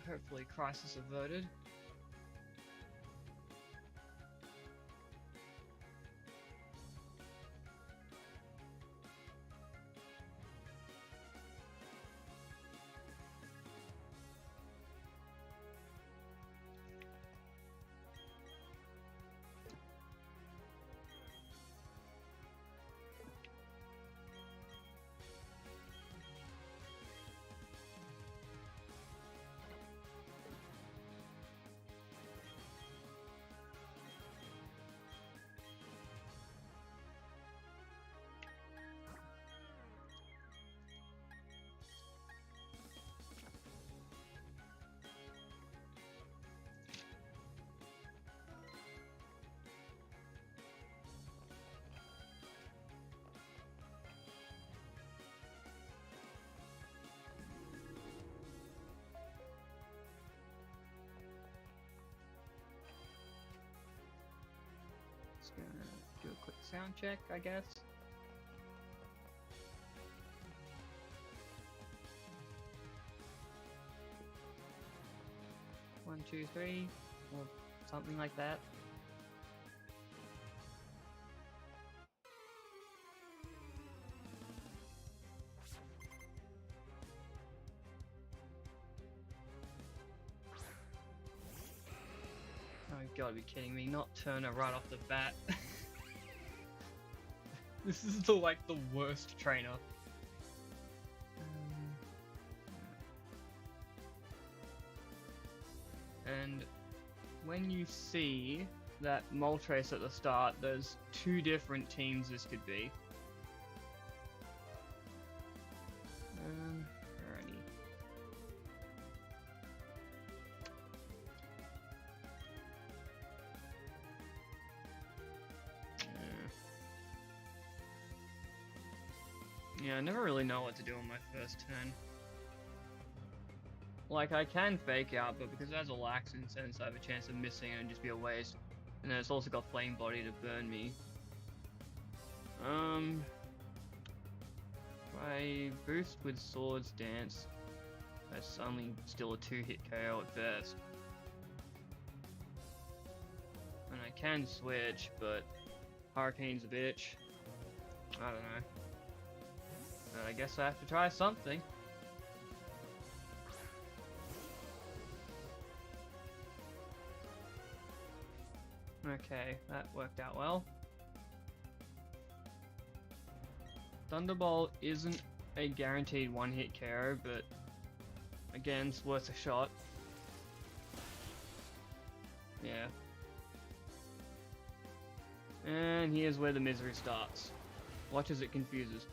hopefully crisis averted. Just gonna do a quick sound check, I guess. One, two, three, or something like that. Oh, you gotta be kidding me, not Turner right off the bat. This is like the worst trainer. And when you see that Moltres at the start, there's two different teams this could be. Alrighty. Yeah, I never really know what to do on my first turn. Like, I can fake out, but because it has a lax incense, I have a chance of missing it and just be a waste. And then it's also got Flame Body to burn me. I boost with Swords Dance. That's only still a 2-hit KO at best. And I can switch, but Hurricane's a bitch. I don't know. I guess I have to try something. Okay, that worked out well. Thunderbolt isn't a guaranteed one-hit KO, but again, it's worth a shot. Yeah. And here's where the misery starts. Watch as it confuses.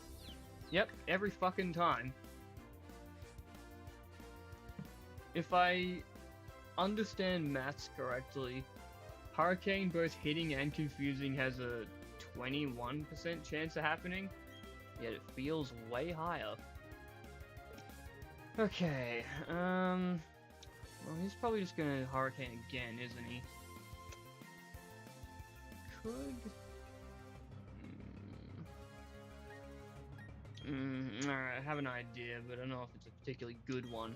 Yep, every fucking time. If I understand maths correctly, Hurricane both hitting and confusing has a 21% chance of happening, yet it feels way higher. Okay, well, he's probably just gonna Hurricane again, isn't he? Could... Alright, I have an idea, but I don't know if it's a particularly good one.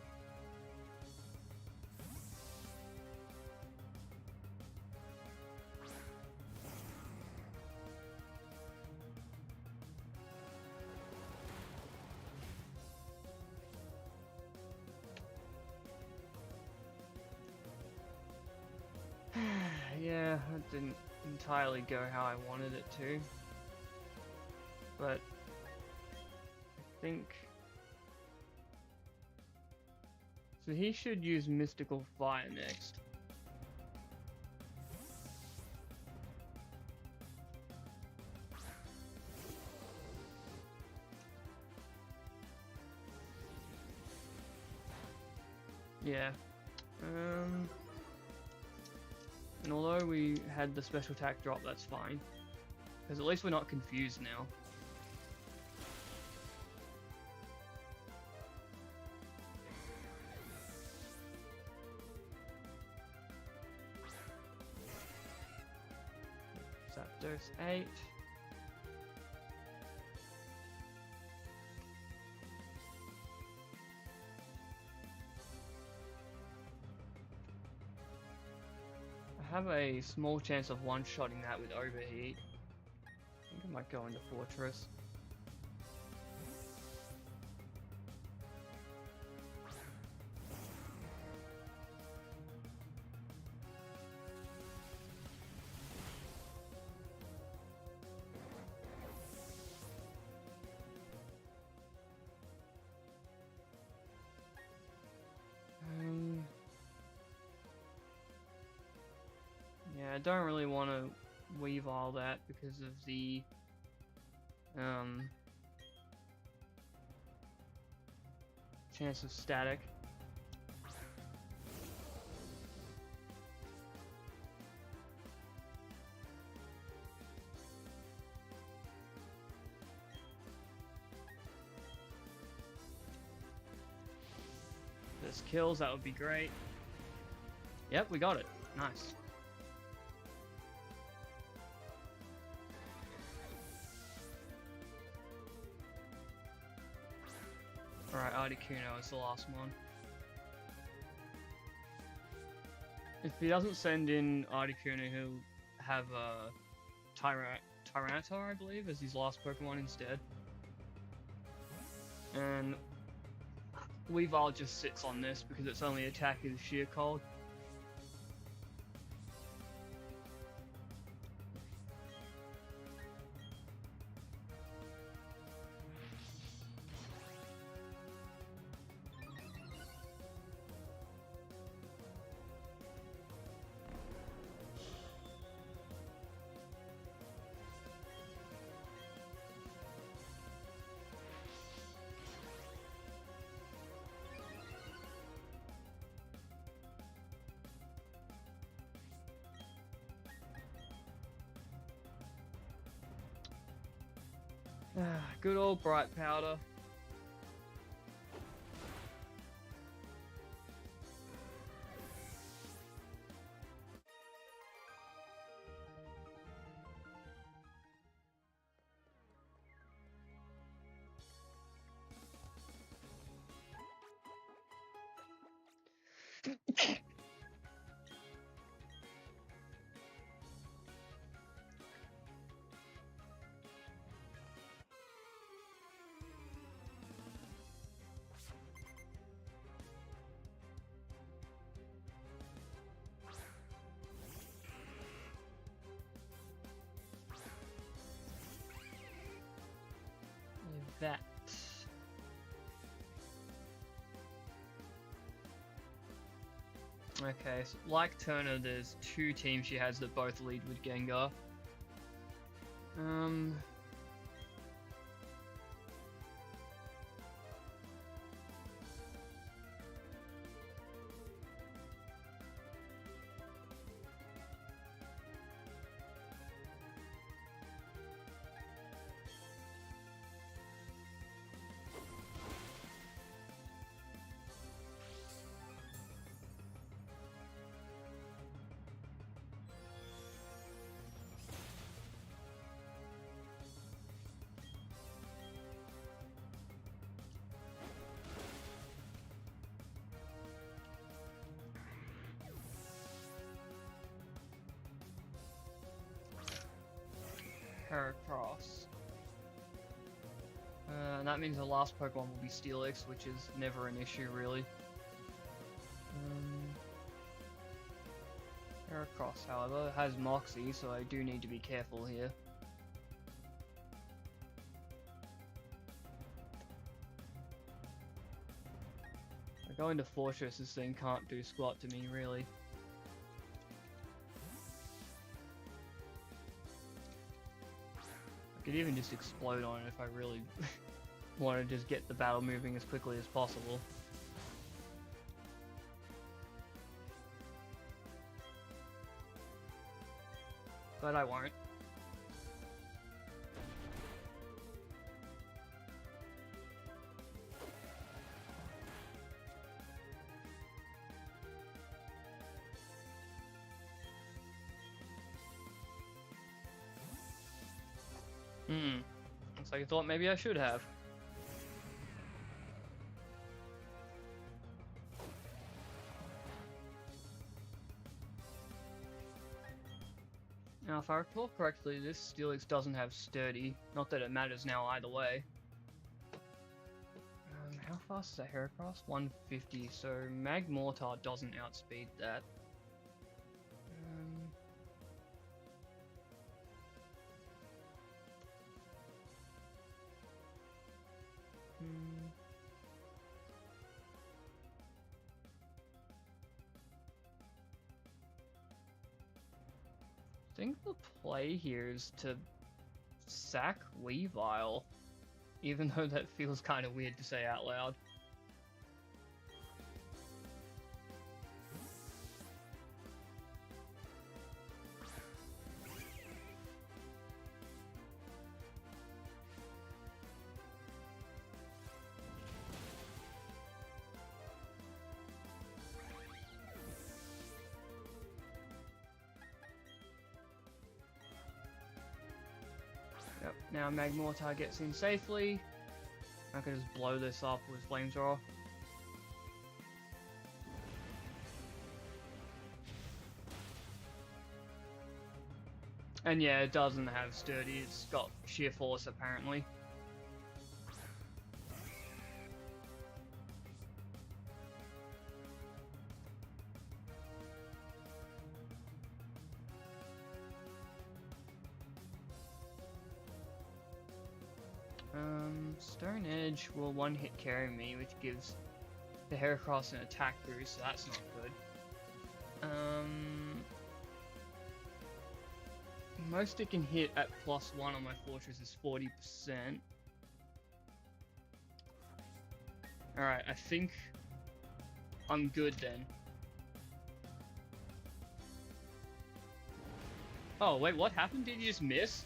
Yeah, that didn't entirely go how I wanted it to. But I think... So he should use Mystical Fire next. Yeah. And although we had the special attack drop, that's fine. Because at least we're not confused now. Zapdos 8. have a small chance of one-shotting that with overheat. I think I might go into Fortress. Yeah, I don't really want to Weavile that because of the chance of static. This kills, that would be great. Yep, we got it. Nice. Alright, Articuno is the last one. If he doesn't send in Articuno, he'll have Tyranitar, I believe, as his last Pokemon instead. And Weavile just sits on this because its only attack is Sheer Cold. Good old Bright Powder. That. Okay, so like Turner, there's two teams she has that both lead with Gengar. Heracross. And that means the last Pokemon will be Steelix, which is never an issue, really. Heracross, however, has Moxie, so I do need to be careful here. I go into Fortress, this thing can't do squat to me, really. I could even just explode on it if I really want to just get the battle moving as quickly as possible. But I won't. Looks like I thought maybe I should have. Now, if I recall correctly, this Steelix doesn't have sturdy. Not that it matters now either way. How fast is that Heracross? 150, so Magmortar doesn't outspeed that. I think the play here is to sack Weavile, even though that feels kind of weird to say out loud. Yep, now Magmortar gets in safely. I can just blow this up with Flamethrower. And yeah, it doesn't have sturdy, it's got sheer force apparently. Stone Edge will one-hit carry me, which gives the Heracross an attack boost, so that's not good. Most it can hit at +1 on my Fortress is 40%. Alright, I think I'm good then. Oh, wait, what happened? Did you just miss?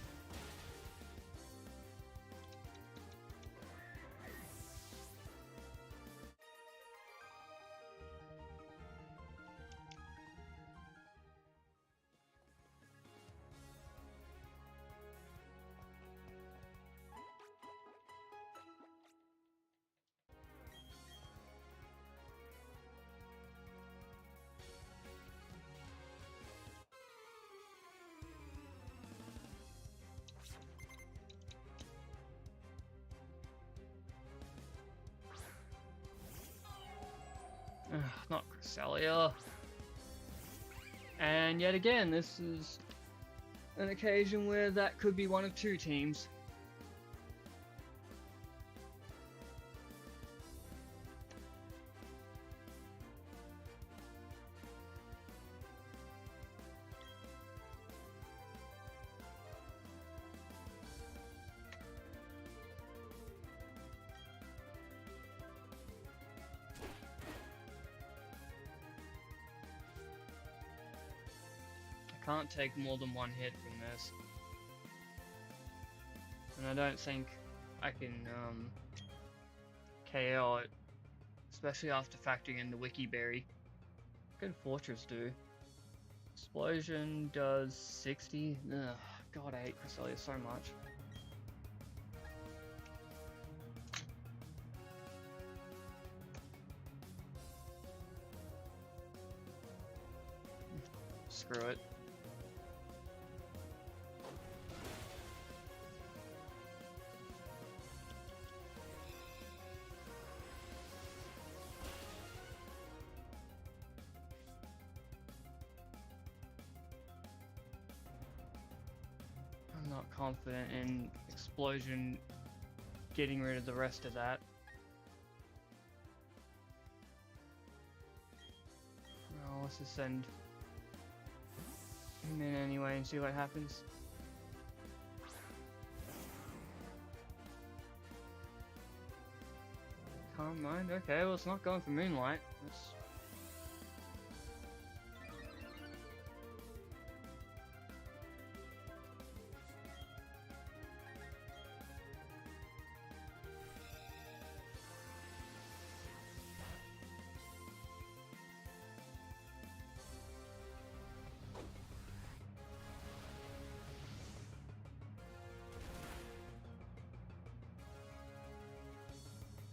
Not Cresselia. And yet again, this is an occasion where that could be one of two teams. Can't take more than one hit from this. And I don't think I can KO it, especially after factoring in the Wiki Berry. What can Fortress do? Explosion does 60. Ugh, God, I hate Cresselia so much. Screw it. I'm not confident in Explosion getting rid of the rest of that. Well, let's just send him in anyway and see what happens. Calm Mind, okay, well it's not going for Moonlight. That's...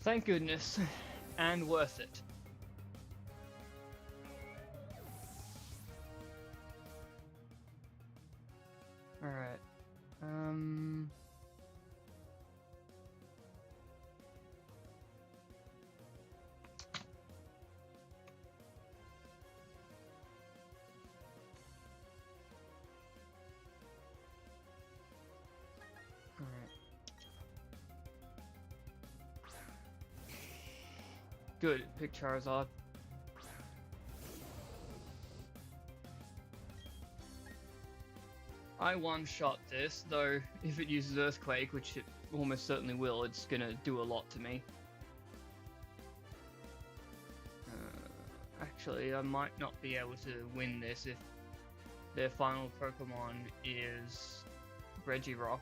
Thank goodness, and worth it. Alright. Good, pick Charizard. I one-shot this, though if it uses Earthquake, which it almost certainly will, it's gonna do a lot to me. Actually, I might not be able to win this if their final Pokemon is Regirock.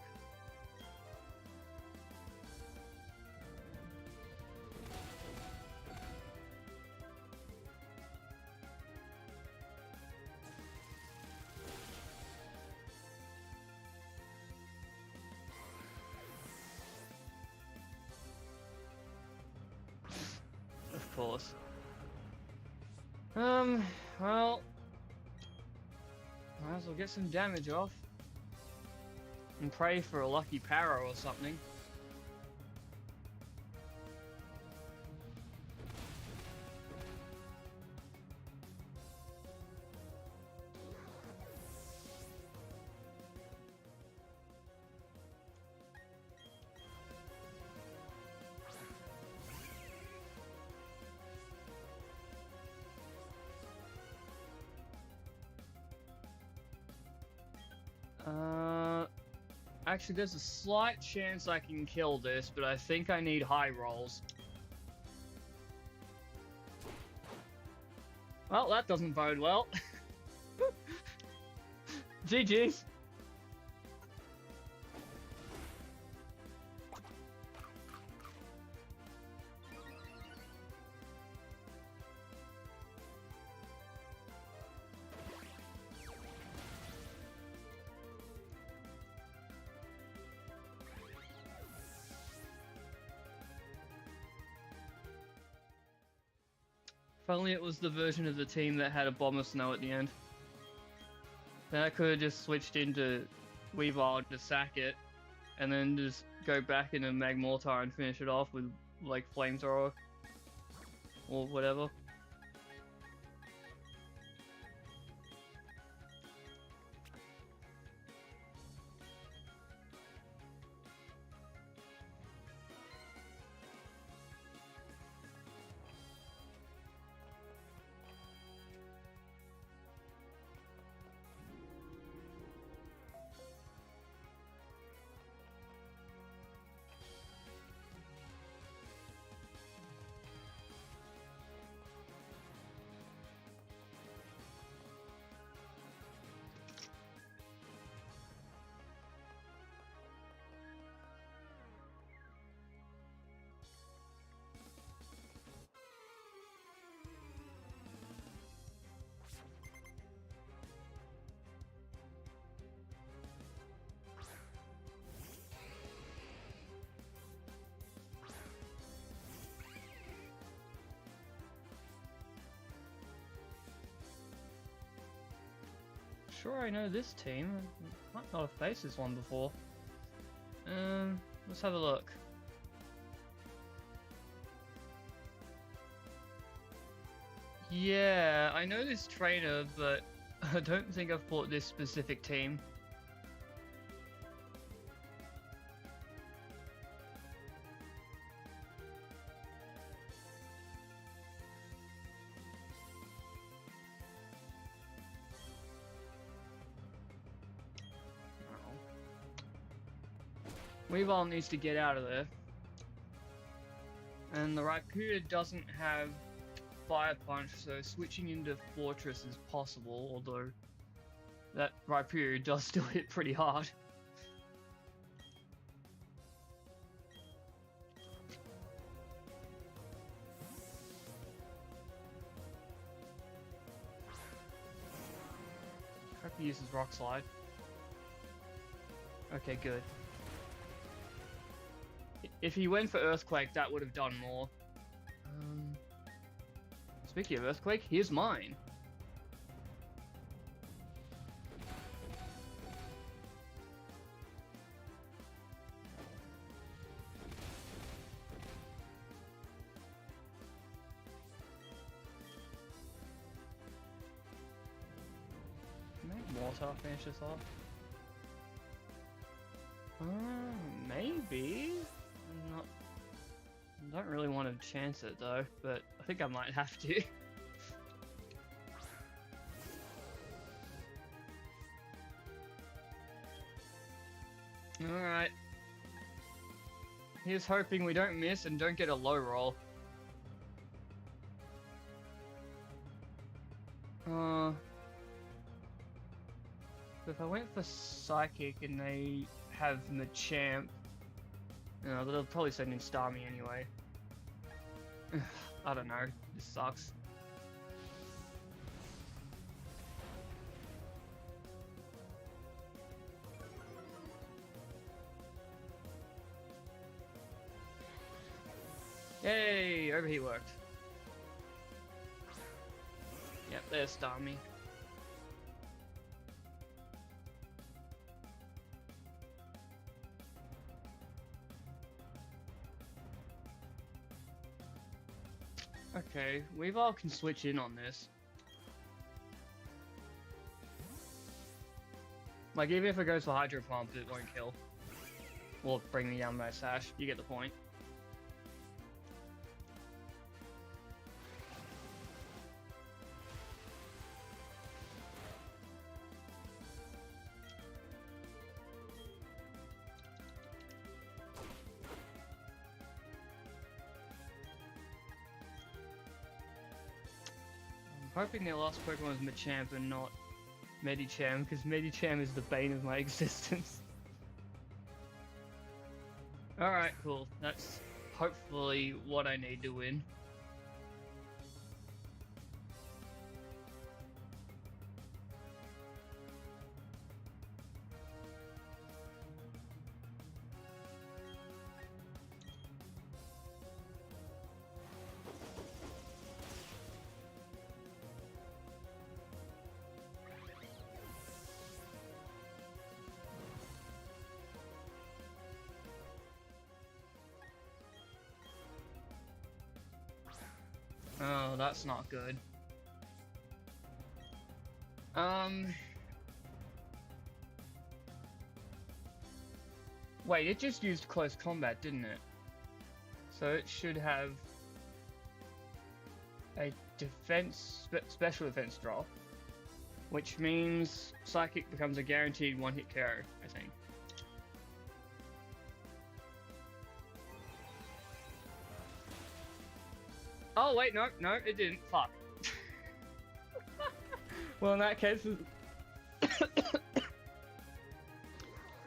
Of course. Well, might as well get some damage off. And pray for a lucky Paro or something. Actually, there's a slight chance I can kill this, but I think I need high rolls. Well, that doesn't bode well. GG's. If only it was the version of the team that had a Bomber Snow at the end. Then I could have just switched into Weavile to sack it, and then just go back into Magmortar and finish it off with, like, Flamethrower. Or whatever. Sure, I know this team. I might not have faced this one before. Let's have a look. Yeah, I know this trainer, but I don't think I've fought this specific team. Weavile needs to get out of there. And the Rhyperior doesn't have Fire Punch, so switching into Fortress is possible, although that Rhyperior does still hit pretty hard. Hope he uses Rock Slide. Okay, good. If he went for Earthquake, that would have done more. Speaking of Earthquake, here's mine. Mortar finish this off? Maybe? Not... I don't really want to chance it though, but I think I might have to. Alright. Here's hoping we don't miss and don't get a low roll. If I went for Psychic and they have Machamp, they'll probably send in Starmie anyway. I don't know, this sucks. Yay, Overheat worked. Yep, there's Starmie. Okay, Weavile can switch in on this. Like, even if it goes for Hydro Pump, it won't kill. Or bring me down by Sash, you get the point. I'm hoping their last Pokemon is Machamp and not Medicham, because Medicham is the bane of my existence. Alright, cool. That's hopefully what I need to win. Oh, that's not good. Wait, it just used close combat, didn't it? So it should have a special defense drop, which means Psychic becomes a guaranteed one-hit KO, I think. Oh wait, no, it didn't. Fuck. Well, in that case,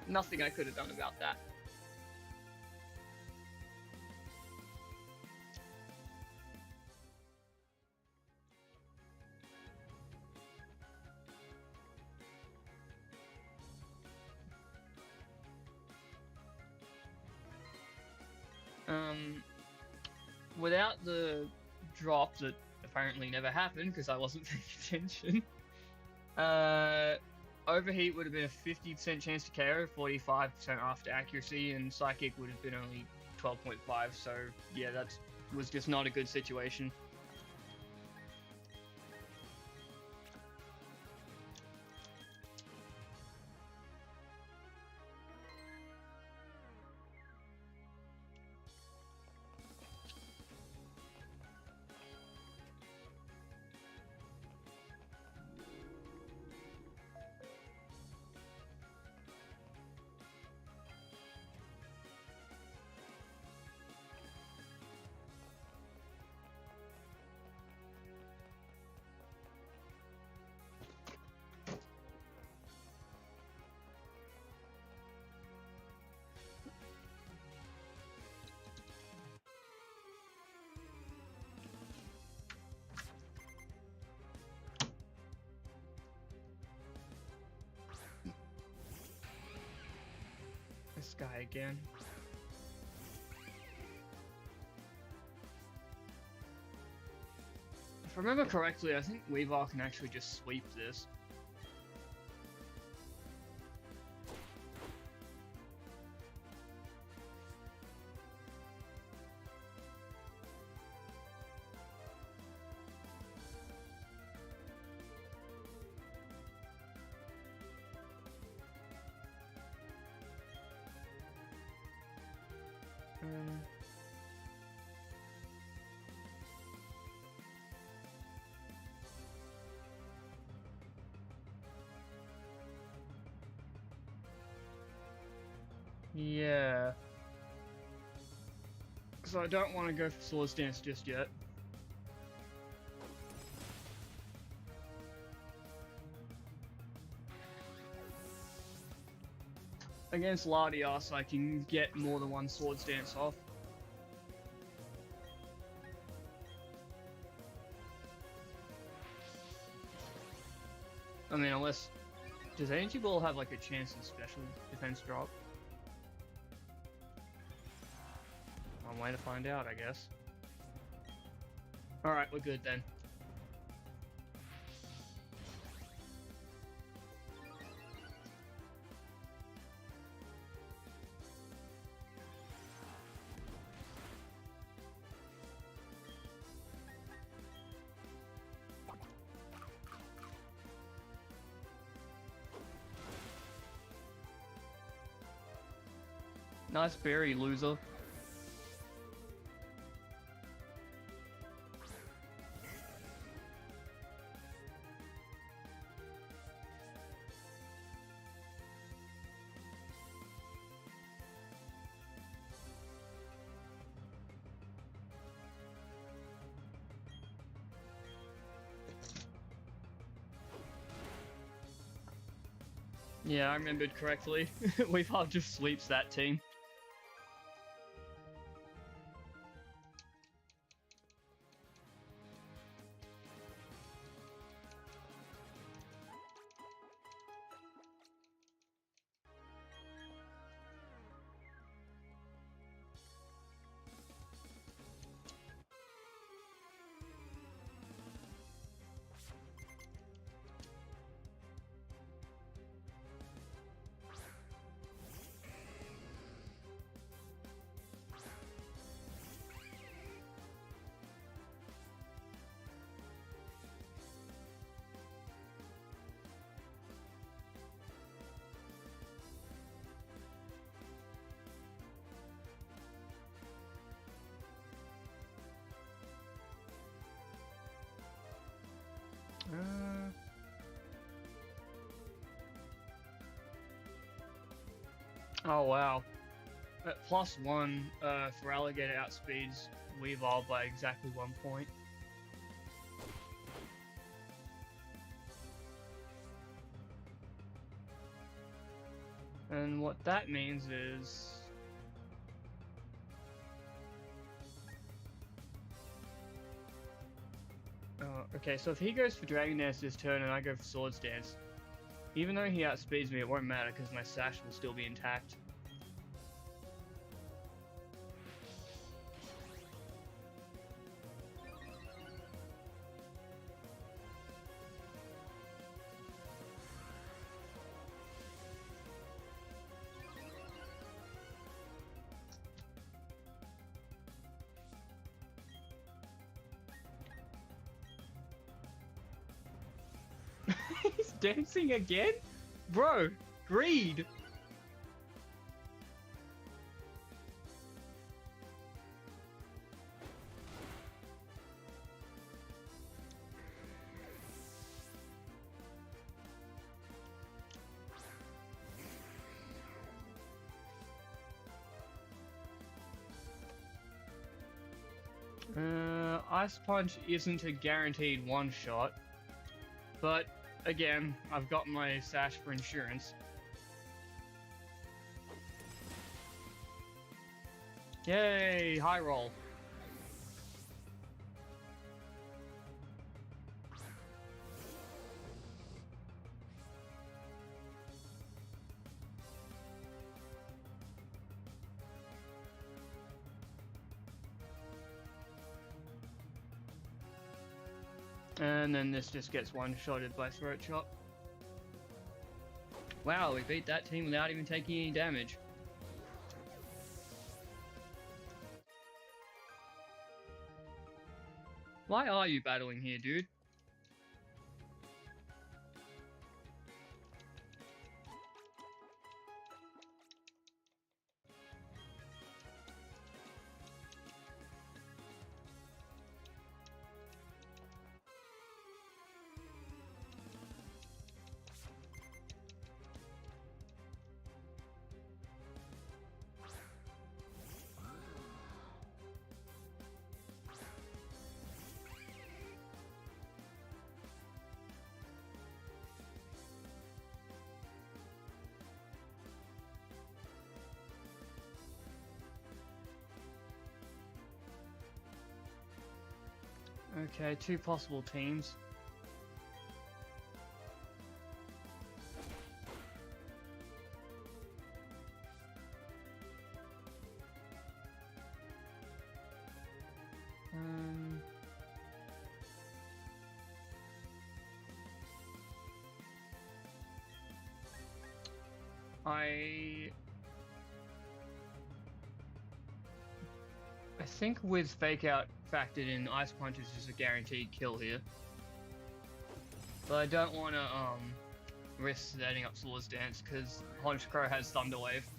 nothing I could have done about that. Without the drop that apparently never happened because I wasn't paying attention, Overheat would have been a 50% chance to KO, 45% after accuracy, and Psychic would have been only 12.5, so yeah, that was just not a good situation. This guy again. If I remember correctly, I think Weavile can actually just sweep this. Yeah. So I don't want to go for Swords Dance just yet. Against Latias, I can get more than one Swords Dance off. I mean, unless... Does Energy Ball have like a chance of special defense drop? One way to find out, I guess. Alright, we're good then. Nice berry, loser. Yeah, I remembered correctly. Weavile just sweeps that team. Oh wow. At +1 for Alligator outspeeds Weavile by exactly 1 point. And what that means is... okay, so if he goes for Dragon Dance this turn and I go for Swords Dance, even though he outspeeds me, it won't matter because my sash will still be intact. He's dancing again? Bro, greed! Ice Punch isn't a guaranteed one-shot, but again, I've got my sash for insurance. Yay, high roll. And then this just gets one-shotted by Throat Chop. Wow, we beat that team without even taking any damage. Why are you battling here, dude? Okay, two possible teams. I think with Fake Out factored in, Ice Punch is just a guaranteed kill here. But I don't want to risk setting up Swords Dance because Honchkrow has Thunder Wave.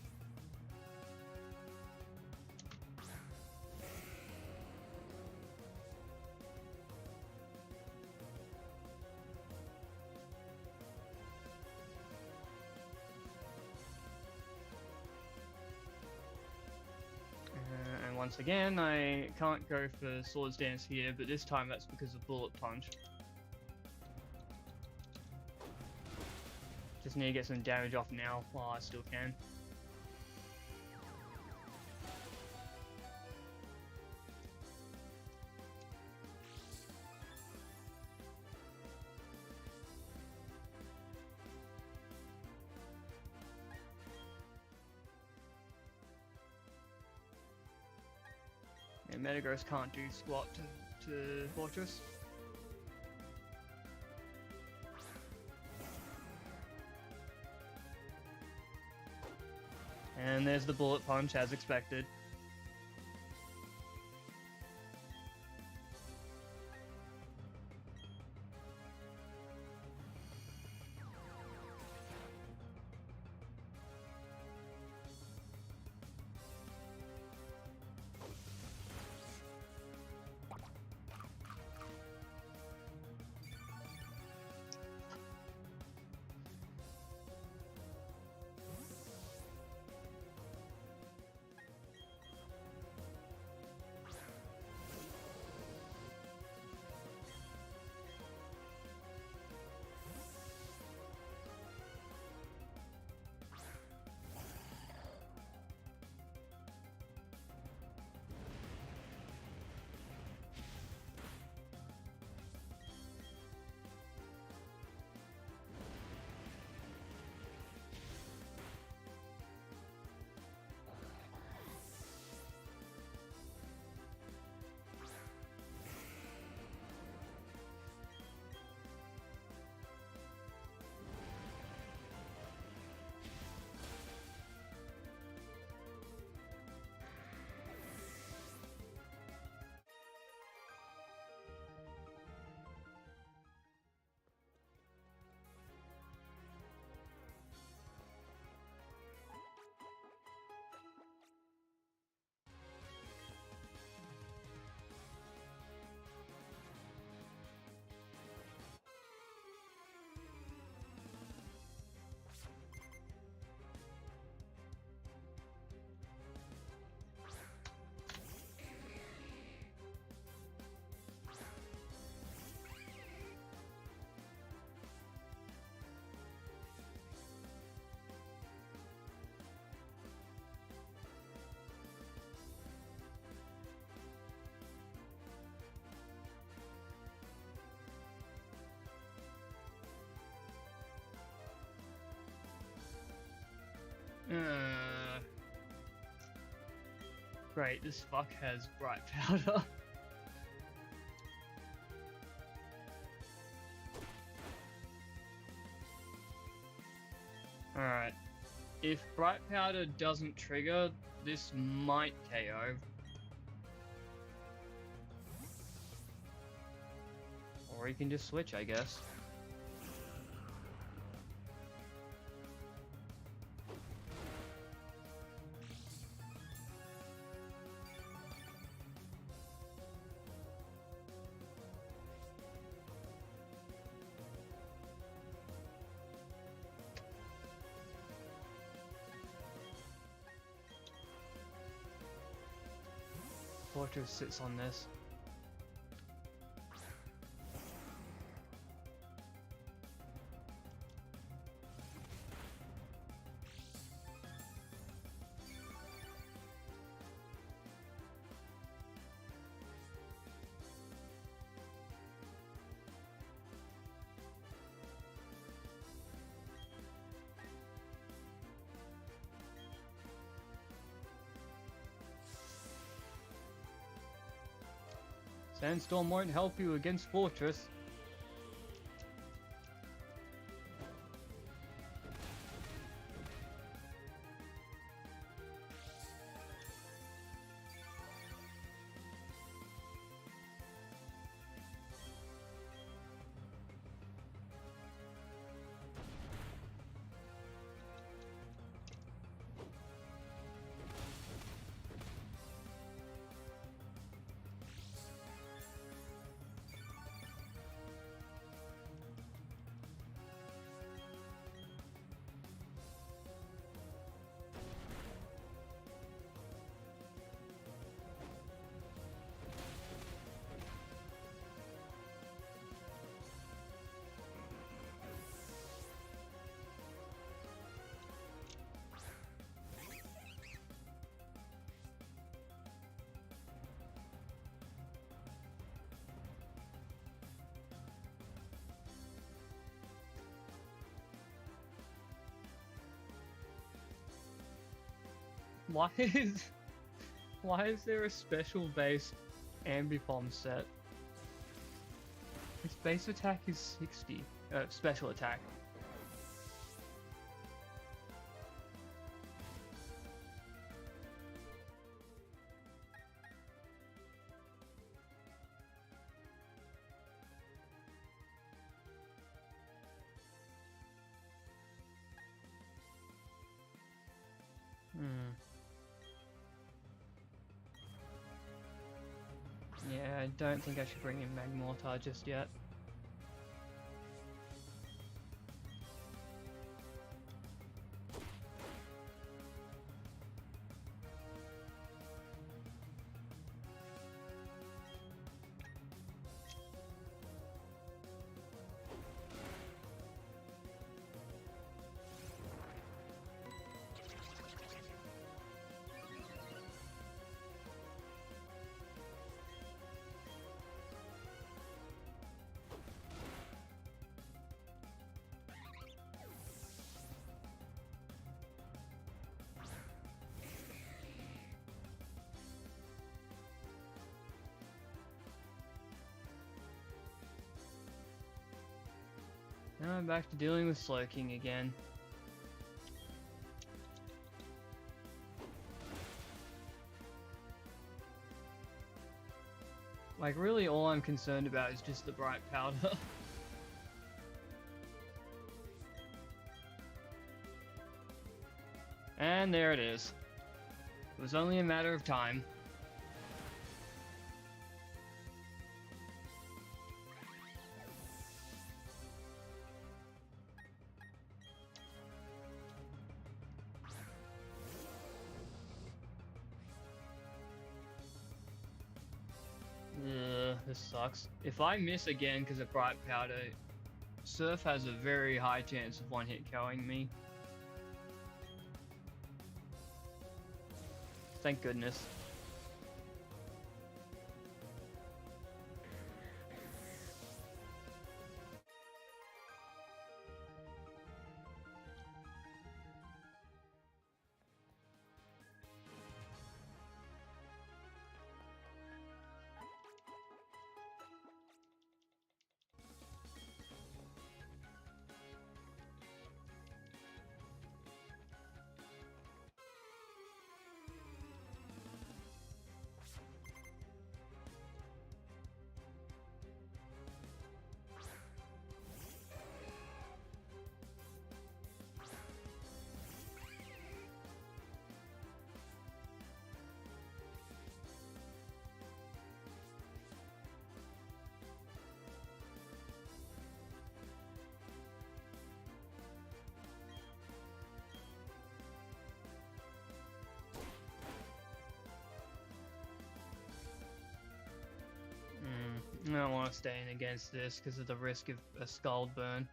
And once again, I can't go for Swords Dance here, but this time that's because of Bullet Punch. Just need to get some damage off now while I still can. Yeah, Metagross can't do squat to Fortress. And there's the Bullet Punch as expected. Great, this fuck has Bright Powder. Alright. If Bright Powder doesn't trigger, this might KO. Or he can just switch, I guess. Fortress sits on this. Sandstorm won't help you against Fortress. Why is why is there a special based Ambipom set? Its base attack is 60. Special attack. Yeah, I don't think I should bring in Magmortar just yet. Now I'm back to dealing with Slowking again. Like, really all I'm concerned about is just the Bright Powder. And there it is. It was only a matter of time. This sucks. If I miss again because of Bright Powder, Surf has a very high chance of one-hit KOing me. Thank goodness. I don't want to stay in against this because of the risk of a Scald Burn.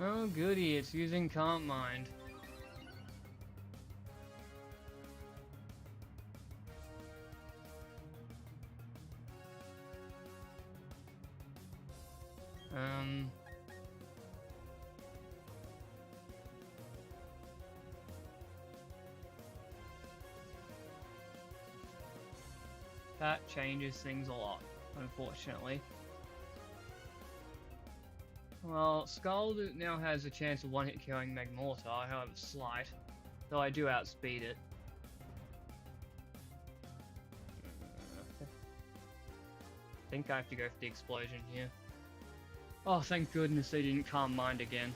Oh goody, it's using Can't Mind. Um. That changes things a lot, unfortunately. Well, Skull now has a chance of one-hit killing Magmortar, however slight, though I do outspeed it. I think I have to go for the explosion here. Oh, thank goodness they didn't Calm Mind again.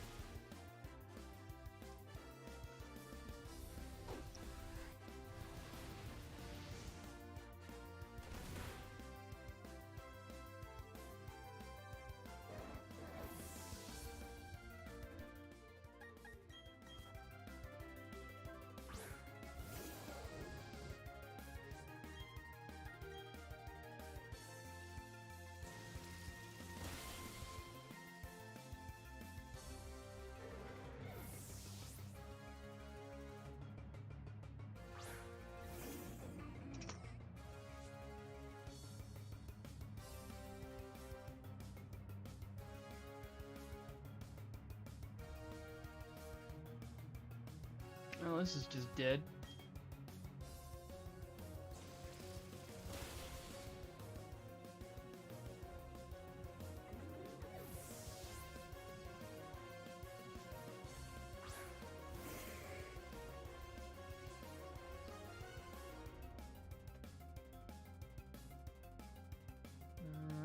Oh, this is just dead.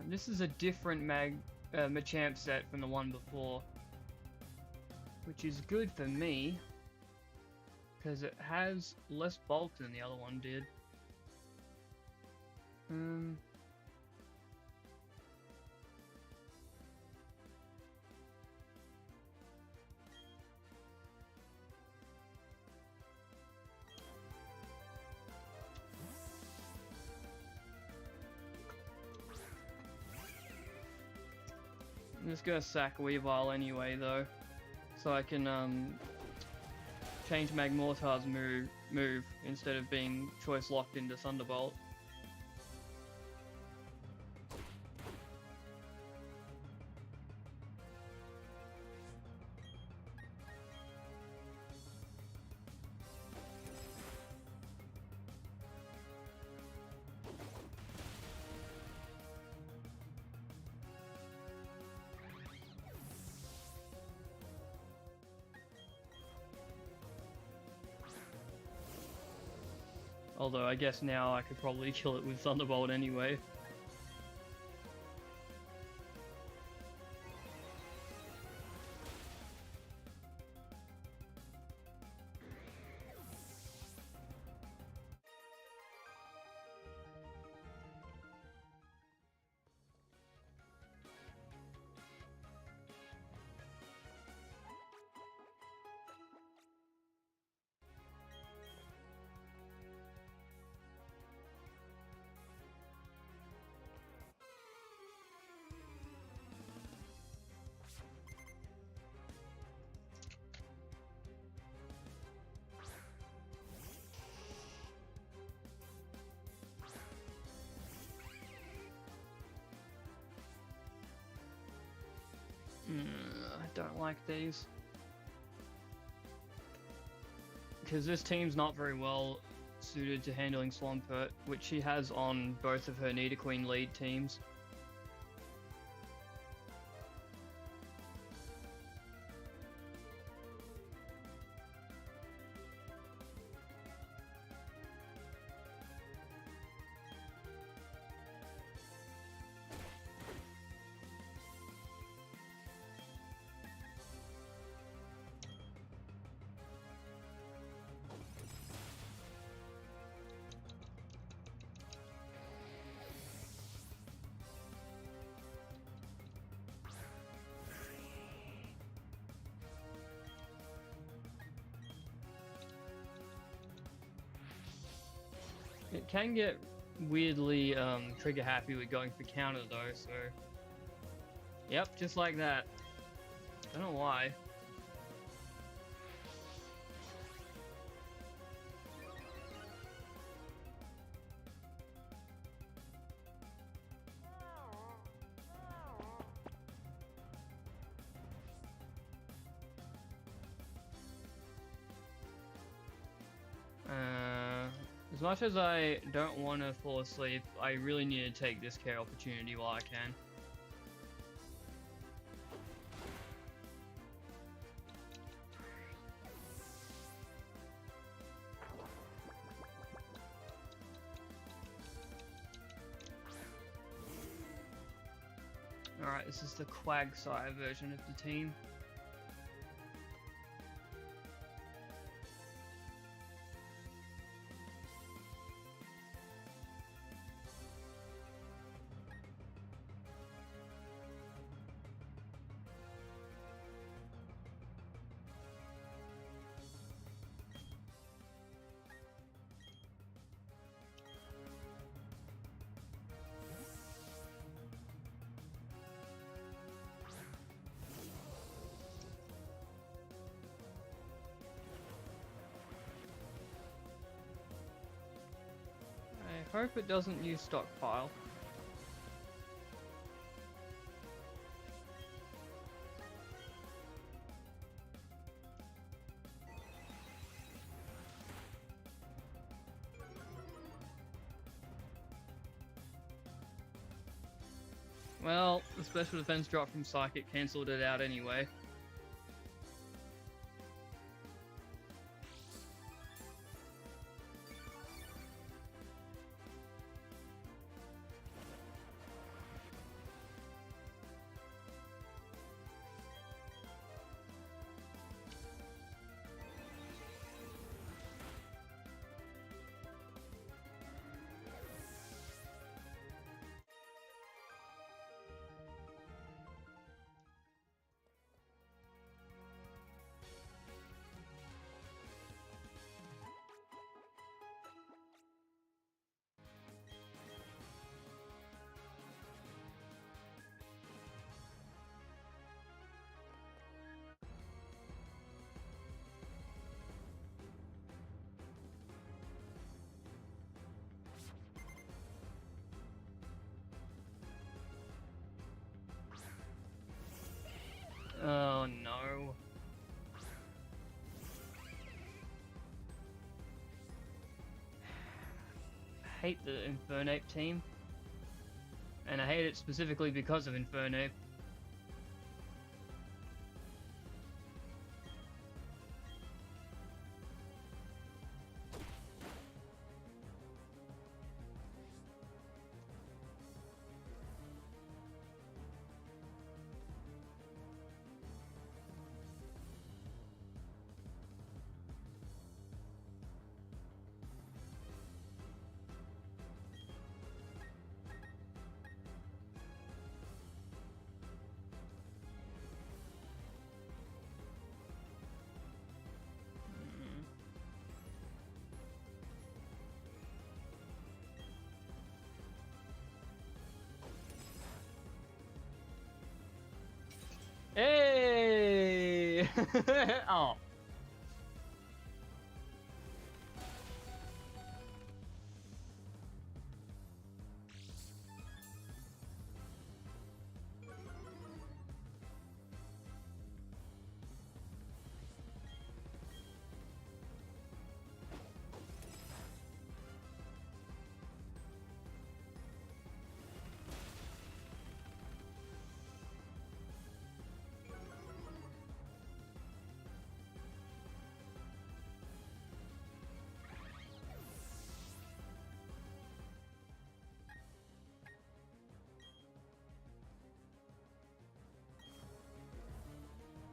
This is a different Machamp set from the one before, which is good for me, because it has less bulk than the other one did. I'm just gonna sack Weavile anyway, though, so I can change Magmortar's move instead of being choice locked into Thunderbolt. Although I guess now I could probably kill it with Thunderbolt anyway. I don't like these. Because this team's not very well suited to handling Swampert, which she has on both of her Nidoqueen lead teams. It can get weirdly trigger happy with going for counter though, so yep, just like that. Don't know why. As much as I don't want to fall asleep, I really need to take this care opportunity while I can. Alright, this is the Quagsire version of the team. I hope it doesn't use stockpile. Well, the special defense drop from Psychic cancelled it out anyway. Oh no. I hate the Infernape team. And I hate it specifically because of Infernape. Hey! Oh.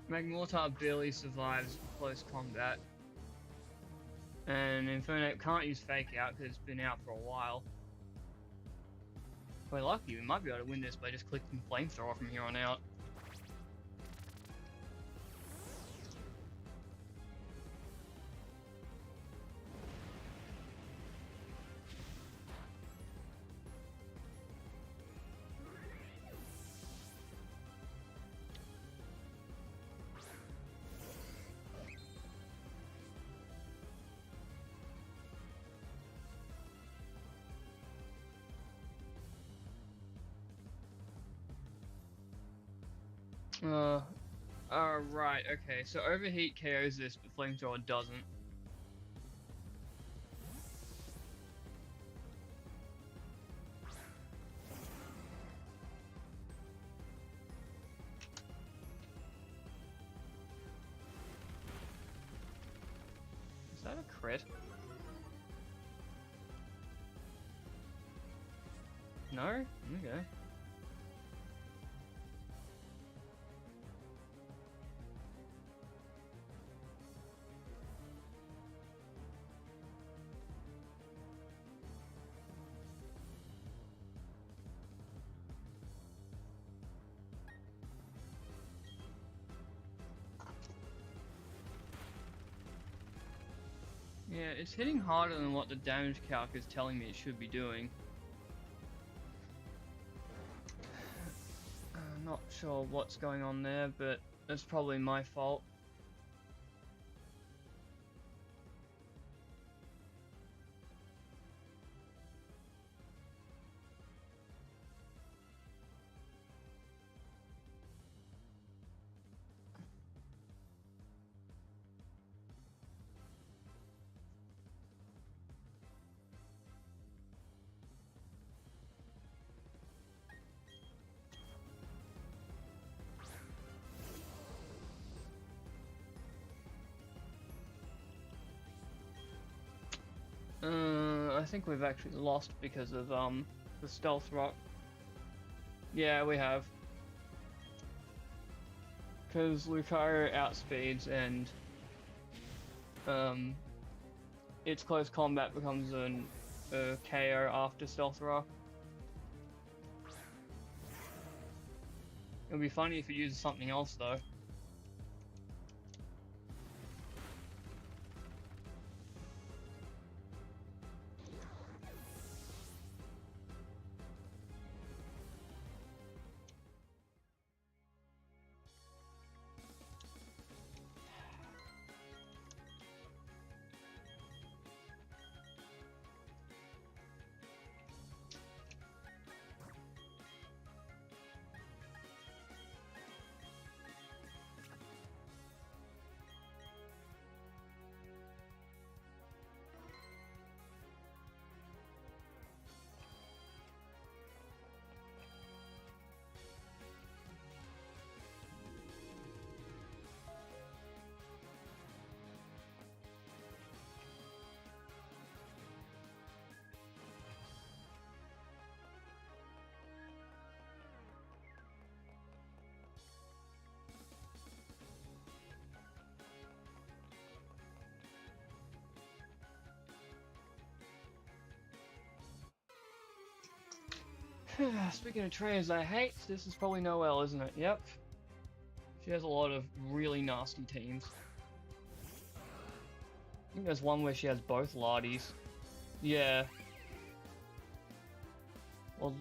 Magmortar barely survives close combat. And Infernape can't use Fake Out because it's been out for a while. If we're lucky, we might be able to win this by just clicking Flamethrower from here on out. Right, okay, so Overheat KOs this, but Flamethrower doesn't. crit. No? Okay. Yeah, it's hitting harder than what the damage calc is telling me it should be doing. I'm not sure what's going on there, but it's probably my fault. I think we've actually lost because of the stealth rock. Yeah, we have. Because Lucario outspeeds and its close combat becomes a KO after stealth rock. It would be funny if it uses something else though. Speaking of trainers I hate, this is probably Noelle, isn't it? Yep. She has a lot of really nasty teams. I think there's one where she has both Lardies. Yeah. Well...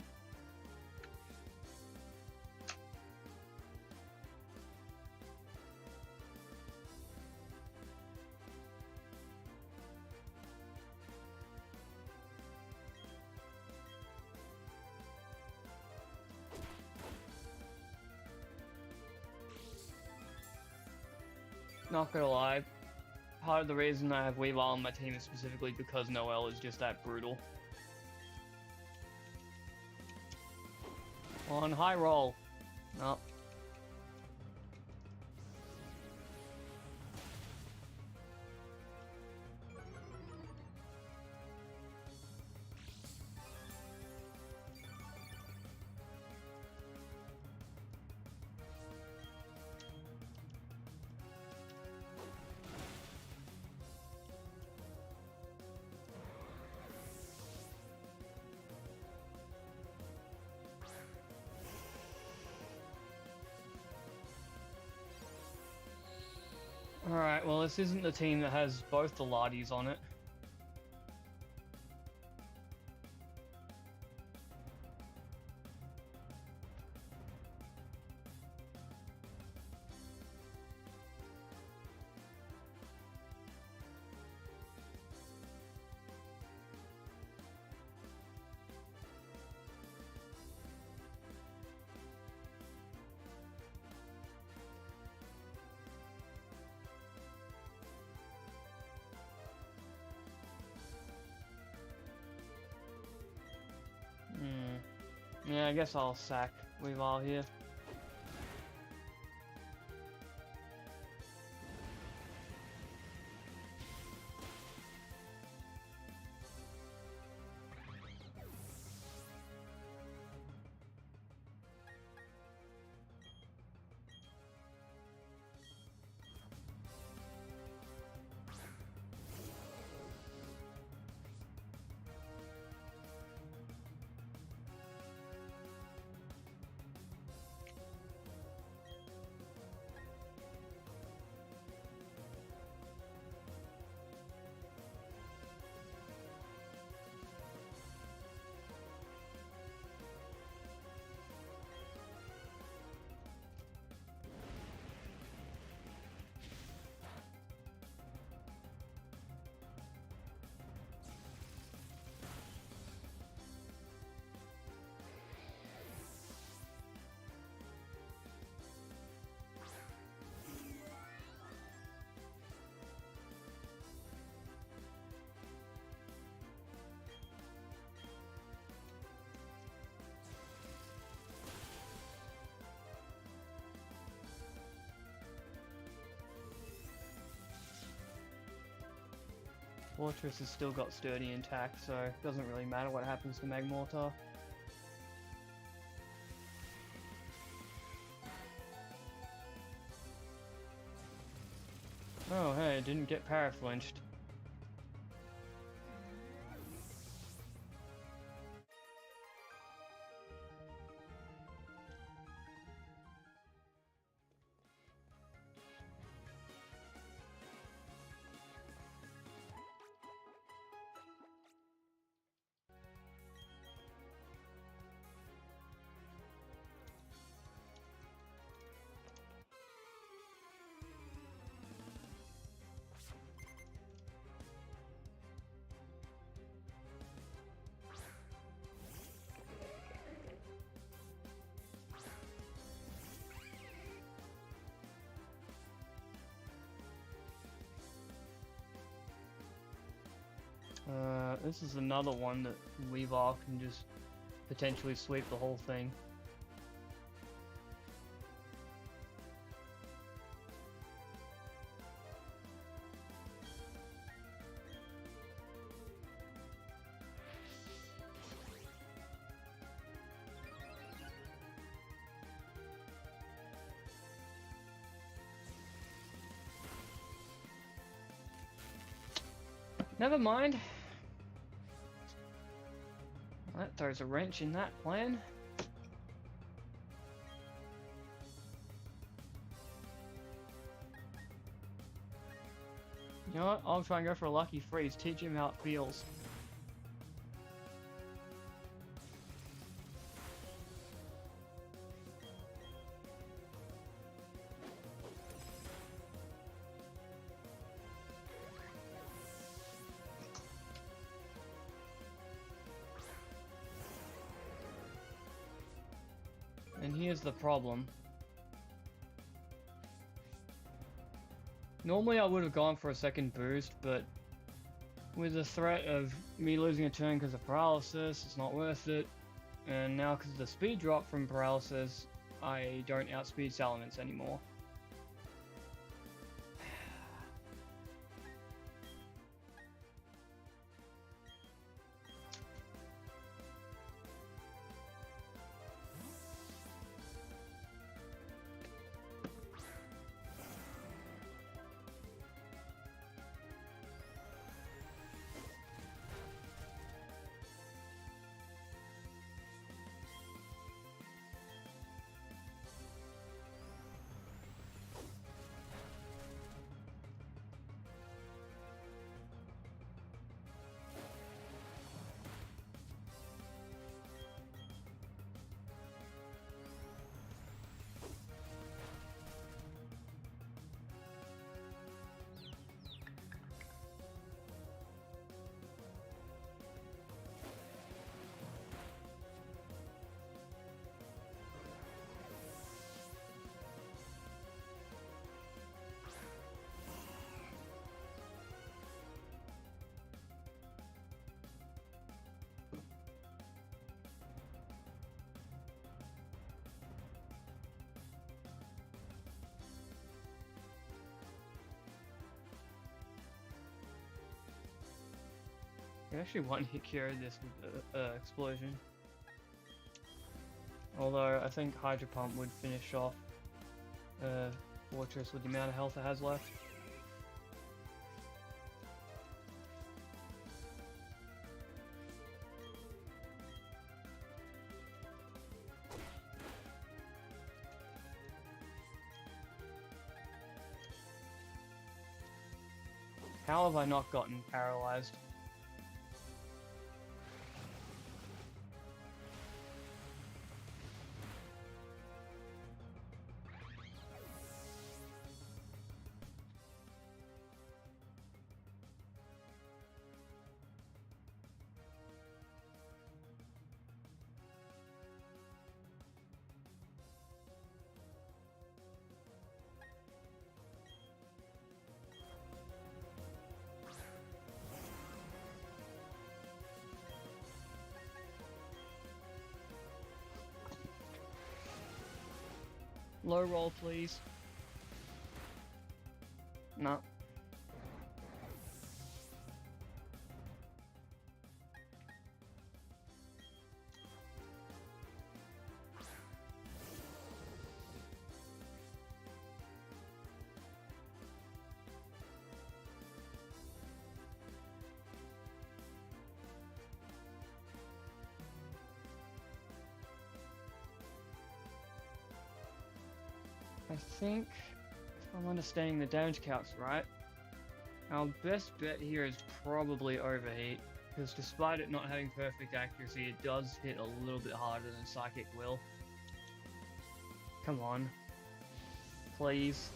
Not gonna lie, part of the reason I have Weavile on my team is specifically because Noelle is just that brutal. On high roll. No. Alright, well this isn't the team that has both the Lardies on it. Yeah, I guess I'll sack Weavile here. Fortress has still got sturdy intact, so it doesn't really matter what happens to Magmortar. Oh hey, it didn't get paraflinched. This is another one that Weavile can just potentially sweep the whole thing. Never mind. That throws a wrench in that plan. You know what? I'll try and go for a lucky freeze. Teach him how it feels. And here's the problem. Normally I would have gone for a second boost, but with the threat of me losing a turn because of paralysis, it's not worth it. And now because of the speed drop from paralysis, I don't outspeed Salamence anymore. I actually want to cure this with explosion. Although I think Hydro Pump would finish off Fortress with the amount of health it has left. How have I not gotten paralyzed? Low roll, please. No. I think, if I'm understanding the damage calcs right, our best bet here is probably Overheat, because despite it not having perfect accuracy, it does hit a little bit harder than Psychic will. Come on. Please.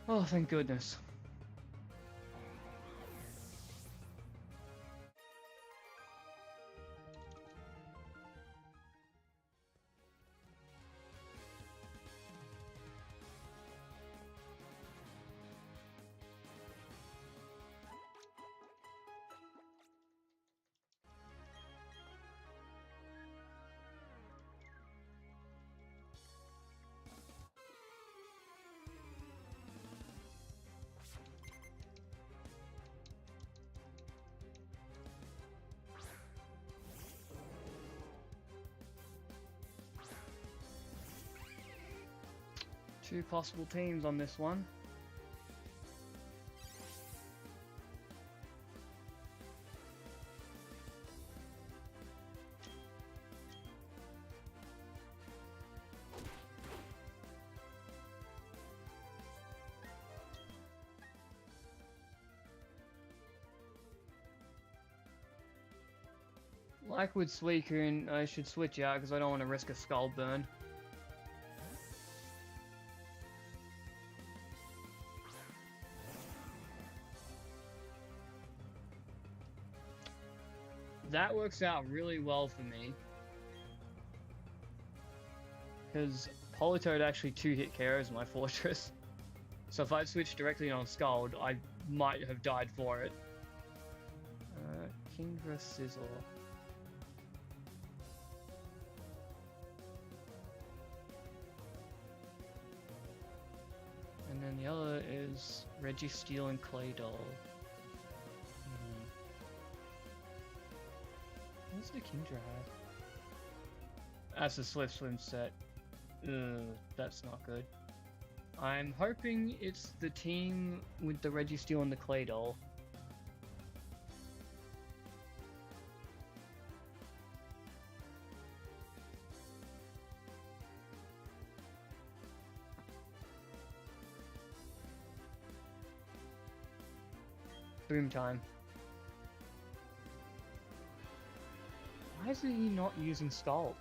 Oh, thank goodness. Two possible teams on this one. Like with Suicune, I should switch out because I don't want to risk a skull burn. That works out really well for me, because Politoed actually 2-hit KOs my Fortress. So if I'd switched directly on Scald, I might have died for it. Kingdra Sizzle. And then the other is Registeel and Claydol. What's the Kingdra have? That's a Swift Swim set. Ugh, that's not good. I'm hoping it's the team with the Registeel and the Claydol. Boom time. Why is he not using Scald?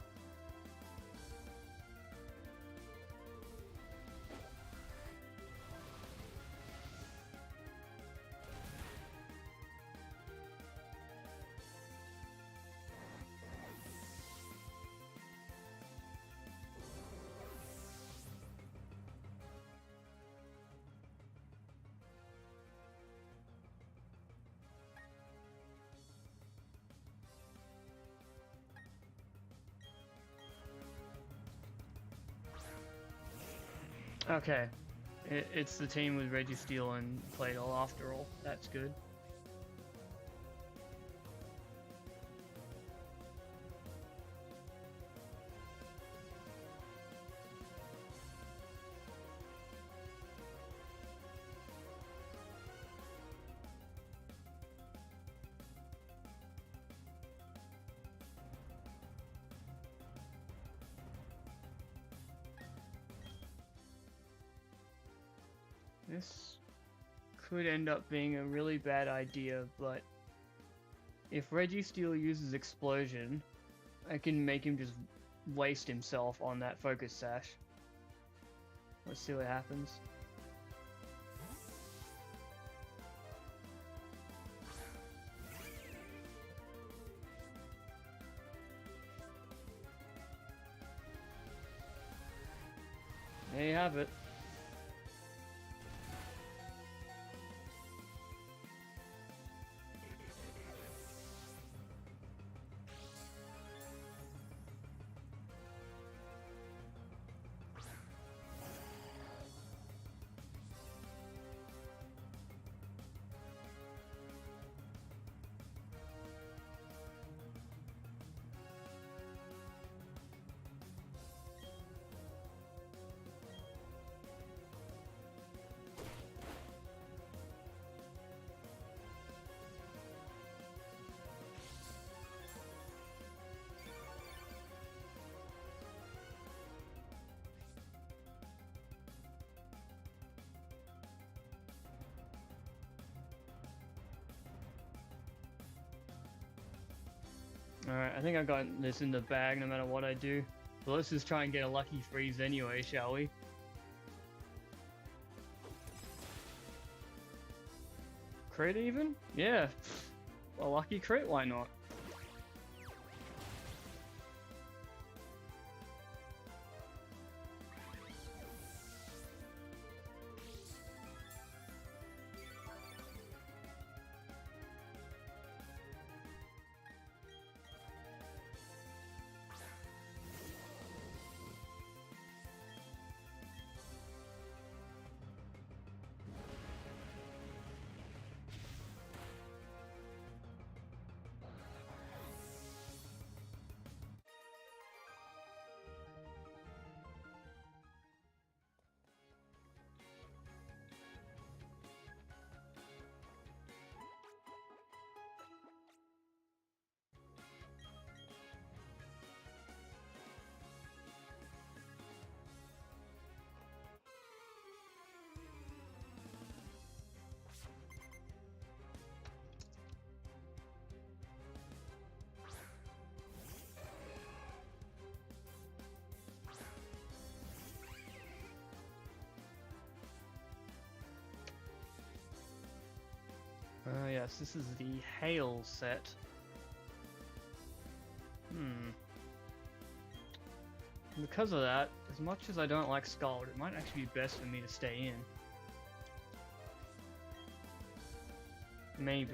Okay, it's the team with Registeel and Claydol after all. That's good. This could end up being a really bad idea, but if Registeel uses Explosion, I can make him just waste himself on that Focus Sash. Let's see what happens. There you have it. Alright, I think I got this in the bag no matter what I do. So let's just try and get a lucky freeze anyway, shall we? Crit even? Yeah. A lucky crit, why not? Yes, this is the Hail set. Because of that, as much as I don't like Scald, it might actually be best for me to stay in. Maybe.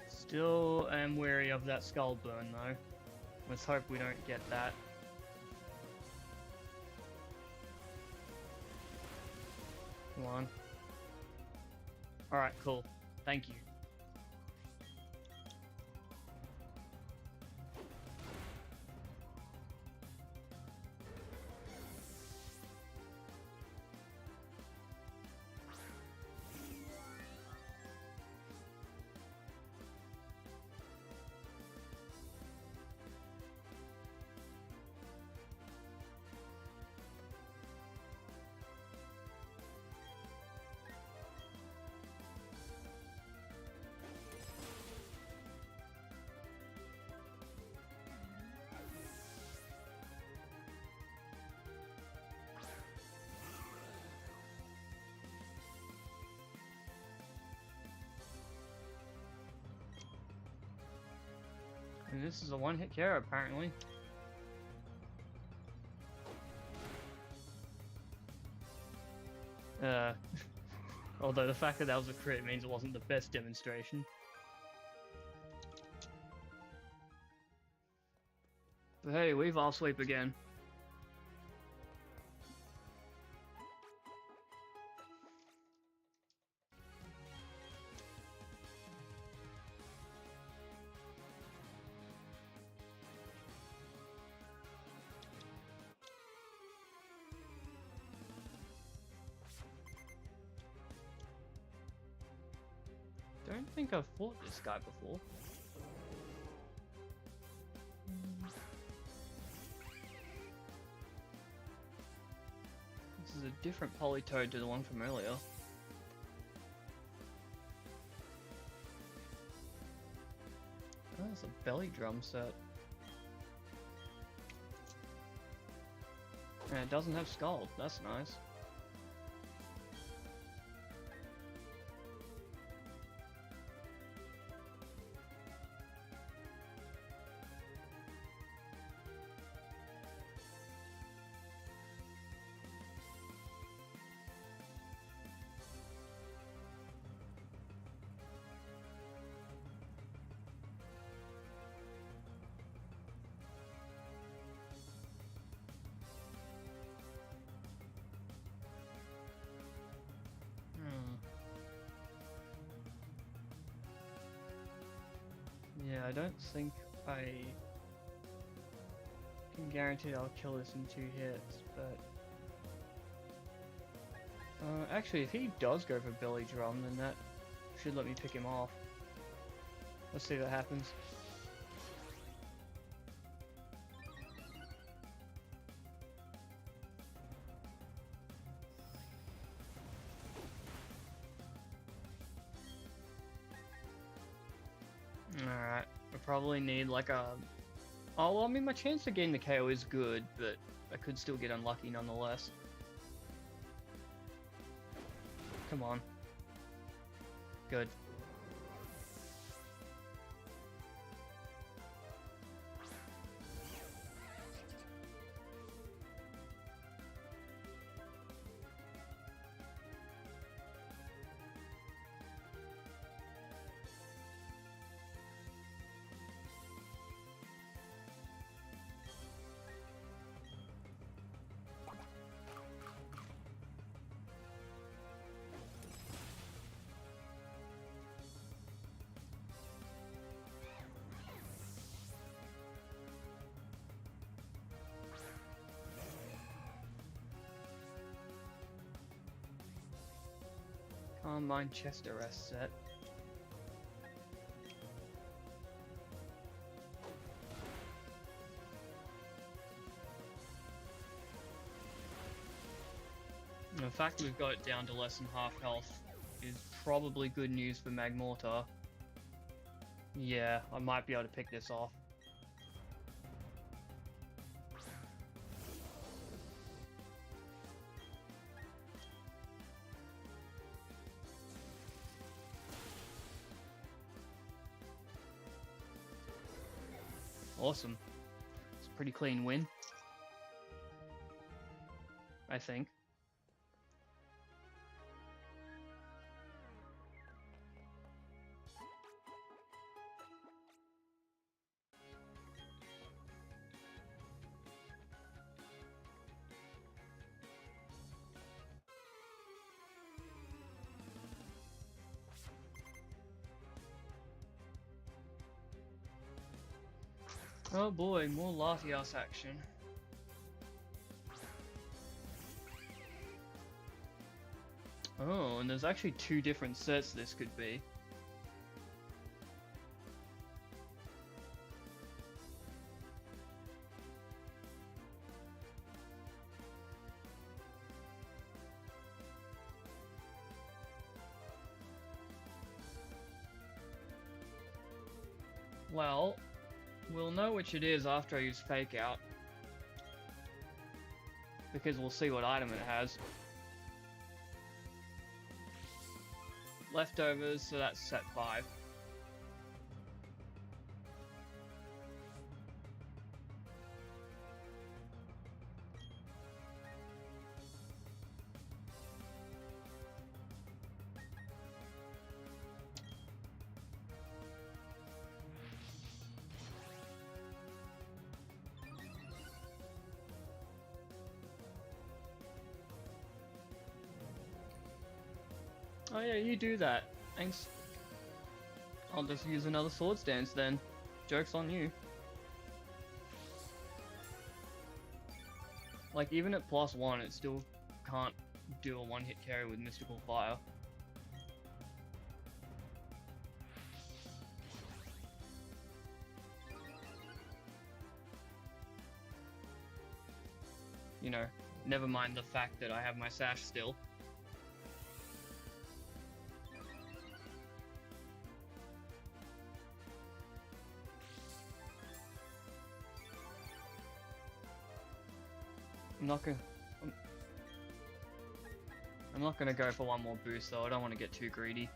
Still am wary of that Skull Burn though. Let's hope we don't get that. Come on. Alright, cool. Thank you. And this is a one-hit KO apparently. Although the fact that that was a crit means it wasn't the best demonstration. But hey, we've off sweep again. Don't think I've fought this guy before. This is a different Politoed to the one from earlier. Oh, it's a belly drum set. And it doesn't have Scald, that's nice. I don't think I can guarantee I'll kill this in 2 hits, but... actually, if he does go for Belly Drum, then that should let me pick him off. Let's see what happens. Alright, I probably need like a... Oh, well, I mean, my chance to gain the KO is good, but I could still get unlucky nonetheless. Come on. Good. Carmine chest arrest set. The fact that we've got it down to less than half health is probably good news for Magmortar. Yeah, I might be able to pick this off. Awesome. It's a pretty clean win, I think. Oh boy, more Latias action. Oh, and there's actually 2 different sets this could be. Well, we'll know which it is after I use Fake Out, because we'll see what item it has. Leftovers, so that's set 5. Oh yeah, you do that. Thanks. I'll just use another Swords Dance then. Joke's on you. Like, even at +1, it still can't do a 1-hit carry with Mystical Fire. You know, never mind the fact that I have my sash still. I'm not gonna go for one more boost though, I don't want to get too greedy.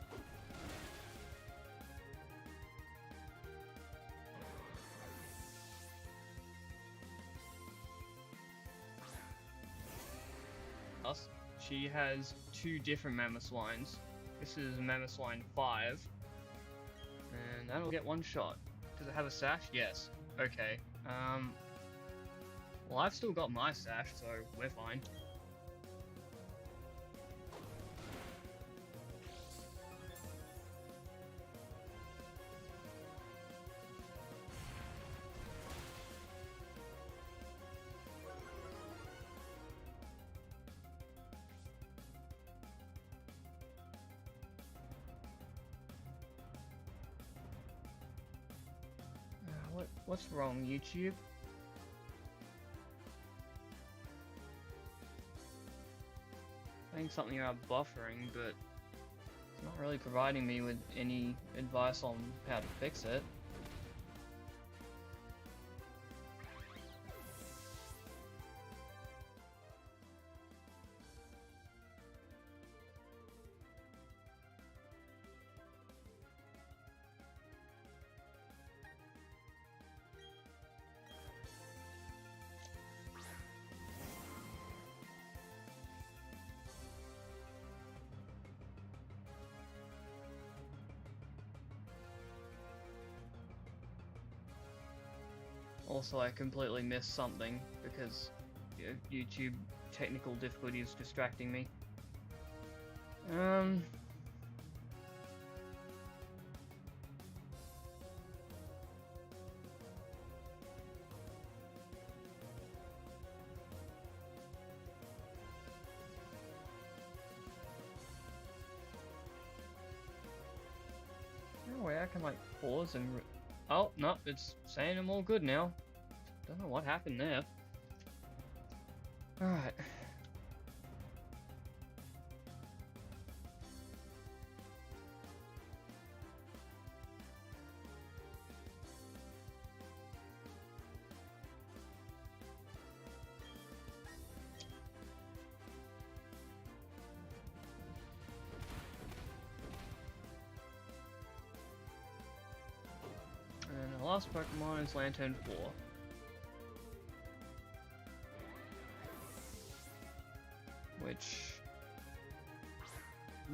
She has 2 different Mamoswines. This is Mamoswine 5. And that'll get 1 shot. Does it have a sash? Yes. Okay. Well, I've still got my sash, so we're fine. What's wrong, YouTube? Saying something about buffering, but it's not really providing me with any advice on how to fix it. Also, I completely missed something because YouTube technical difficulty is distracting me. No way I can like pause and. Oh no, it's saying I'm all good now. Don't know what happened there. Alright. And the last Pokemon is Lantern 4. Which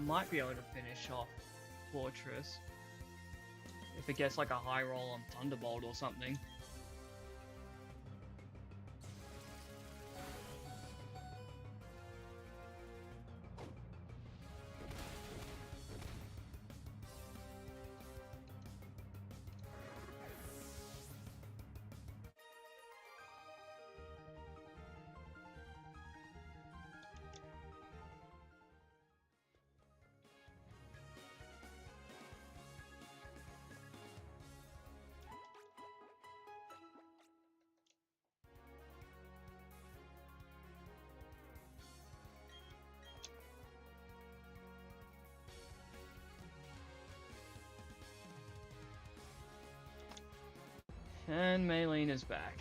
might be able to finish off Fortress if it gets like a high roll on Thunderbolt or something. And Maylene is back.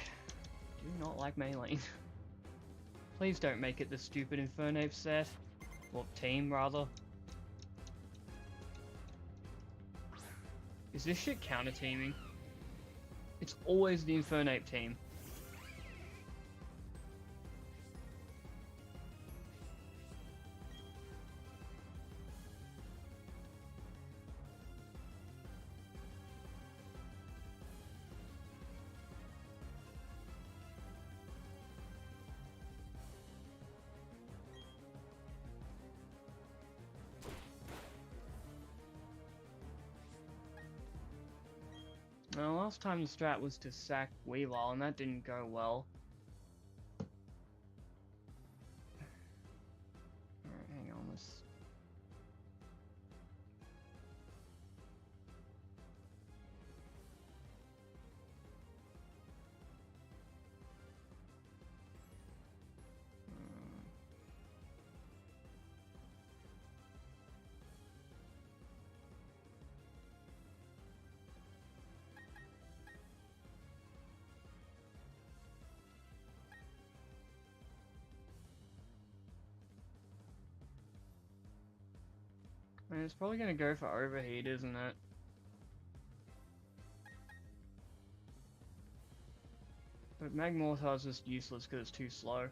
Do not like Maylene. Please don't make it the stupid Infernape set. Or team, rather. Is this shit counter-teaming? It's always the Infernape team. Well, last time the strat was to sack Weavile, and that didn't go well. Alright, hang on, let's... I mean, it's probably gonna go for Overheat, isn't it? But Magmortar is just useless because it's too slow.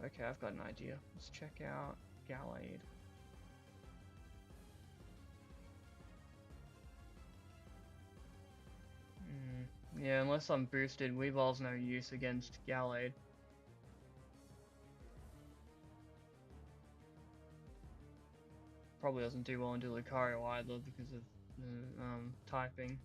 Okay, I've got an idea. Let's check out Gallade. Yeah, unless I'm boosted, Weavile's no use against Gallade. Probably doesn't do well into Lucario either because of the typing.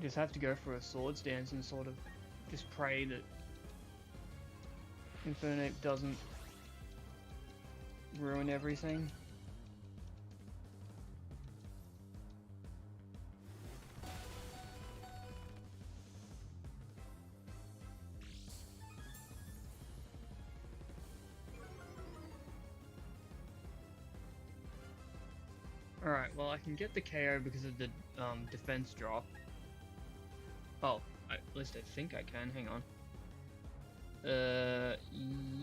just have to go for a Swords Dance and sort of just pray that Infernape doesn't ruin everything. Alright, well I can get the KO because of the defense drop. Oh, at least I think I can, hang on.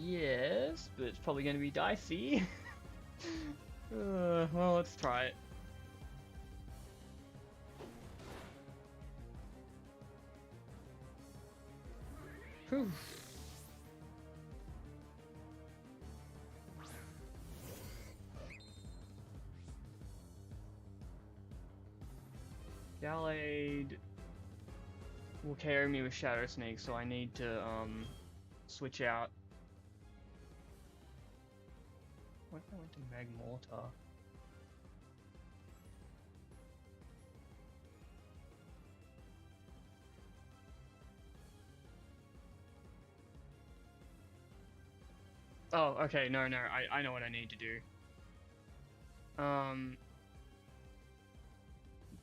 Yes, but it's probably going to be dicey. Well, let's try it. Whew. Gallade will carry me with Shadow Sneak, so I need to switch out. What if I went to Magmortar? Oh, okay, no, I know what I need to do.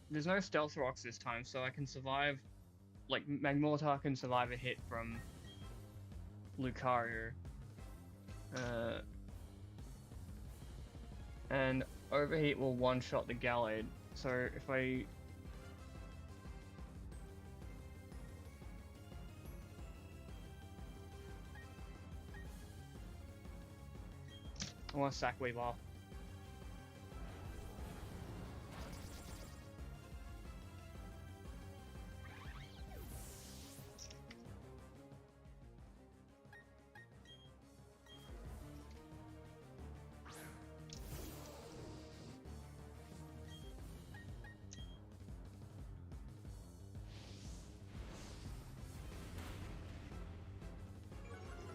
There's no Stealth Rocks this time, so I can survive, like, Magmortar can survive a hit from Lucario. And Overheat will one-shot the Gallade, so if I want to sack Weavile.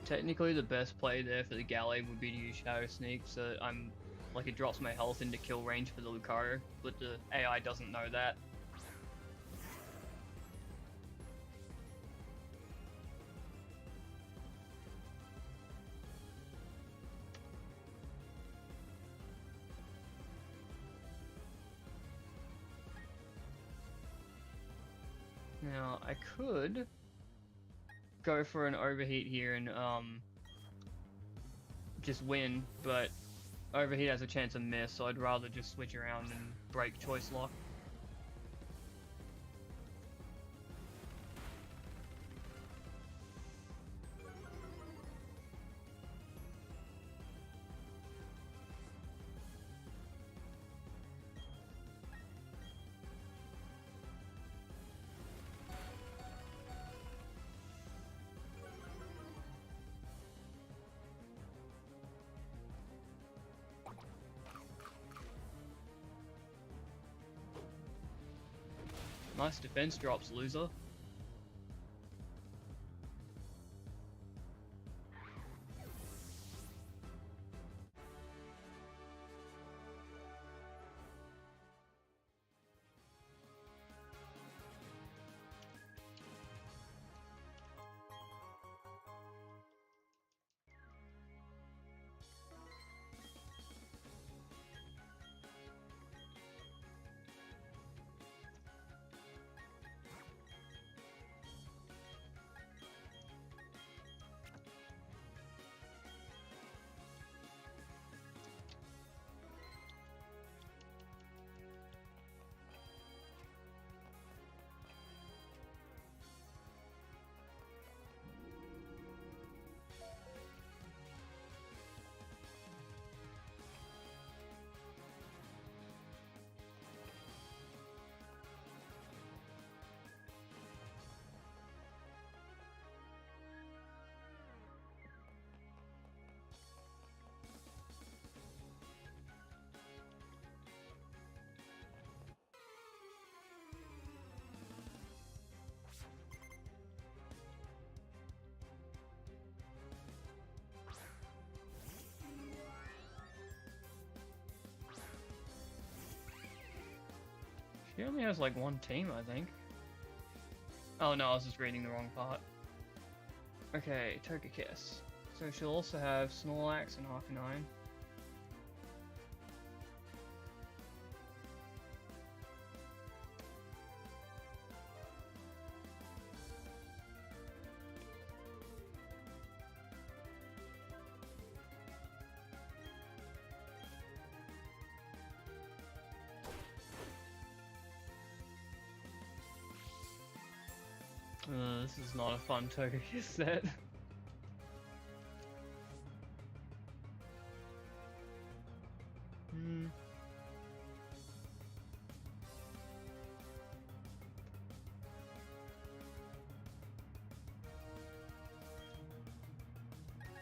Technically, the best play there for the Gallade would be to use Shadow Sneak, so I'm like it drops my health into kill range for the Lucario, but the AI doesn't know that. Now, I could go for an Overheat here and just win, but Overheat has a chance of miss, so I'd rather just switch around and break Choice Lock. Nice defense drops, loser. She only has like one team, I think. Oh no, I was just reading the wrong part. Okay, Togekiss. So she'll also have Snorlax and Arcanine. This is not a fun Togekiss set. I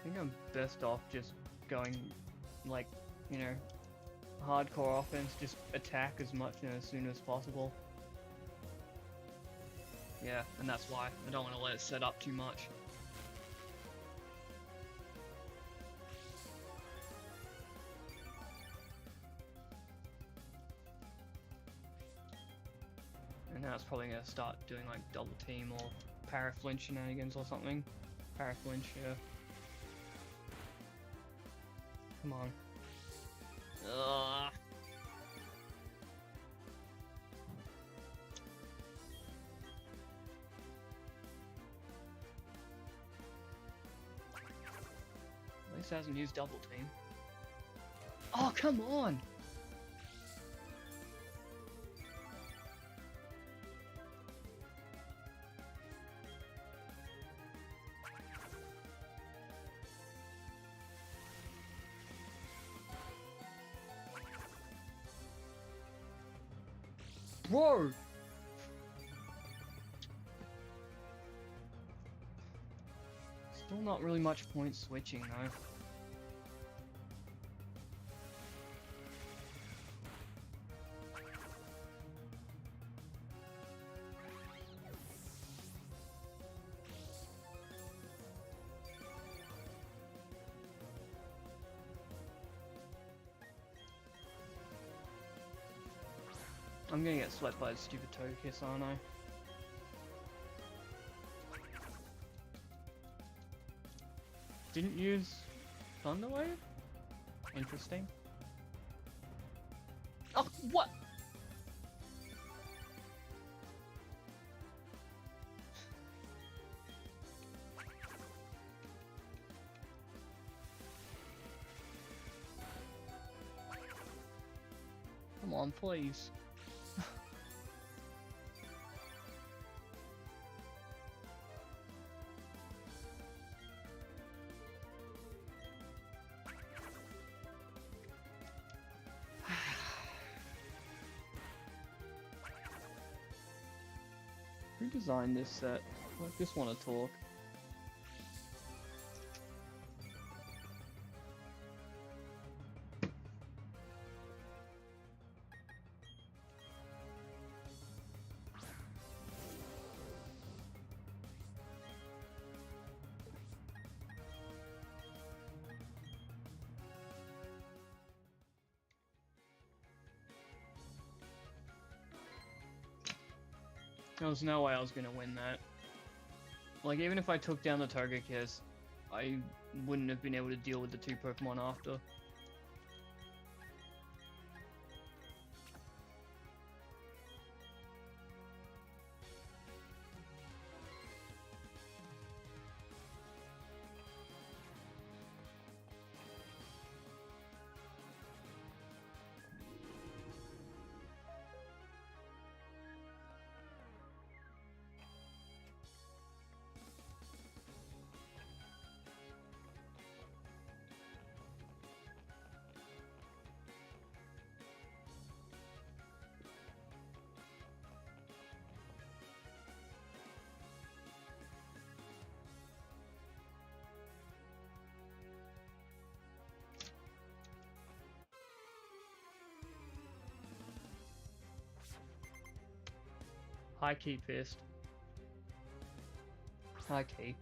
think I'm best off just going, like, you know, hardcore offense, just attack as much and as soon as possible. Yeah, and that's why I don't want to let it set up too much. And now it's probably going to start doing like double team or para-flinch shenanigans or something. Para-flinch, yeah. Come on. Ugh. At least it hasn't used double team. Oh, come on! Bro! Still not really much point switching though. I'm gonna get swept by the stupid Togekiss, aren't I? Didn't use Thunder Wave? Interesting. Oh, what? Come on, please. Who designed this set? I just want to talk. There was no way I was gonna win that. Like, even if I took down the Togekiss, I wouldn't have been able to deal with the two Pokemon after. High key pissed. High key.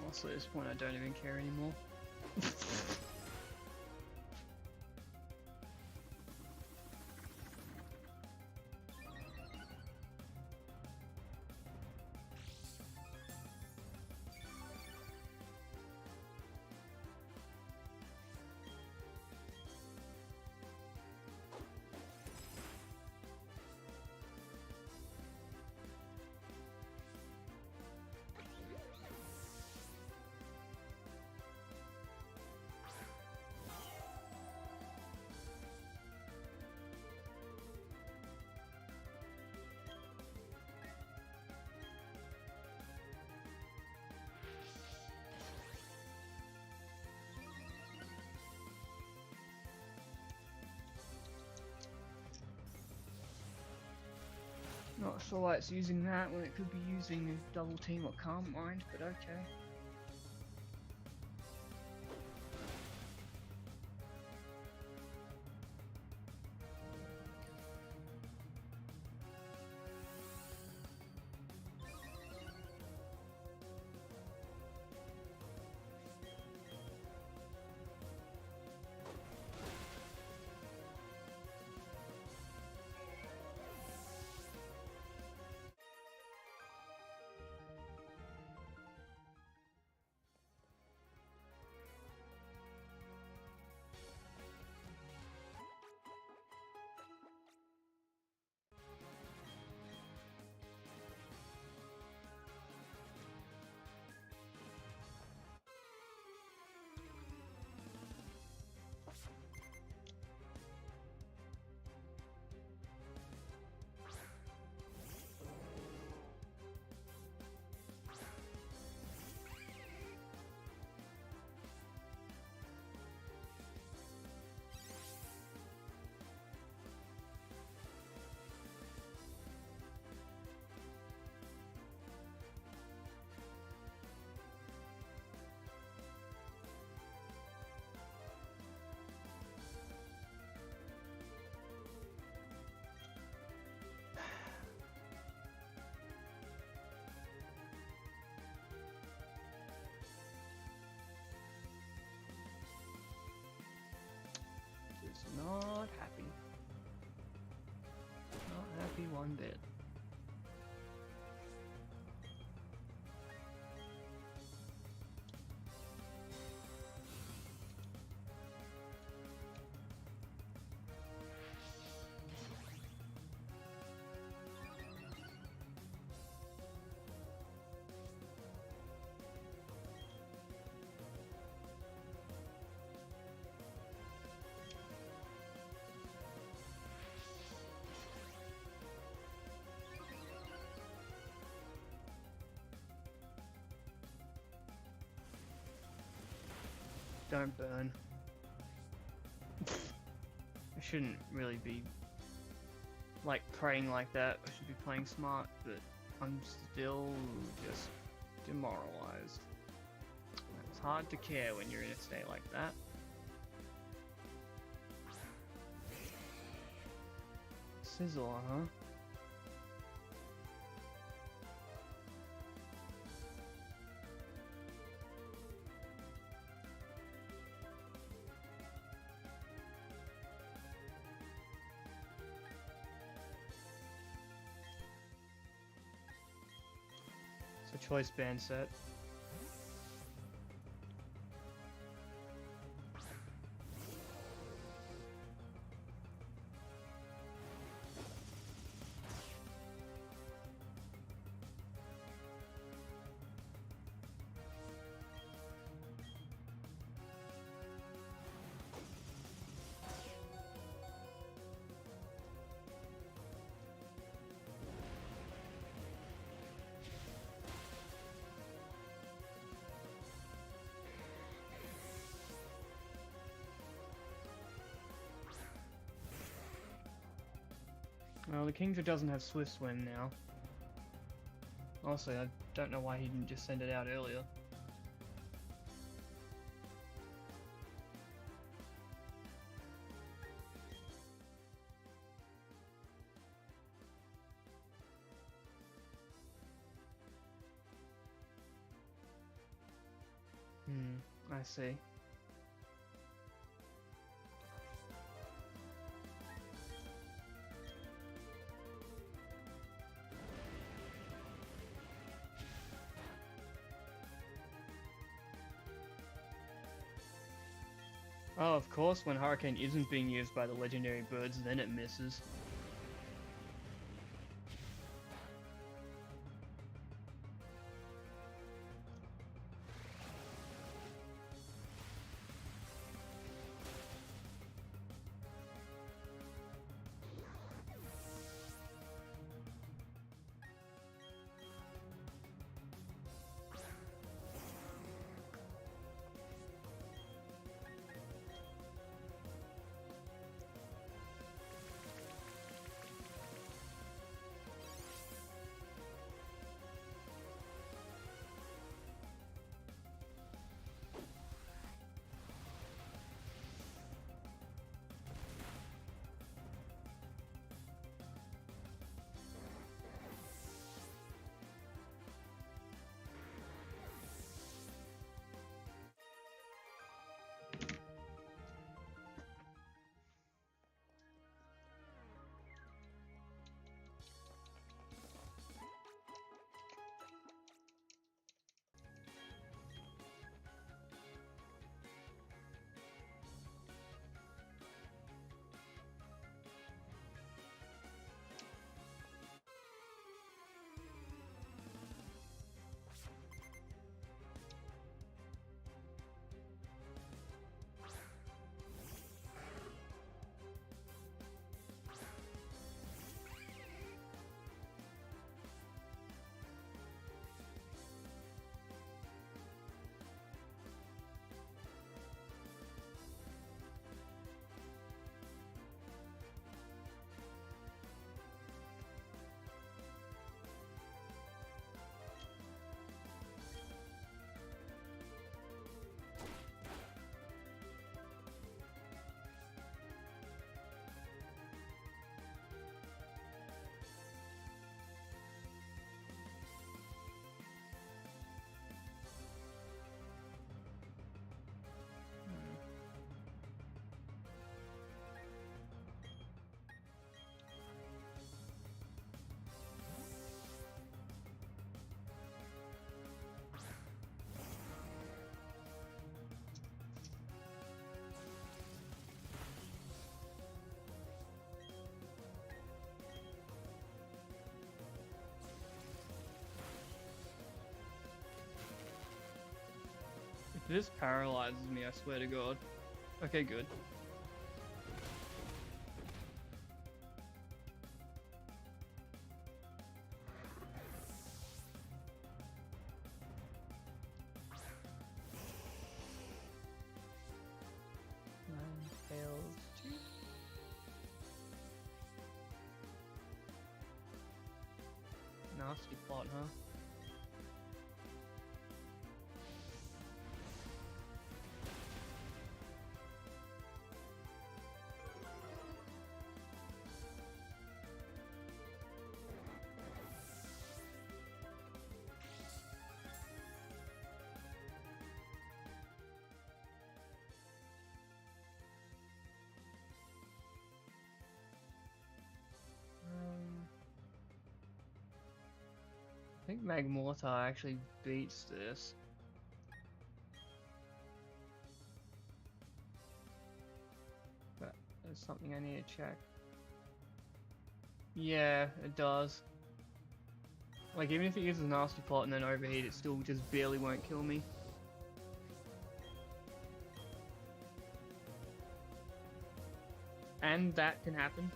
Honestly, at this point, I don't even care anymore. Not sure why it's using that when it could be using a double team or Calm Mind, but okay. It's not happy. Not happy one bit. Don't burn. I shouldn't really be like praying like that. I should be playing smart, but I'm still just demoralized. It's hard to care when you're in a state like that. Sizzle, huh? It's a choice band set. Well, the Kingdra doesn't have Swift Swim now. Honestly, I don't know why he didn't just send it out earlier. I see. Oh, of course, when Hurricane isn't being used by the legendary birds, then it misses. If this paralyzes me, I swear to God. Okay, good. Tails 2. Nasty plot, huh? I think Magmortar actually beats this. But there's something I need to check. Yeah, it does. Like, even if it uses Nasty Plot and then Overheat, it still just barely won't kill me. And that can happen.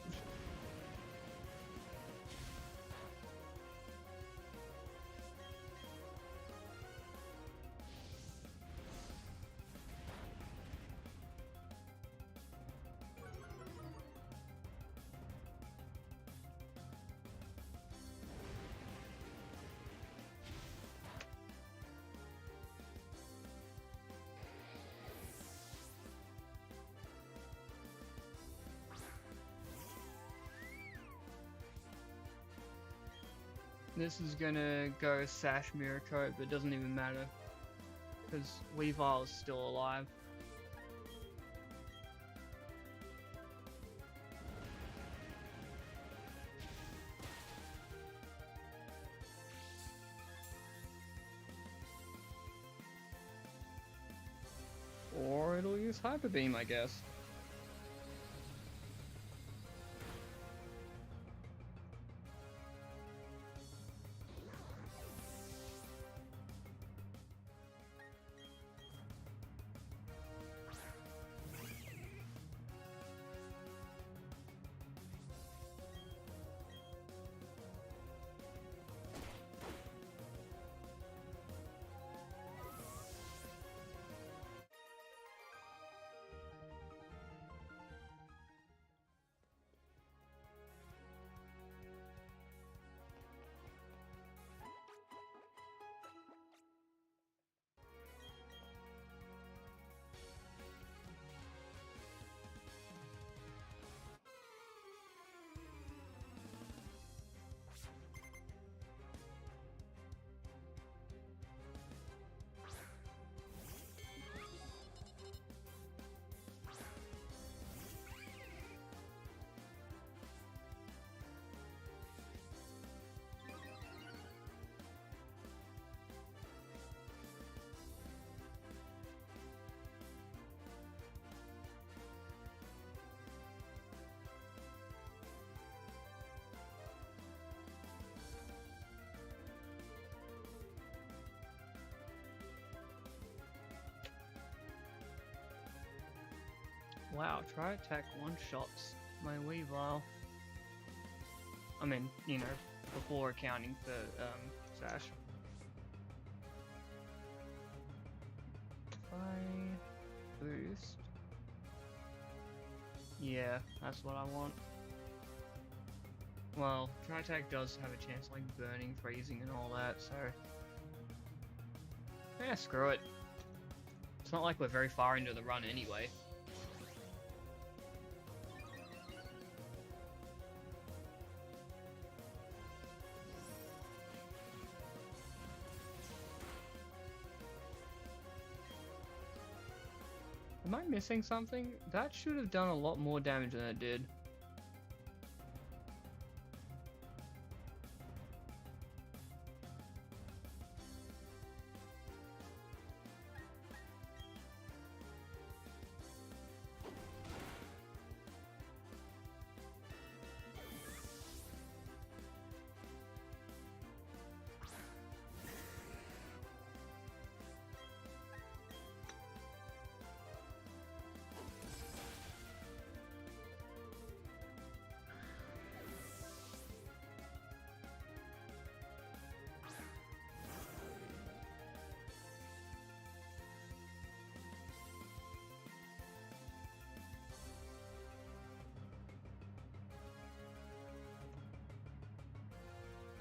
This is gonna go Sash Mirror Coat, but it doesn't even matter. because Weavile is still alive. Or it'll use Hyper Beam, I guess. Wow, Tri Attack one-shots my Weavile. I mean, you know, before accounting for, Sash. If I boost... Yeah, that's what I want. Well, Tri Attack does have a chance like burning, freezing, and all that, so... Yeah, screw it. It's not like we're very far into the run anyway. Am I missing something? That should have done a lot more damage than it did.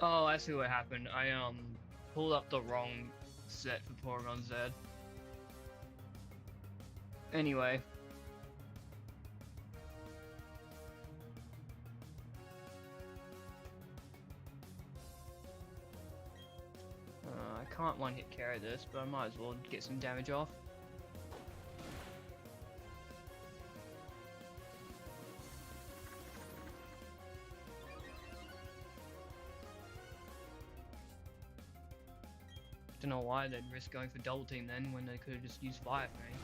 Oh, I see what happened. I pulled up the wrong set for Porygon Z. Anyway. I can't one-hit carry this, but I might as well get some damage off. Don't know why they'd risk going for double team then when they could have just used Fire Fang.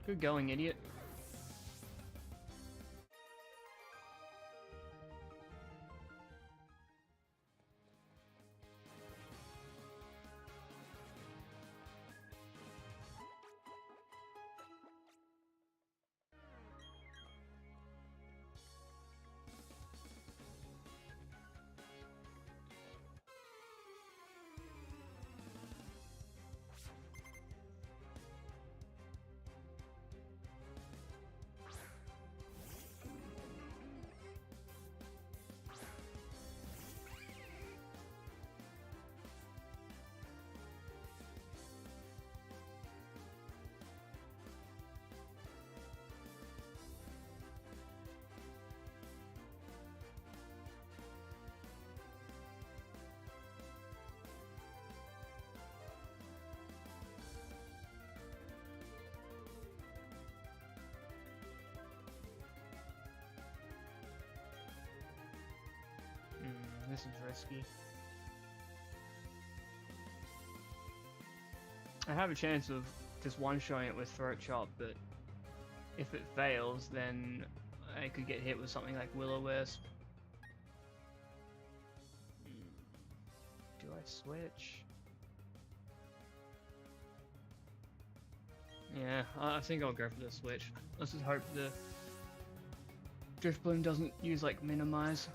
Good going, idiot. this is risky. I have a chance of just one-shotting it with Throat Chop, but if it fails, then I could get hit with something like Will-O-Wisp. Do I switch? Yeah, I think I'll go for the switch. Let's just hope the Drifblim doesn't use like Minimize.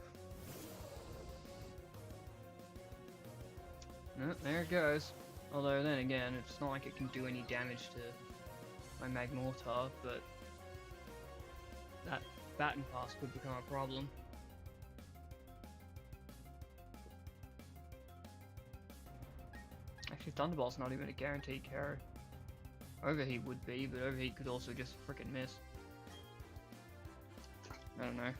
No, there it goes. Although then again, it's not like it can do any damage to my Magmortar, but that Baton Pass could become a problem. Actually, Thunderbolt's not even a guaranteed KO. Overheat would be, but Overheat could also just frickin' miss. I don't know.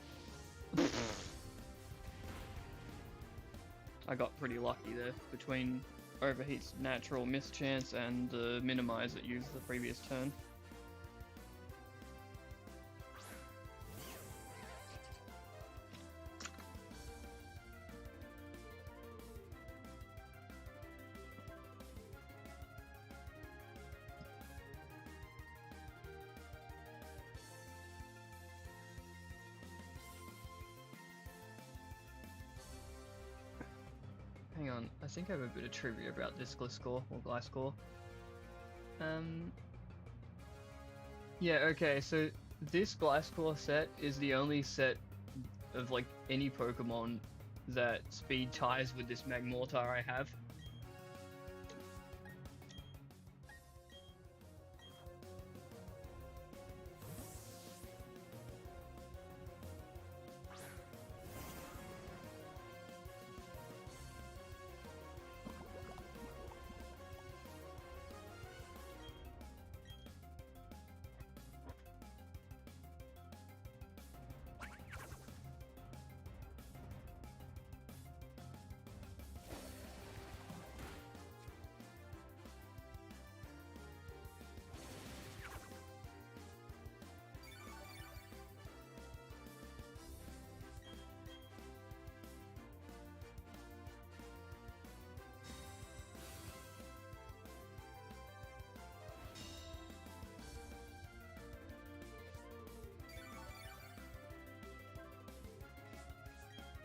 I got pretty lucky there between Overheat's natural miss chance and the Minimize it used the previous turn. Hang on, I think I have a bit of trivia about this Gliscor, or Gliscor. Yeah, okay, so this Gliscor set is the only set of, like, any Pokemon that speed ties with this Magmortar I have.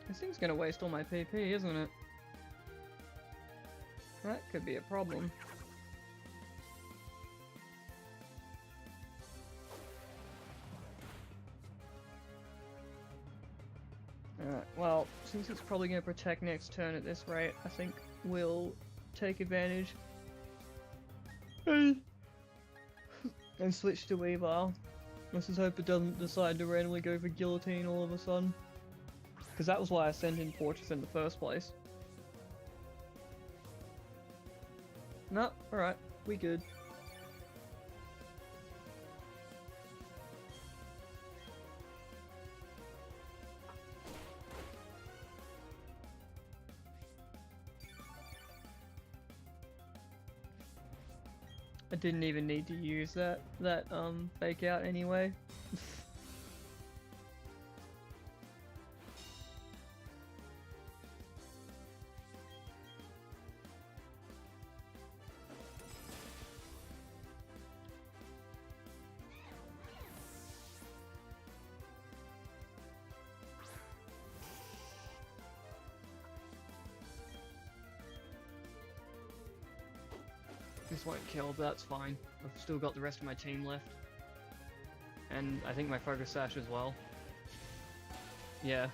This thing's gonna waste all my PP, isn't it? That could be a problem. Alright, well, since it's probably gonna protect next turn at this rate, I think we'll take advantage and switch to Weavile. Let's just hope it doesn't decide to randomly go for Guillotine all of a sudden. Because that was why I sent in Fortress in the first place. No, alright, we good. I didn't even need to use that fake out anyway. This won't kill, but that's fine. I've still got the rest of my team left. And I think my Focus Sash as well. Yeah.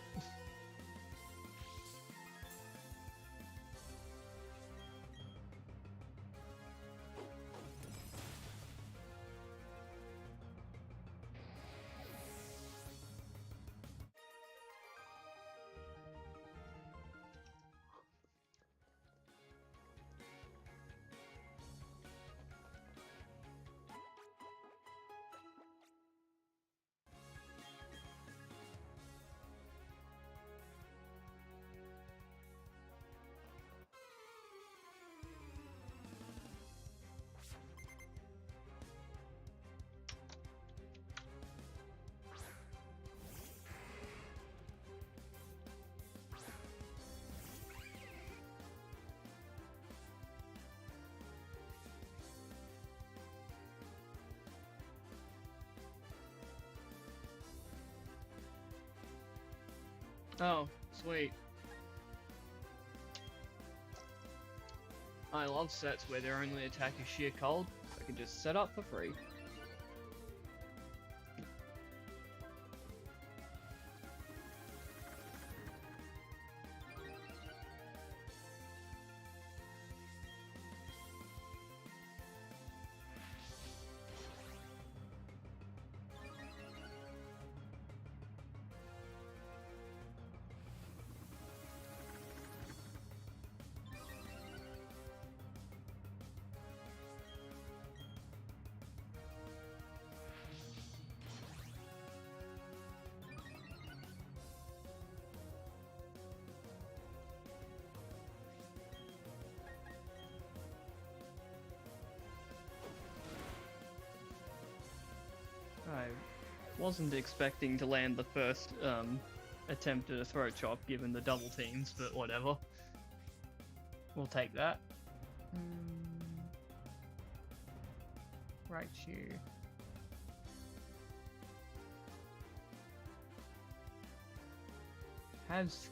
Oh, sweet. I love sets where their only attack is sheer cold. I can just set up for free. I wasn't expecting to land the first attempt at a throat chop given the double teams, but whatever. We'll take that. Right here. Has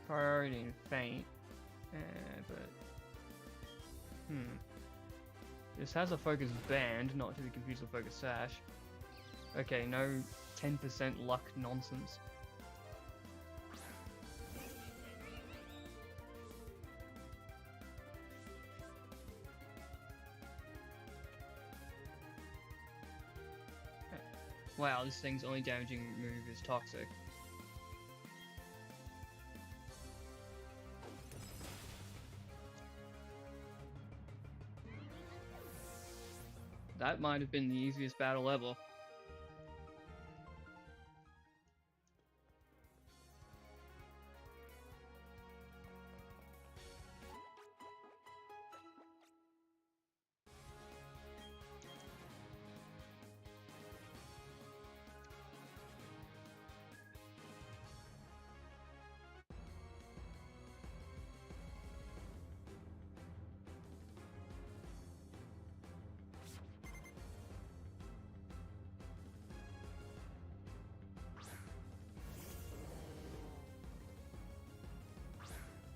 priority in feint, but this has a focus band, not to be confused with focus sash. Okay, no 10% luck nonsense. Wow, this thing's only damaging move is toxic. That might have been the easiest battle ever.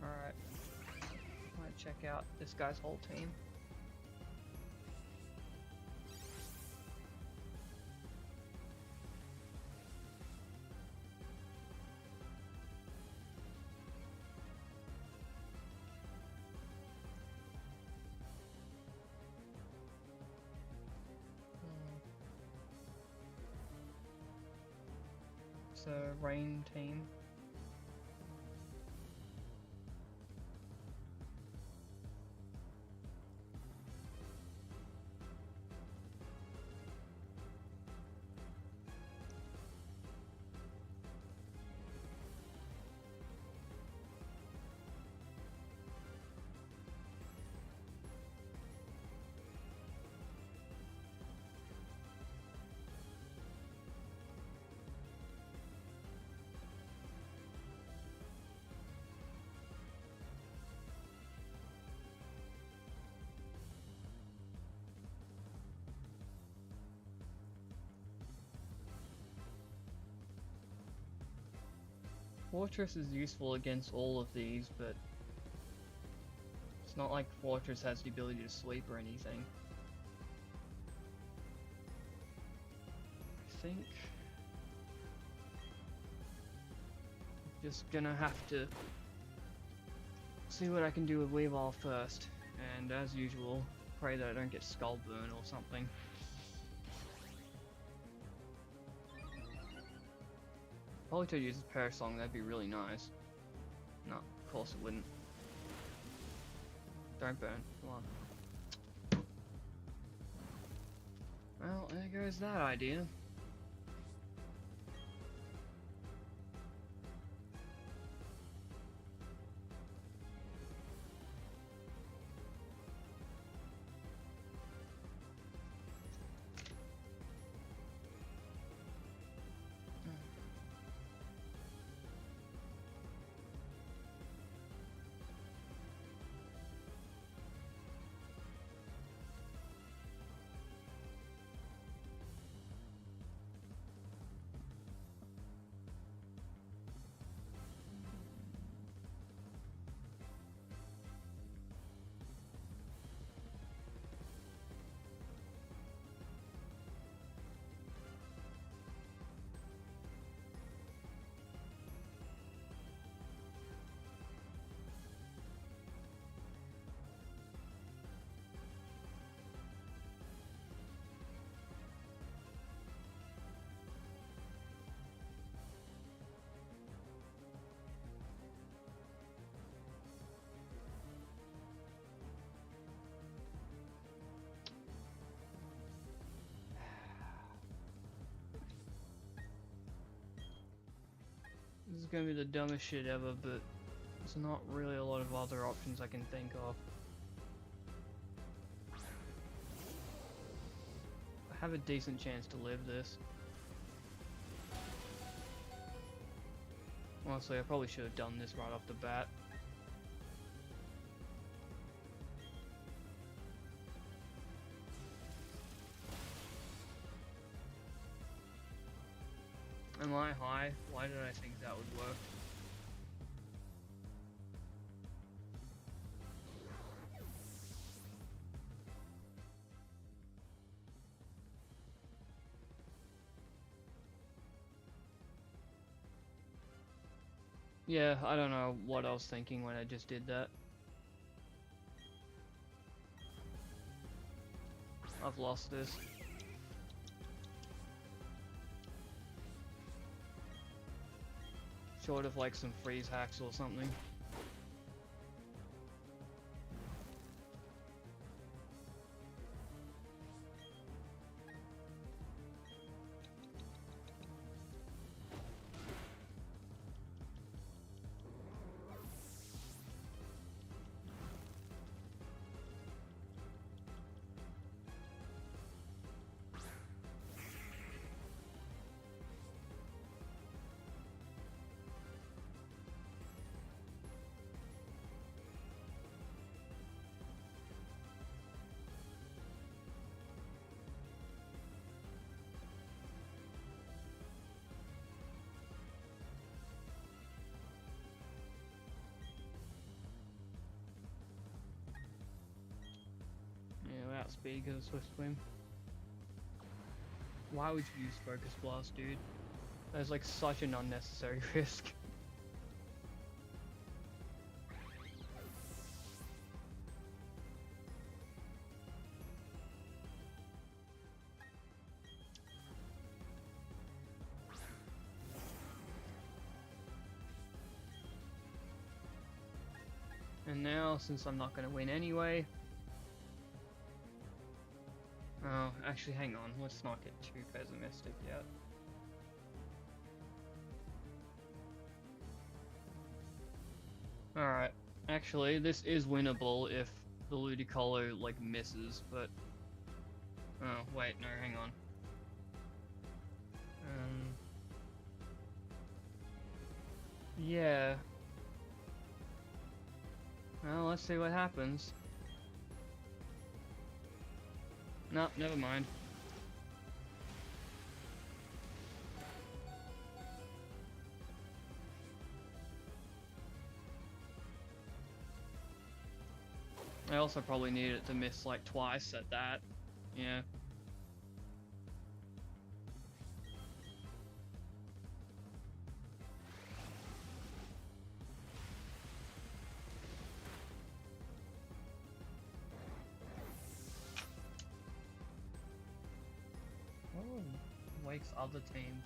Alright. I want to check out this guy's whole team. It's a rain team. Fortress is useful against all of these, but it's not like Fortress has the ability to sweep or anything. I think I'm just gonna have to see what I can do with Weavile first, and as usual, pray that I don't get Skull Burn or something. Politoed uses Perish Song, that'd be really nice. No, of course it wouldn't. Don't burn, come on. Well, there goes that idea. This is gonna be the dumbest shit ever, but there's not really a lot of other options I can think of. I have a decent chance to live this. Honestly, I probably should have done this right off the bat. Am I high? Why did I think that would work? Yeah, I don't know what I was thinking when I just did that. I've lost this. Short of like some freeze hacks or something. Yeah, outspeed because of Swift Swim. Why would you use Focus Blast, dude? That is like such an unnecessary risk. And now, since I'm not going to win anyway... Oh, actually, hang on. Let's not get too pessimistic yet. Alright. Actually, this is winnable if the Ludicolo, like, misses, but... Oh, wait, no, hang on. Yeah. Well, let's see what happens. No, never mind. I also probably needed it to miss like twice at that. Yeah. Oh, wakes other teams.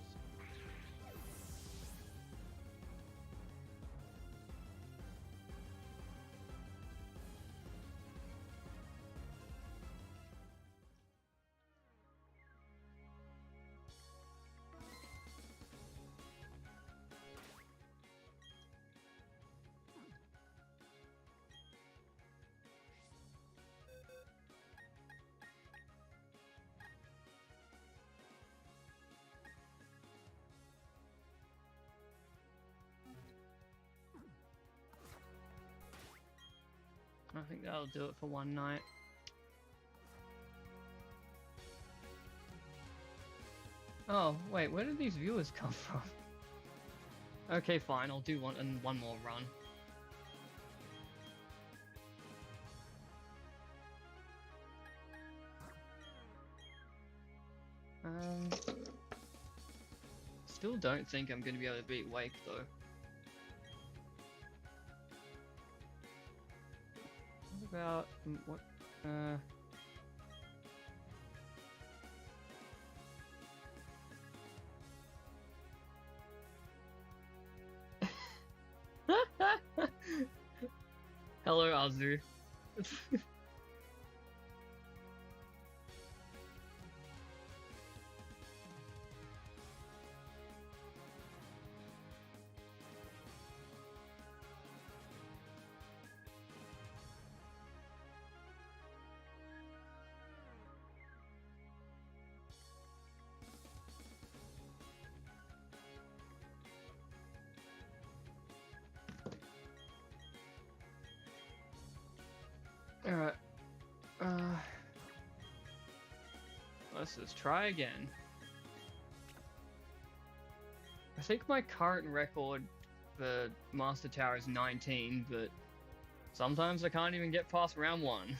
I think that'll do it for one night. Oh, wait, where did these viewers come from? Okay, fine, I'll do one more run. Still don't think I'm gonna be able to beat Wake though. What about what? Hello, Azu. Let's just try again. I think my current record for Master Tower is 19, but sometimes I can't even get past round 1.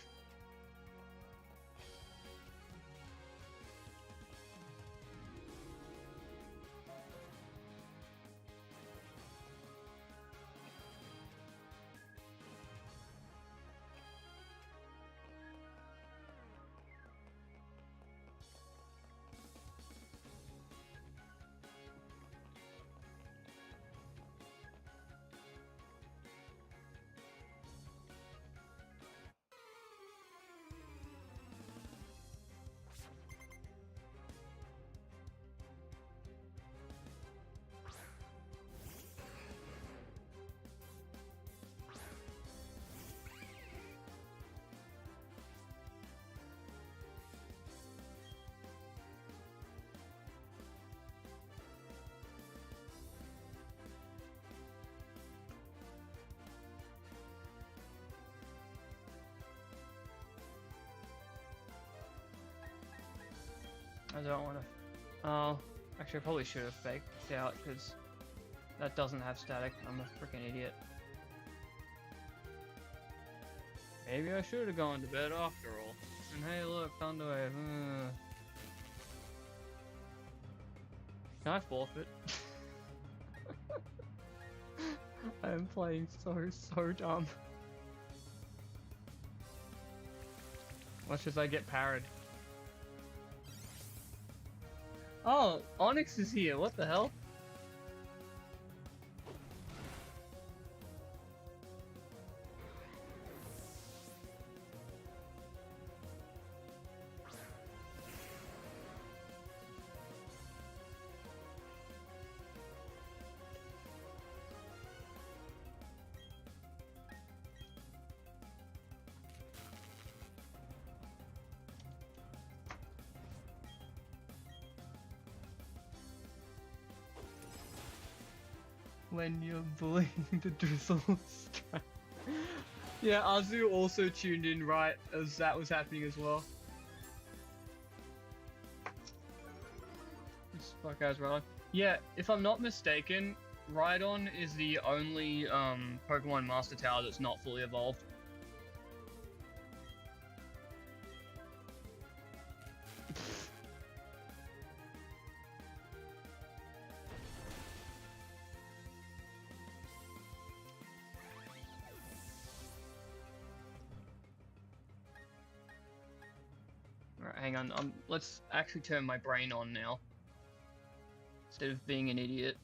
I don't want to. Oh, actually, I probably should have faked out because that doesn't have static. I'm a freaking idiot. Maybe I should have gone to bed after all. And hey, look, Thunderwave. Can I forfeit? I am playing so dumb. Watch as I get parried. Oh, Onyx is here. What the hell? When you're bullying the drizzles. Yeah, Azu also tuned in right as that was happening as well. This fuck guy's Rhydon. Yeah, if I'm not mistaken, Rhydon is the only Pokemon Master Tower that's not fully evolved. Alright, hang on. Let's actually turn my brain on now. Instead of being an idiot.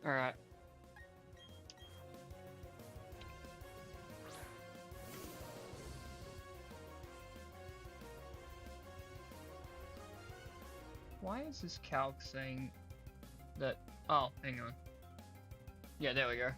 Alright. Why is this calc saying that? Oh, hang on. Yeah, there we go.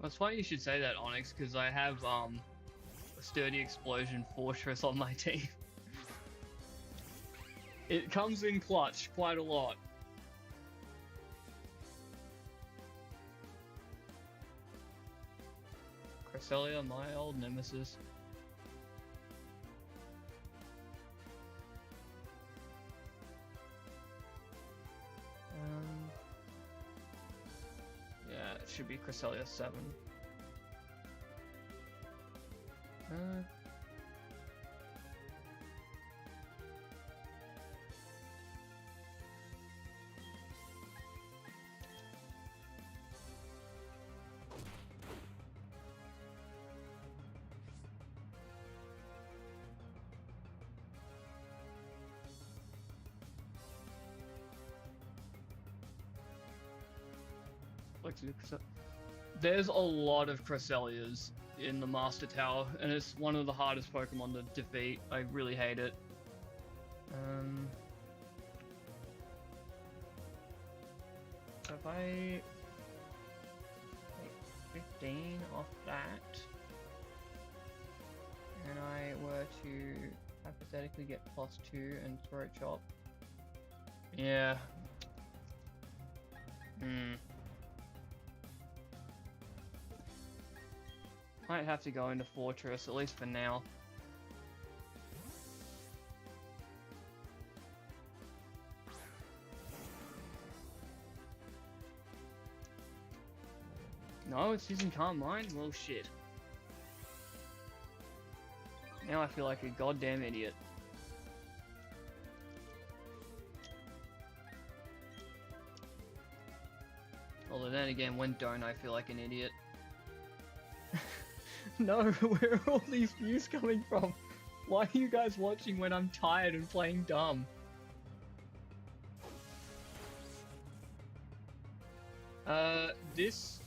That's funny you should say that, Onyx, because I have a Sturdy Explosion Fortress on my team. It comes in clutch quite a lot. Cresselia, my old nemesis. Yeah, it should be Cresselia 7. There's a lot of Cresselias in the Master Tower, and it's one of the hardest Pokemon to defeat. I really hate it. So if I take 15 off that, and I were to hypothetically get +2 and Throat Chop. Yeah. Might have to go into Fortress, at least for now. No, it's using Calm Mind? Well, shit. Now I feel like a goddamn idiot. Although then again, when don't I feel like an idiot? No, where are all these views coming from? Why are you guys watching when I'm tired and playing dumb? This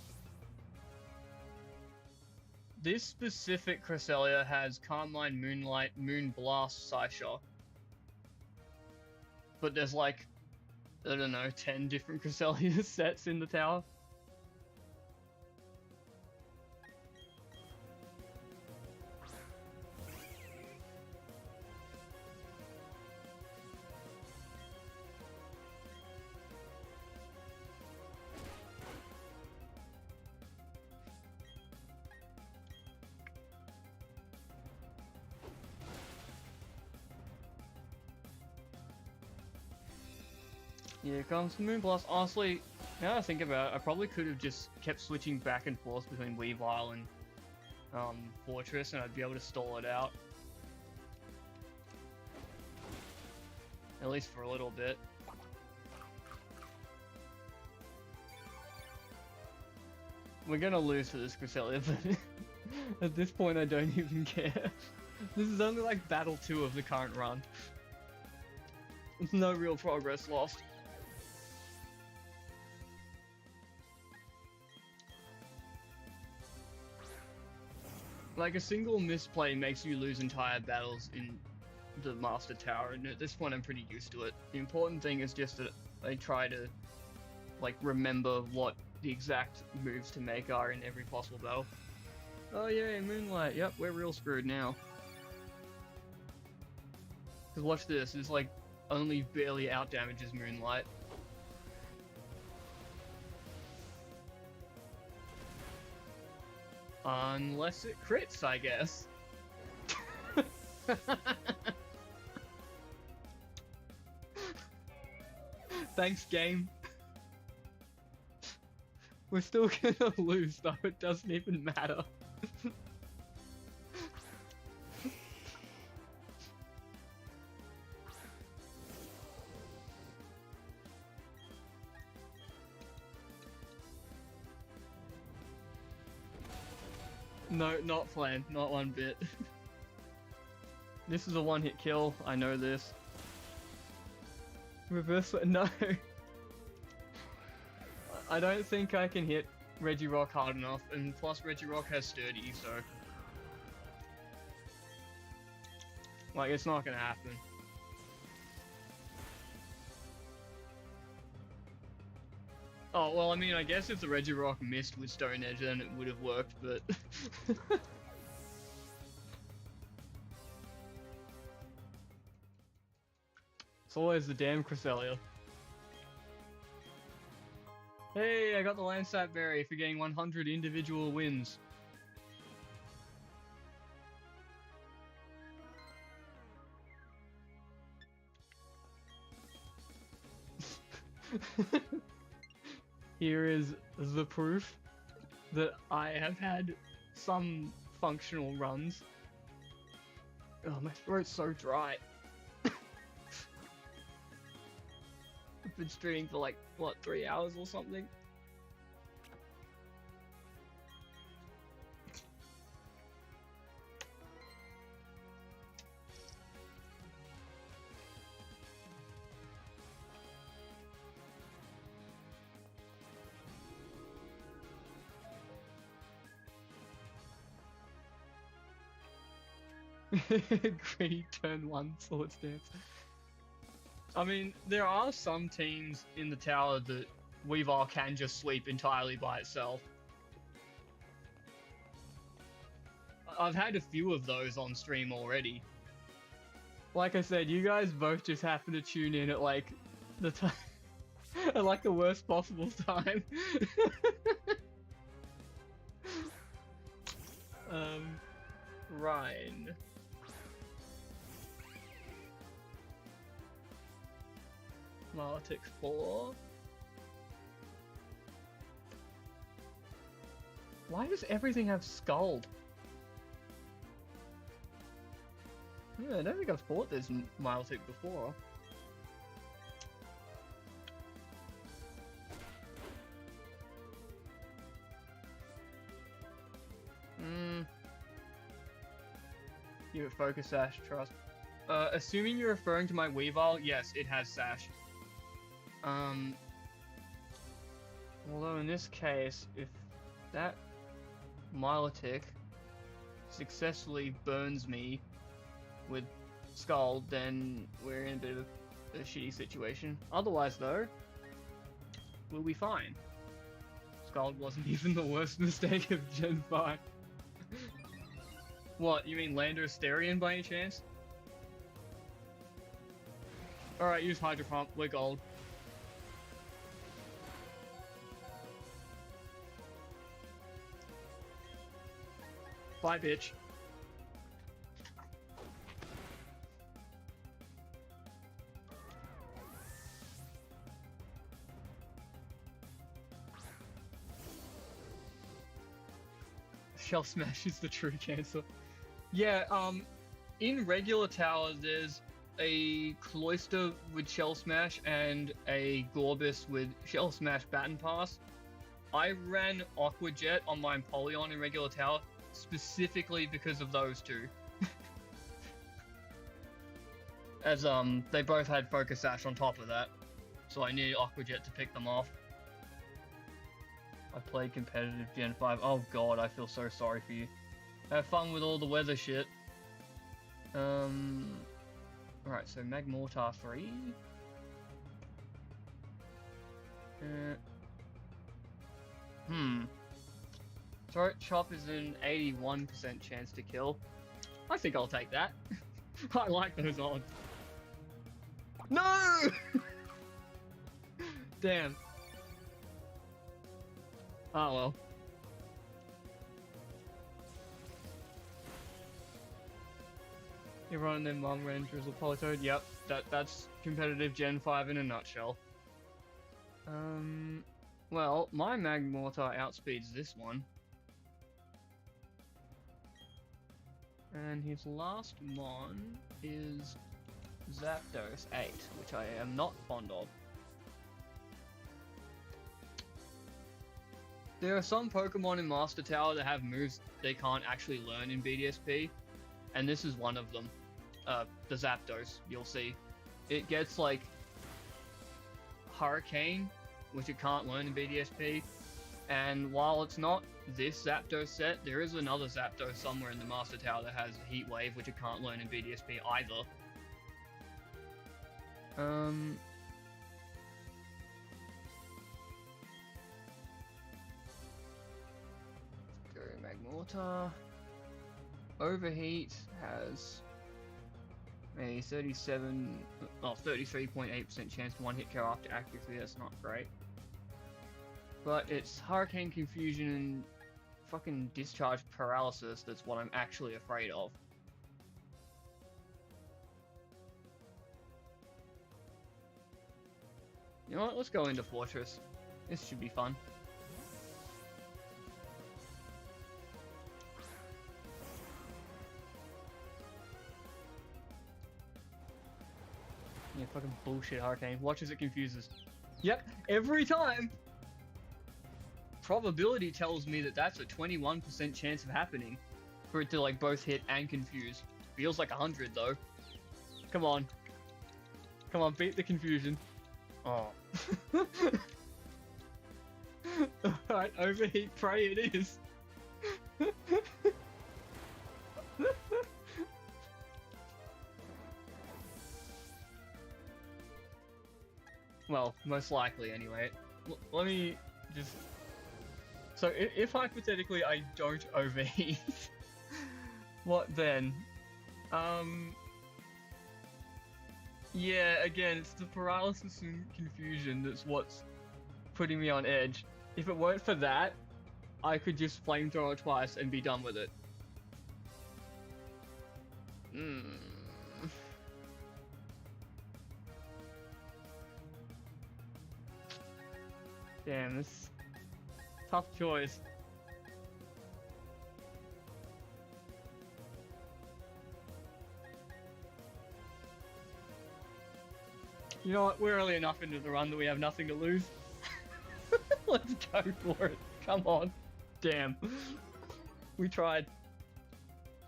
specific Cresselia has Carmine, Moonlight, Moonblast, Psyshock. But there's like, I don't know, 10 different Cresselia sets in the tower. Here comes the Moonblast. Honestly, now that I think about it, I probably could have just kept switching back and forth between Weavile and Fortress, and I'd be able to stall it out. At least for a little bit. We're gonna lose to this Cresselia, but at this point I don't even care. This is only like Battle 2 of the current run. There's no real progress lost. Like, a single misplay makes you lose entire battles in the Master Tower, and at this point I'm pretty used to it. The important thing is just that I try to, like, remember what the exact moves to make are in every possible battle. Oh yeah, Moonlight, yep, we're real screwed now. Cause watch this, it's like, only barely outdamages Moonlight. Unless it crits, I guess. Thanks, game. We're still gonna lose, though. It doesn't even matter. No, not Flan. Not one bit. This is a one-hit kill. I know this. Reverse... No. I don't think I can hit Regirock hard enough, and plus Regirock has Sturdy, so... Like, it's not gonna happen. Oh, well, I mean, I guess if the Regirock missed with Stone Edge, then it would have worked, but... It's always the damn Cresselia. Hey, I got the Landsat Berry for getting 100 individual wins. Here is the proof that I have had some functional runs. Oh, my throat's so dry. I've been streaming for like, what, 3 hours or something? Great turn 1 Swords Dance. I mean, there are some teams in the tower that Weavile can just sweep entirely by itself. I've had a few of those on stream already. Like I said, you guys both just happen to tune in at like the time, at like the worst possible time. Ryan. Milotic 4. Why does everything have Skull? Yeah, I don't think I've fought this Milotic before. Give it Focus Sash, trust. Assuming you're referring to my Weavile, yes, it has Sash. Although in this case, if that Milotic successfully burns me with Skull, then we're in a bit of a shitty situation. Otherwise though, we'll be fine. Skull wasn't even the worst mistake of Gen 5. What, you mean Lander Asterion by any chance? Alright, use Hydro Pump, we're gold. Bye, bitch. Shell Smash is the true cancer. Yeah, in regular tower, there's a Cloyster with Shell Smash and a Gorbis with Shell Smash Baton Pass. I ran Aqua Jet on my Empoleon in regular tower specifically because of those two. As they both had Focus Sash on top of that, so I needed Aqua Jet to pick them off. I played competitive Gen 5. Oh god, I feel so sorry for you. Have fun with all the weather shit. Alright, so Magmortar 3. Throat Chop is an 81% chance to kill. I think I'll take that. I like those odds. No! Damn. Oh well. Everyone and their mum ran Drizzle Politoed. Yep, that's competitive Gen 5 in a nutshell. Well, my Magmortar outspeeds this one. And his last mon is Zapdos 8, which I am not fond of. There are some Pokemon in Master Tower that have moves they can't actually learn in BDSP, and this is one of them. The Zapdos, you'll see. It gets like Hurricane, which it can't learn in BDSP, and while it's not this Zapdos set, there is another Zapdos somewhere in the Master Tower that has Heat Wave, which it can't learn in BDSP either. Go Magmortar. Overheat has a 33.8% chance to one-hit KO after accuracy. That's not great. But it's Hurricane Confusion and fucking Discharge Paralysis that's what I'm actually afraid of. You know what? Let's go into Fortress. This should be fun. Yeah, fucking bullshit, Hurricane. Watch as it confuses. Yep, every time! Probability tells me that that's a 21% chance of happening. For it to, like, both hit and confuse. Feels like 100, though. Come on. Come on, beat the confusion. Oh. Alright, overheat prey it is. Well, most likely anyway. Let me just... So, if hypothetically I don't overheat, what then? Yeah, again, it's the paralysis and confusion that's what's putting me on edge. If it weren't for that, I could just flamethrower twice and be done with it. Damn, this tough choice. You know what? We're early enough into the run that we have nothing to lose. Let's go for it. Come on. Damn. We tried.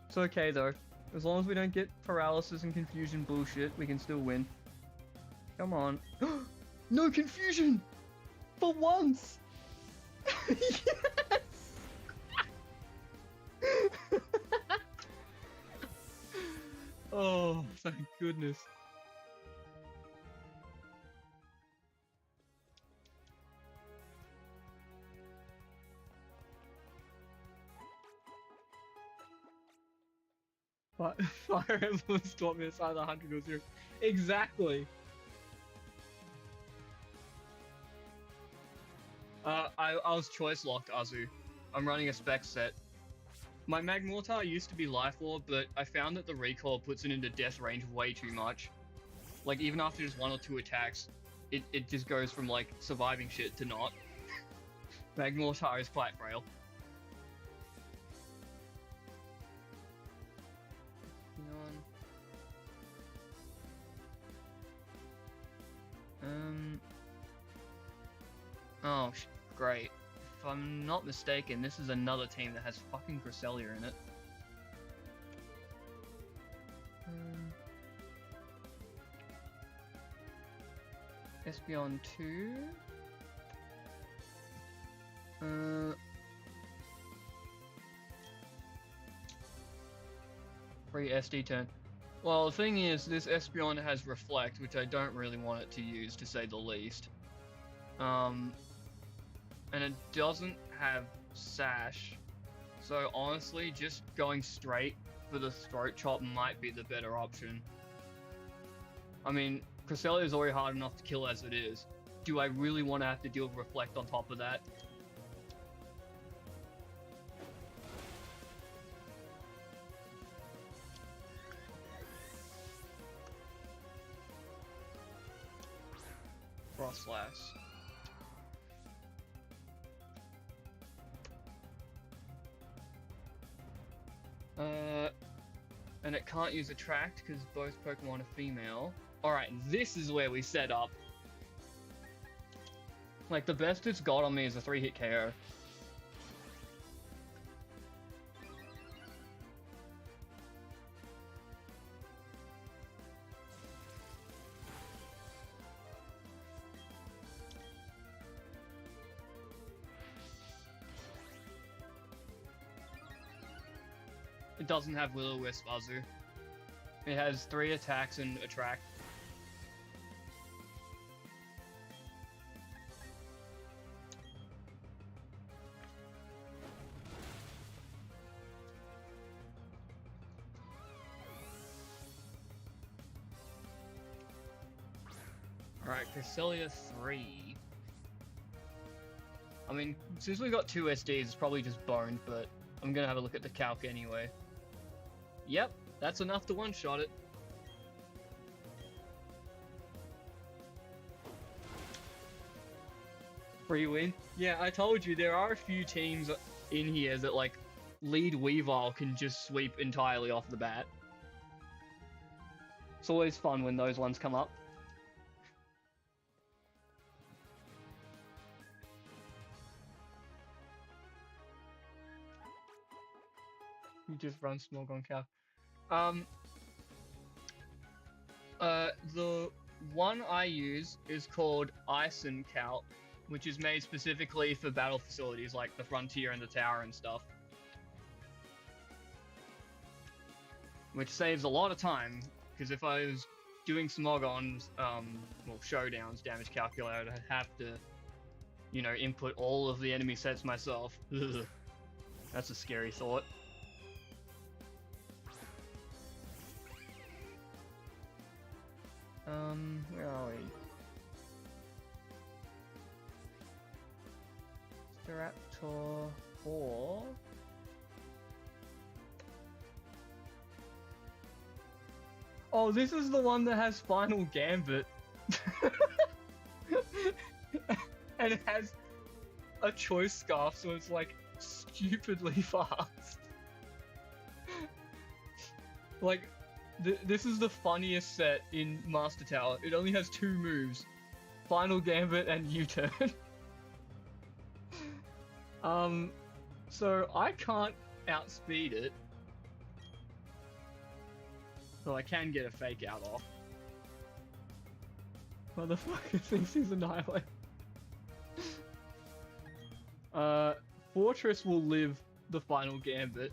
It's okay though. As long as we don't get paralysis and confusion bullshit, we can still win. Come on. No confusion! For once! Yes! Oh, thank goodness. Fire Emblem's taught me it's either 100 or 0. Exactly! I was choice locked, Azu. I'm running a spec set. My Magmortar used to be Life Orb, but I found that the recoil puts it into death range way too much. Like, even after just 1 or 2 attacks, it just goes from, like, surviving shit to not. Magmortar is quite frail. Oh, great. If I'm not mistaken, this is another team that has fucking Cresselia in it. Espeon 2. Free SD turn. Well, the thing is, this Espeon has Reflect, which I don't really want it to use, to say the least. And it doesn't have Sash, so honestly, just going straight for the Throat Chop might be the better option. I mean, Cresselia is already hard enough to kill as it is. Do I really want to have to deal with Reflect on top of that? Frostlass. And it can't use Attract because both Pokemon are female. Alright, this is where we set up. Like, the best it's got on me is a 3-hit KO. It doesn't have Will-O-Wisp, Azu. It has 3 attacks and Attract. Alright, Cresselia 3. I mean, since we got 2 SDs, it's probably just boned, but I'm gonna have a look at the calc anyway. Yep, that's enough to one-shot it. Free win? Yeah, I told you, there are a few teams in here that, like, lead Weavile can just sweep entirely off the bat. It's always fun when those ones come up. You just run Smog on Cow. The one I use is called Eisenkalk, which is made specifically for battle facilities like the Frontier and the Tower and stuff. Which saves a lot of time, because if I was doing Smogons, well, Showdowns, damage calculator, I'd have to, you know, input all of the enemy sets myself. Ugh. That's a scary thought. Where are we? Staraptor 4. Oh, this is the one that has Final Gambit. And it has a choice scarf, so it's like stupidly fast. Like, this is the funniest set in Master Tower. It only has 2 moves. Final Gambit and U-turn. So I can't outspeed it. So I can get a fake out off. Motherfucker thinks he's Annihilate. Fortress will live the Final Gambit.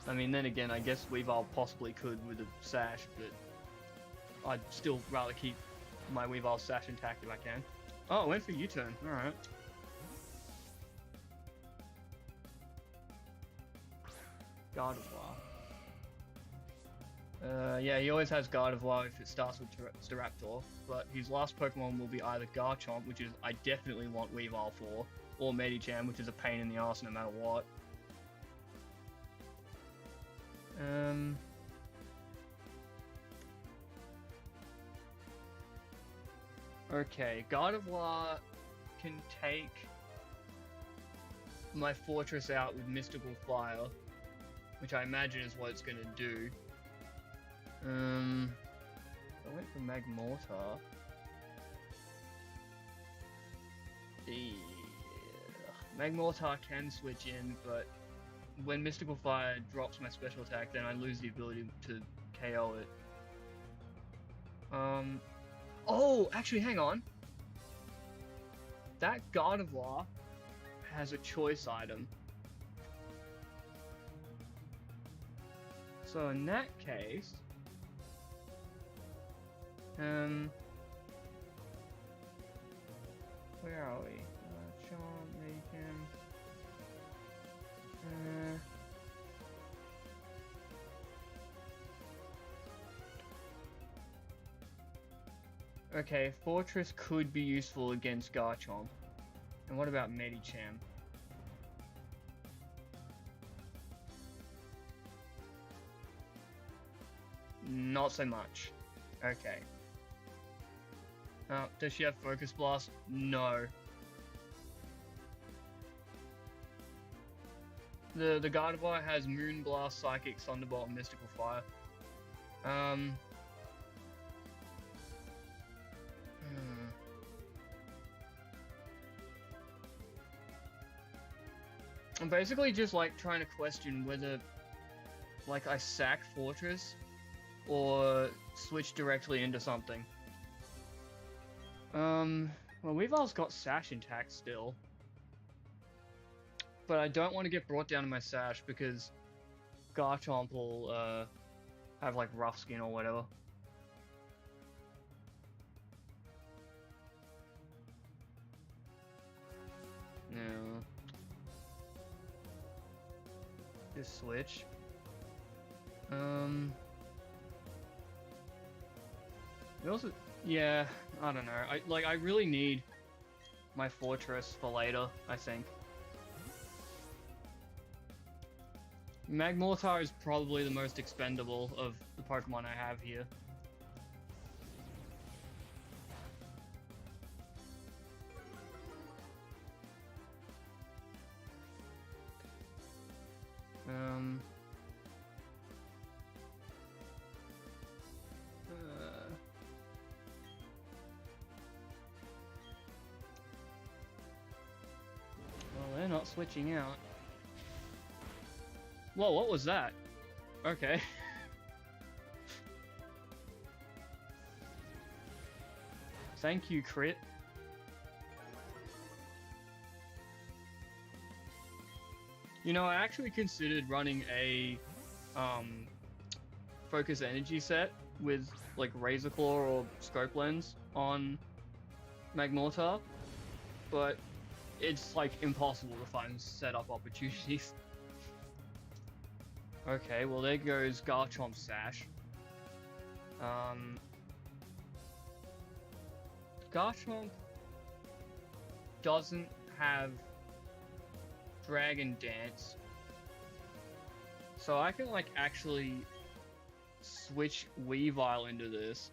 I mean, then again, I guess Weavile possibly could with a Sash, but I'd still rather keep my Weavile Sash intact if I can. Oh, it went for U-turn. Alright. Gardevoir. Yeah, he always has Gardevoir if it starts with Staraptor, but his last Pokemon will be either Garchomp, which is I definitely want Weavile for, or Medicham, which is a pain in the ass no matter what. Okay, Gardevoir can take my Fortress out with Mystical Fire, which I imagine is what it's gonna do. I went for Magmortar. Yeah. Magmortar can switch in, but when Mystical Fire drops my special attack, then I lose the ability to KO it. Oh, actually, hang on. That Gardevoir has a choice item. So in that case, where are we? Chomp, Medicham. Okay, Fortress could be useful against Garchomp. And what about Medicham? Not so much. Okay. Does she have Focus Blast? No. The Gardevoir has Moonblast, Psychic, Thunderbolt, and Mystical Fire. I'm basically just like trying to question whether like I sack Fortress or switch directly into something. Well, Weavile's got Sash intact still. But I don't want to get brought down to my Sash because Garchomp will have like Rough Skin or whatever. No. Just switch. We also, yeah, I don't know. I really need my Fortress for later, I think. Magmortar is probably the most expendable of the Pokemon I have here. not switching out. Whoa, what was that? Okay. Thank you, crit. You know, I actually considered running a focus energy set with like Razor Claw or Scope Lens on Magmortar, but it's like impossible to find setup opportunities. Okay, well there goes Garchomp Sash. Garchomp doesn't have Dragon Dance, so I can like actually switch Weavile into this.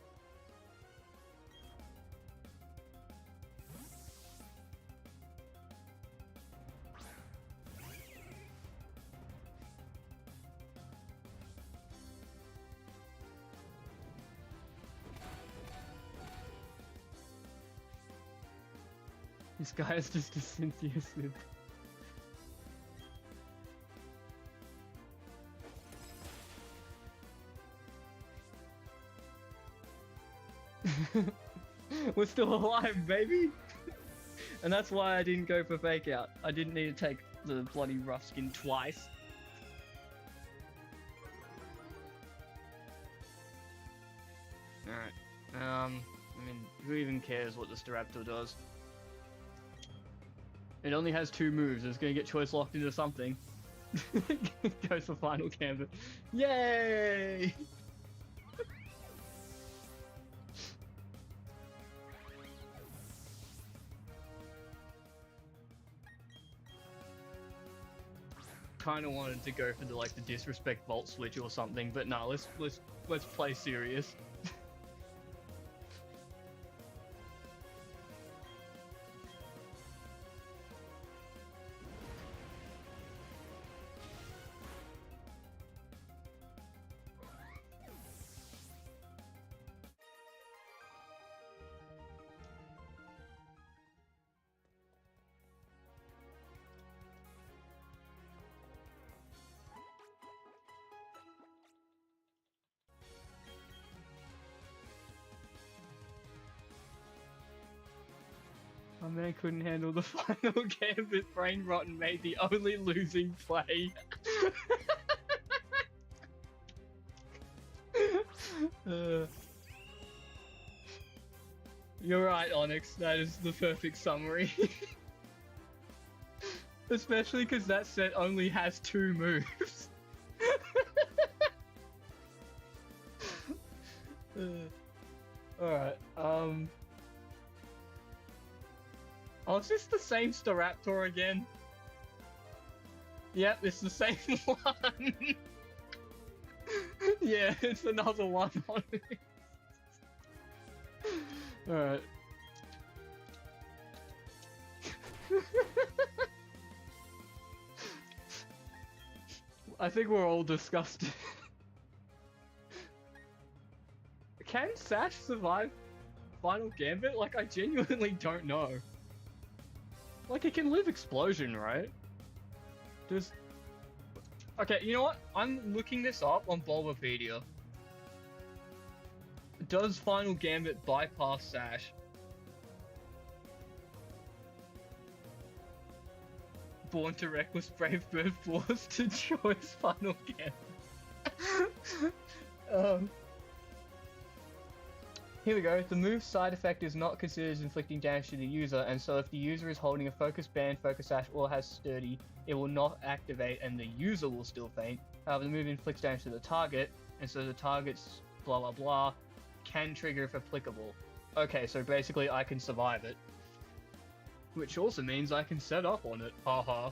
This guy is just a Cynthia Smith. We're still alive, baby! And that's why I didn't go for Fake Out. I didn't need to take the bloody rough skin twice. Alright. I mean, who even cares what the Staraptor does? It only has 2 moves, it's gonna get choice locked into something. Goes for Final Gambit. Yay! Kind of wanted to go for the like the disrespect Volt Switch or something, but no, let's play serious. My man couldn't handle the Final Gambit. Brain Rot and made the only losing play. You're right, Onyx. That is the perfect summary. Especially because that set only has 2 moves. Alright, oh, is this the same Staraptor again? Yep, it's the same one. Yeah, it's another one on it. Alright. I think we're all disgusted. Can Sash survive Final Gambit? Like, I genuinely don't know. Like, it can live Explosion, right? Does... Okay, you know what? I'm looking this up on Bulbapedia. Does Final Gambit bypass Sash? Born to Reckless Brave Bird forced to choice Final Gambit. Here we go. The move's side effect is not considered as inflicting damage to the user, and so if the user is holding a Focus Band, Focus Sash, or has Sturdy, it will not activate and the user will still faint. However, the move inflicts damage to the target, and so the target's blah blah blah can trigger if applicable. Okay, so basically I can survive it. Which also means I can set up on it, haha.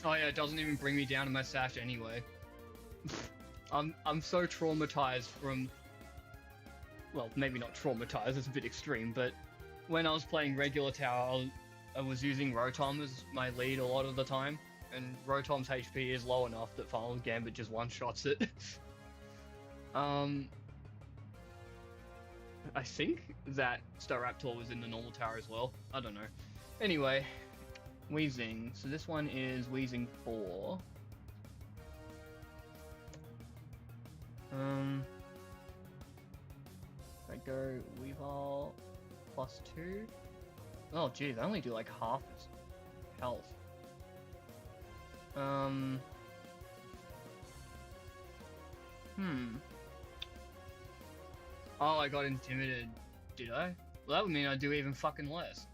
Oh yeah, it doesn't even bring me down to my Sash anyway. I'm so traumatized from... Well, maybe not traumatized, it's a bit extreme, but when I was playing regular tower, I was using Rotom as my lead a lot of the time, and Rotom's HP is low enough that Final Gambit just one-shots it. Um, I think that Staraptor was in the normal tower as well. I don't know. Anyway, Weezing. So this one is Weezing 4. If I go Weavile +2. Oh geez, I only do like half his health. Oh, I got intimidated. Did I? Well, that would mean I do even fucking less.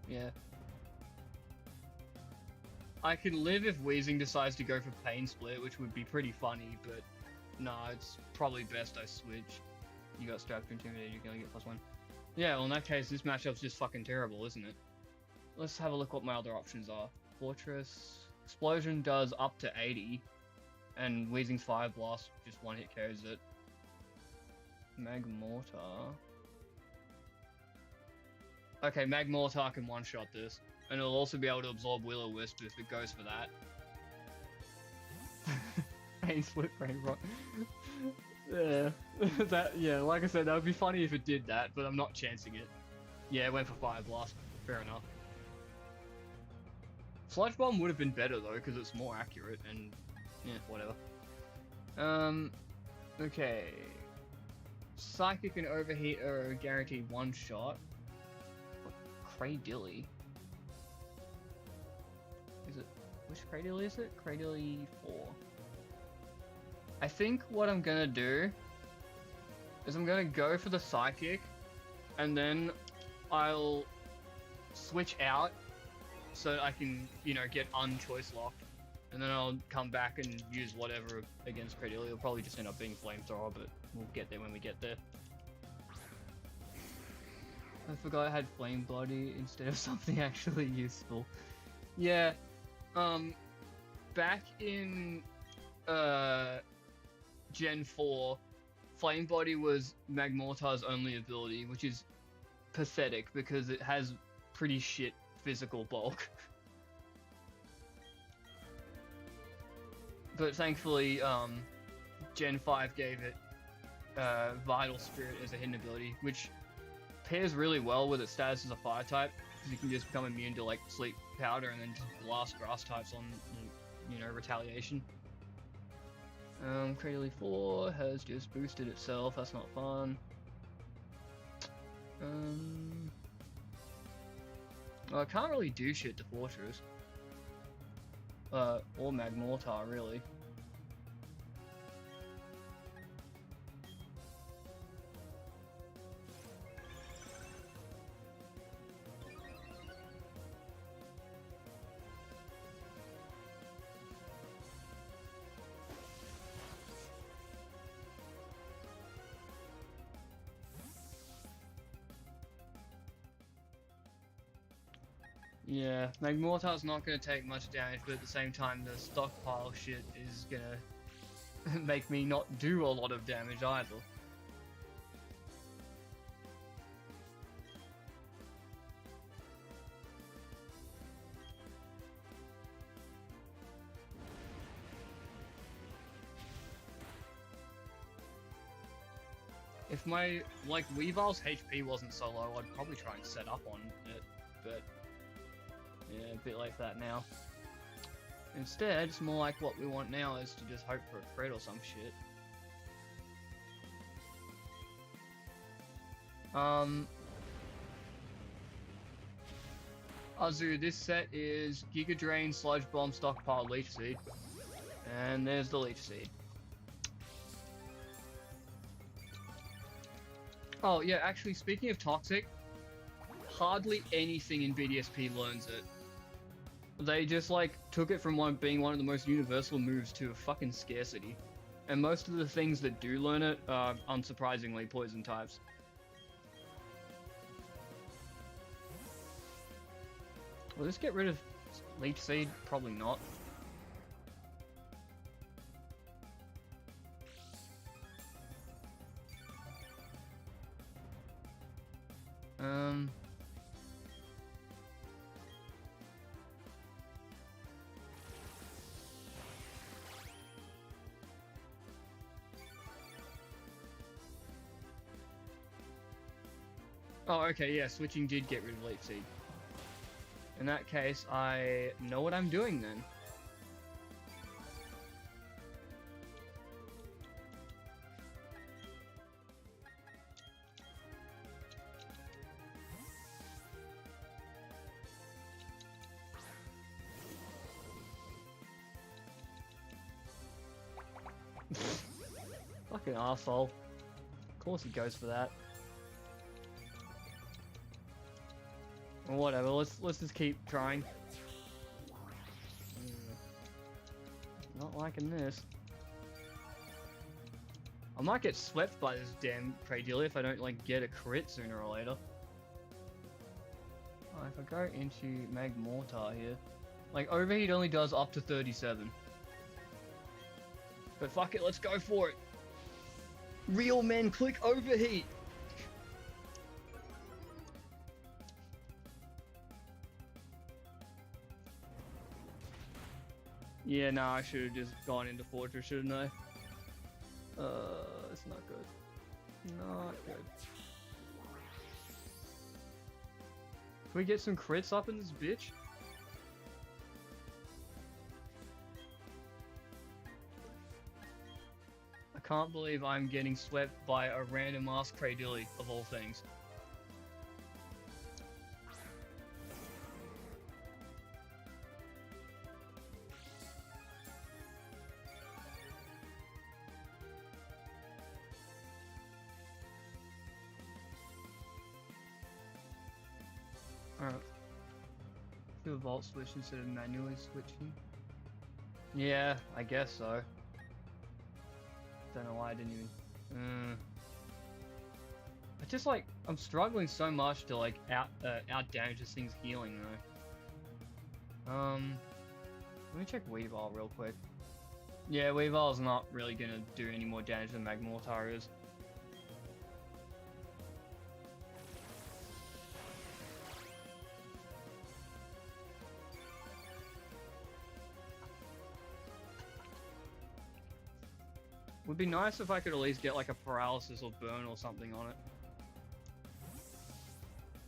Yeah. I can live if Weezing decides to go for Pain Split, which would be pretty funny, but nah, it's probably best I switch. You got strapped to Intimidate, you can only get +1. Yeah, well in that case, this matchup's just fucking terrible, isn't it? Let's have a look what my other options are. Fortress. Explosion does up to 80, and Weezing's Fire Blast just one-hit KOs it. Magmortar. Okay, Magmortar can one-shot this, and it'll also be able to absorb Will-O-Wisp if it goes for that. Pain Split Brain Rot. Yeah, yeah, like I said, that would be funny if it did that, but I'm not chancing it. Yeah, it went for Fire Blast. Fair enough. Sludge Bomb would have been better though, because it's more accurate and yeah, whatever. Okay. Psychic and Overheat are guaranteed one shot. Cradily. Is it? Which Cradily is it? Cradily 4. I think what I'm gonna do is I'm gonna go for the Psychic, and then I'll switch out so that I can, you know, get unchoice locked, and then I'll come back and use whatever against Cradily. It'll probably just end up being Flamethrower, but we'll get there when we get there. I forgot I had Flame Body instead of something actually useful. Yeah, back in, Gen 4, Flame Body was Magmortar's only ability, which is pathetic because it has pretty shit physical bulk. But thankfully, Gen 5 gave it Vital Spirit as a hidden ability, which pairs really well with its status as a fire type, because you can just become immune to like Sleep Powder and then just blast grass types on, you know, retaliation. Cradily 4 has just boosted itself, that's not fun. Well, I can't really do shit to Fortress. Or Magmortar, really. Yeah, Magmortar's not gonna take much damage, but at the same time, the stockpile shit is gonna make me not do a lot of damage either. If my, like, Weavile's HP wasn't so low, I'd probably try and set up on it, but yeah, a bit like that now. Instead, it's more like what we want now is to just hope for a crit or some shit. Azu, this set is Giga Drain, Sludge Bomb, Stockpile, Leech Seed. And there's the Leech Seed. Oh yeah, actually speaking of Toxic, hardly anything in BDSP learns it. They just like took it from being one of the most universal moves to a fucking scarcity. And most of the things that do learn it are unsurprisingly poison types. Will this get rid of Leech Seed? Probably not. Oh, okay, yeah, switching did get rid of Leaf Seed. In that case, I know what I'm doing then. Fucking arsehole. Of course he goes for that. Or whatever, let's just keep trying. Not liking this. I might get swept by this damn Cradily if I don't like get a crit sooner or later. Oh, if I go into Magmortar here, like Overheat only does up to 37. But fuck it, let's go for it. Real men click Overheat. Yeah, nah, I should have just gone into Fortress, shouldn't I? It's not good. Not good. Can we get some crits up in this bitch? I can't believe I'm getting swept by a random ass Cradily, of all things. Alright. Do a vault switch instead of manually switching. Yeah, I guess so. Don't know why I didn't even. I just like I'm struggling so much to like out damage this thing's healing though. Let me check Weavile real quick. Yeah, Weavile's not really gonna do any more damage than Magmortar is. Would be nice if I could at least get like a paralysis or burn or something on it.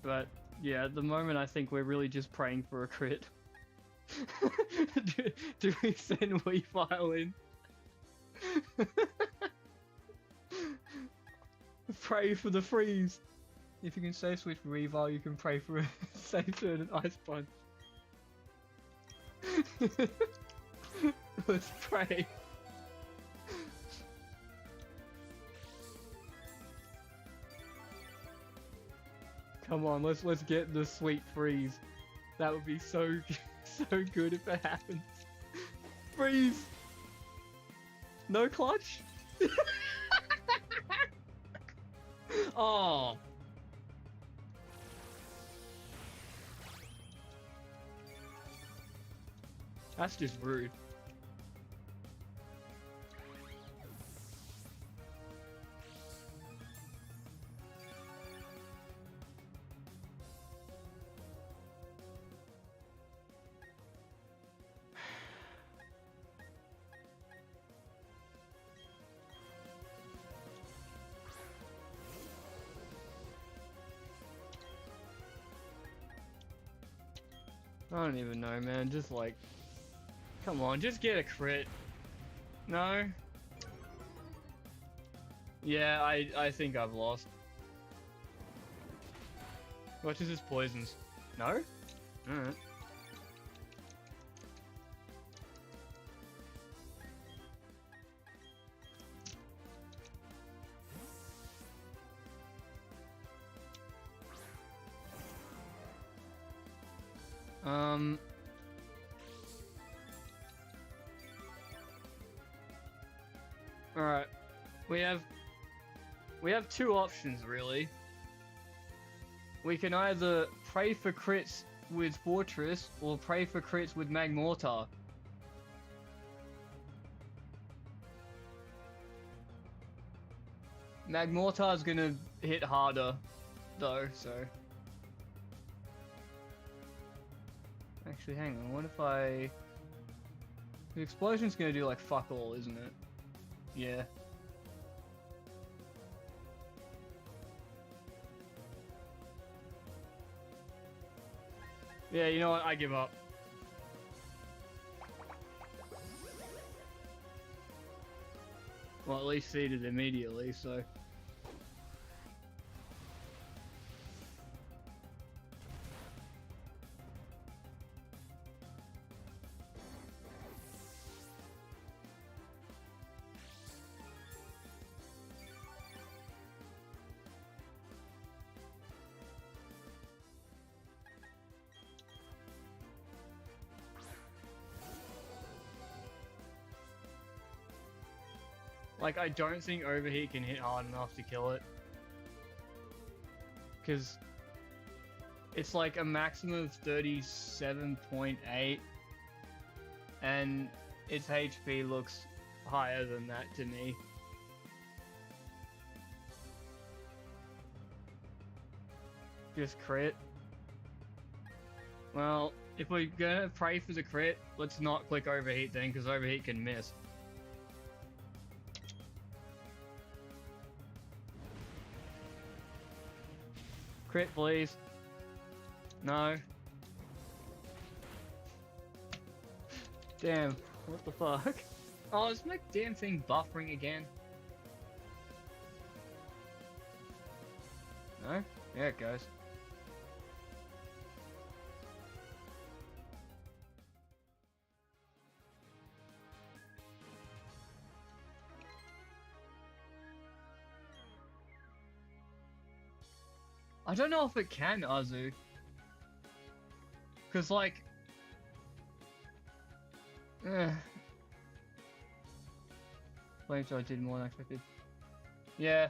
But yeah, at the moment I think we're really just praying for a crit. do we send Weavile in? Pray for the freeze. If you can safe switch for Weavile, you can pray for a safe turn and ice punch. Let's pray. Come on, let's get the sweet freeze. That would be so so good if it happens. Freeze. No clutch. Oh. That's just rude. I don't even know, man. Just like, come on, just get a crit. No? Yeah, I think I've lost. What is this poisons? No? Alright. Alright. We have two options really. We can either pray for crits with Fortress or pray for crits with Magmortar. Magmortar's gonna hit harder though, so. Actually, hang on, what if I... The explosion's gonna do like fuck all, isn't it? Yeah. Yeah, you know what? I give up. Well, at least seeded immediately, so... Like, I don't think Overheat can hit hard enough to kill it. Because it's like a maximum of 37.8, and its HP looks higher than that to me. Just crit. Well, if we're gonna pray for the crit, let's not click Overheat then, because Overheat can miss. Crit, please. No. Damn, what the fuck? Oh, is my damn thing buffering again? No? Yeah, it goes. I don't know if it can, Azu. Cause like... Flamethrower did more than expected. Yeah.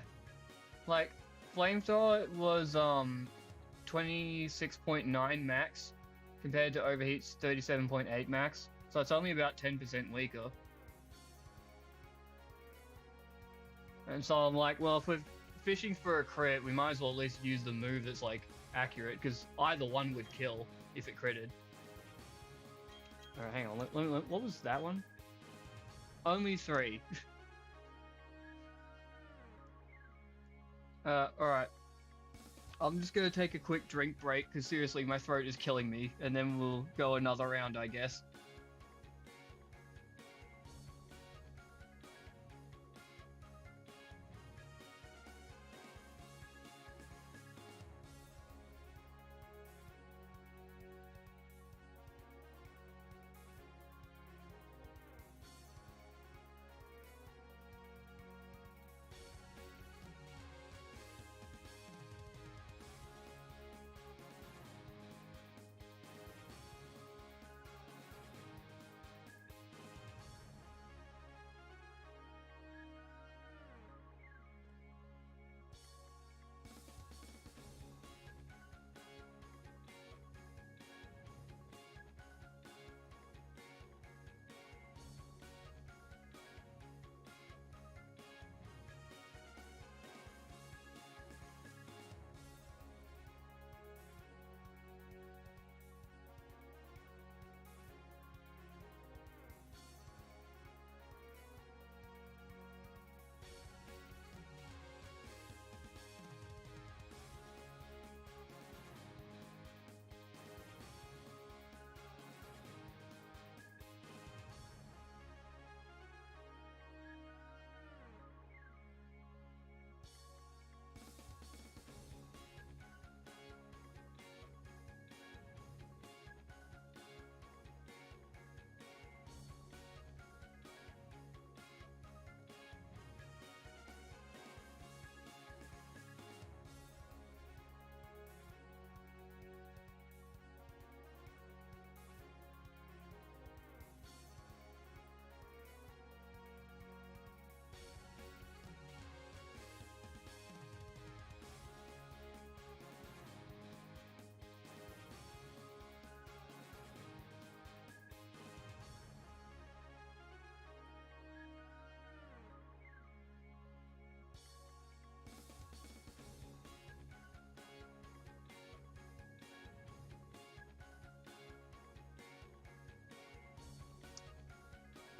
Like, Flamethrower was 26.9 max compared to Overheat's 37.8 max. So it's only about 10% weaker. And so I'm like, well, if we're fishing for a crit, we might as well at least use the move that's like accurate, because either one would kill if it critted. Alright, hang on. What was that one? Only 3. Alright. I'm just gonna take a quick drink break, because seriously, my throat is killing me, and then we'll go another round, I guess.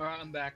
Alright, I'm back.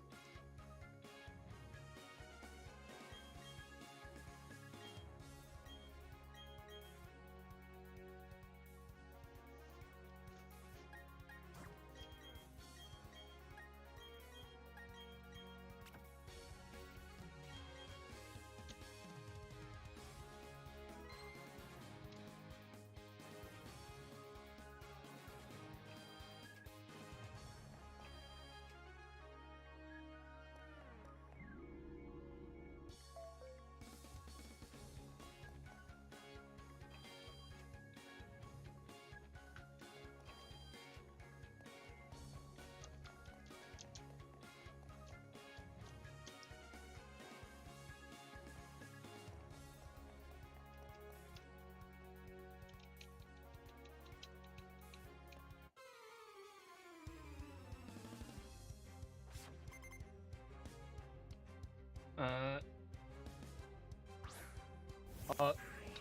Uh,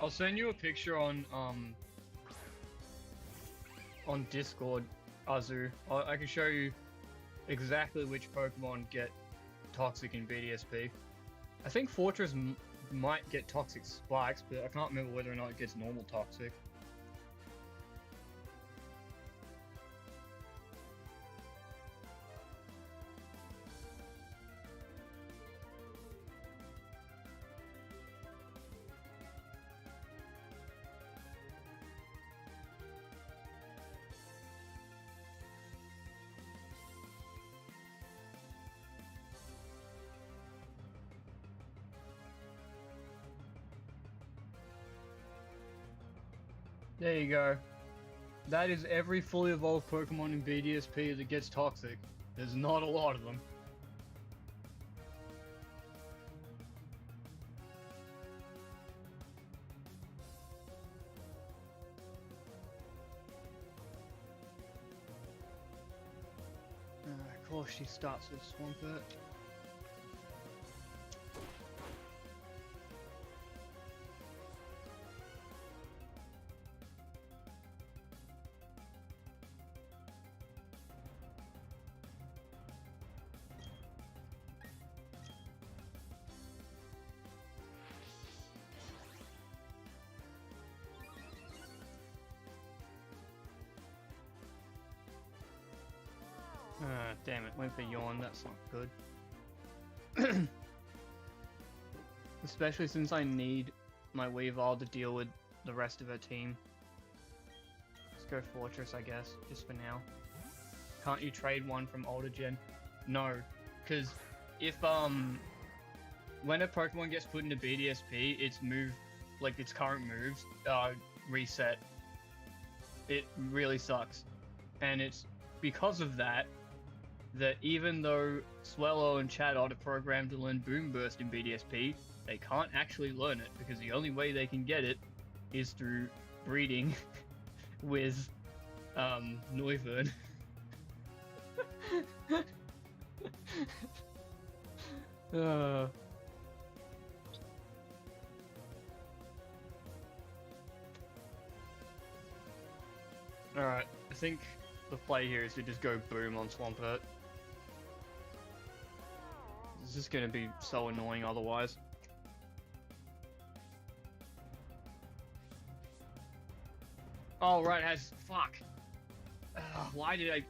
I'll send you a picture on Discord, Azu. I can show you exactly which Pokemon get toxic in BDSP. I think Fortress might get toxic spikes, but I can't remember whether or not it gets normal toxic. There you go. That is every fully evolved Pokemon in BDSP that gets toxic. There's not a lot of them. Of course she starts with Swampert. Damn it, went for Yawn, that's not good. Especially since I need my Weavile to deal with the rest of her team. Let's go Fortress, I guess, just for now. Can't you trade one from older gen? No, because if, when a Pokemon gets put into BDSP, its move, like its current moves, reset. It really sucks. And it's because of that, that even though Swellow and Chatot are programmed to learn Boom Burst in BDSP, they can't actually learn it because the only way they can get it is through breeding with Noivern. Alright, I think the play here is to just go Boom on Swampert. It's just gonna be so annoying otherwise. Oh, right, it has... Fuck. Why did I...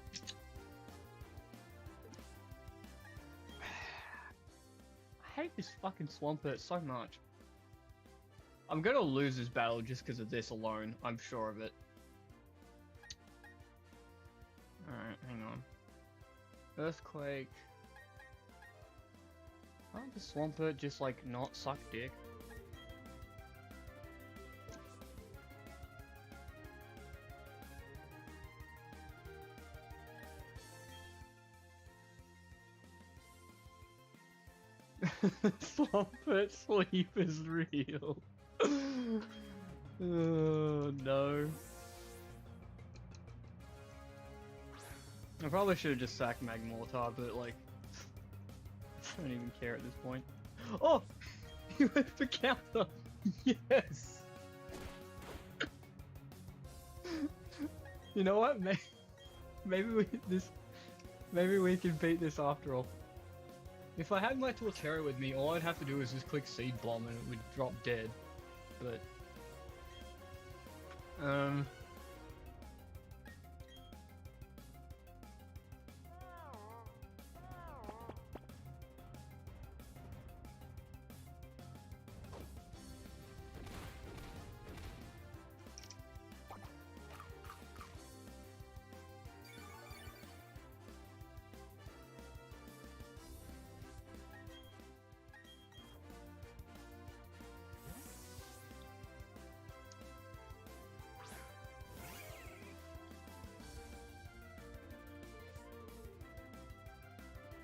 I hate this fucking Swampert so much. I'm gonna lose this battle just because of this alone, I'm sure of it. Alright, hang on. Earthquake... Can't the Swampert just, like, not suck dick? Swampert sleep is real. Oh, no. I probably should have just sacked Magmortar, but, like... I don't even care at this point. Oh! He went for counter! Yes! You know what? Maybe we can beat this after all. If I had my Torterra with me, all I'd have to do is just click Seed Bomb and it would drop dead. But...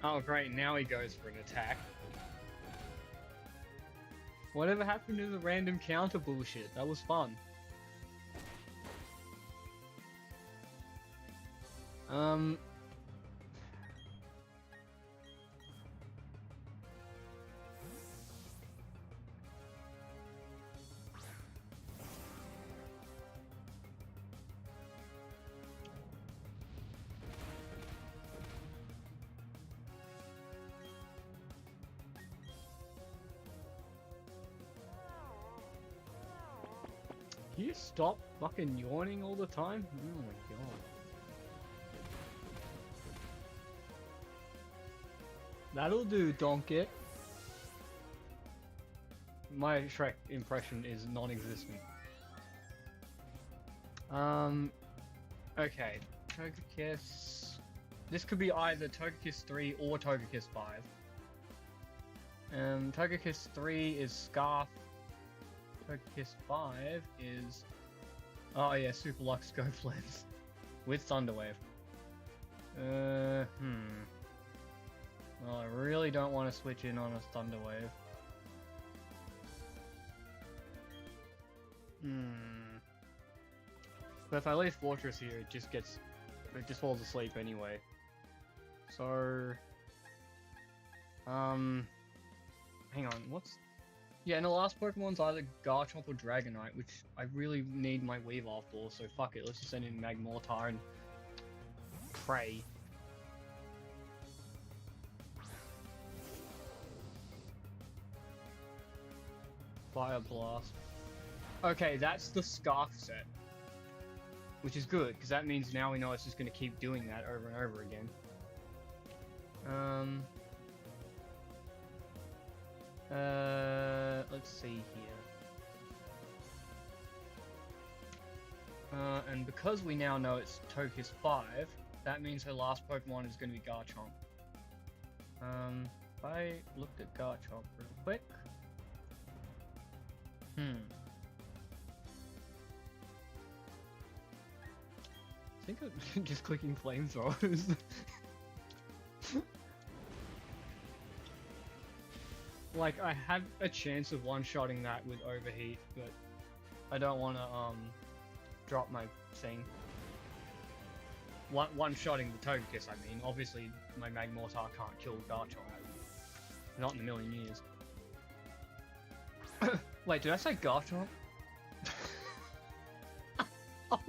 Oh great, now he goes for an attack. Whatever happened to the random counter bullshit? That was fun. Can you stop fucking yawning all the time? Oh my god. That'll do, donkey. My Shrek impression is non-existent. Okay. Togekiss... This could be either Togekiss 3 or Togekiss 5. Togekiss 3 is Scarf. Togekiss 5 is... Oh yeah, Super Lux Scope Lens. With Thunderwave. Well, I really don't want to switch in on a Thunderwave. But if I leave Fortress here, it just falls asleep anyway. So... Hang on, what's... Yeah, and the last Pokemon's either Garchomp or Dragonite, which I really need my Weavile for, so fuck it, let's just send in Magmortar and pray. Fire Blast. Okay, that's the Scarf set. Which is good, because that means now we know it's just going to keep doing that over and over again. Let's see here. And because we now know it's Togekiss 5, that means her last Pokemon is going to be Garchomp. If I looked at Garchomp real quick... I think I'm just clicking flamethrowers. Like, I had a chance of one-shotting that with Overheat, but I don't want to, drop my thing. One-shotting the Togekiss, I mean. Obviously, my Magmortar can't kill Garchomp. Not in a million years. Wait, did I say Garchomp? I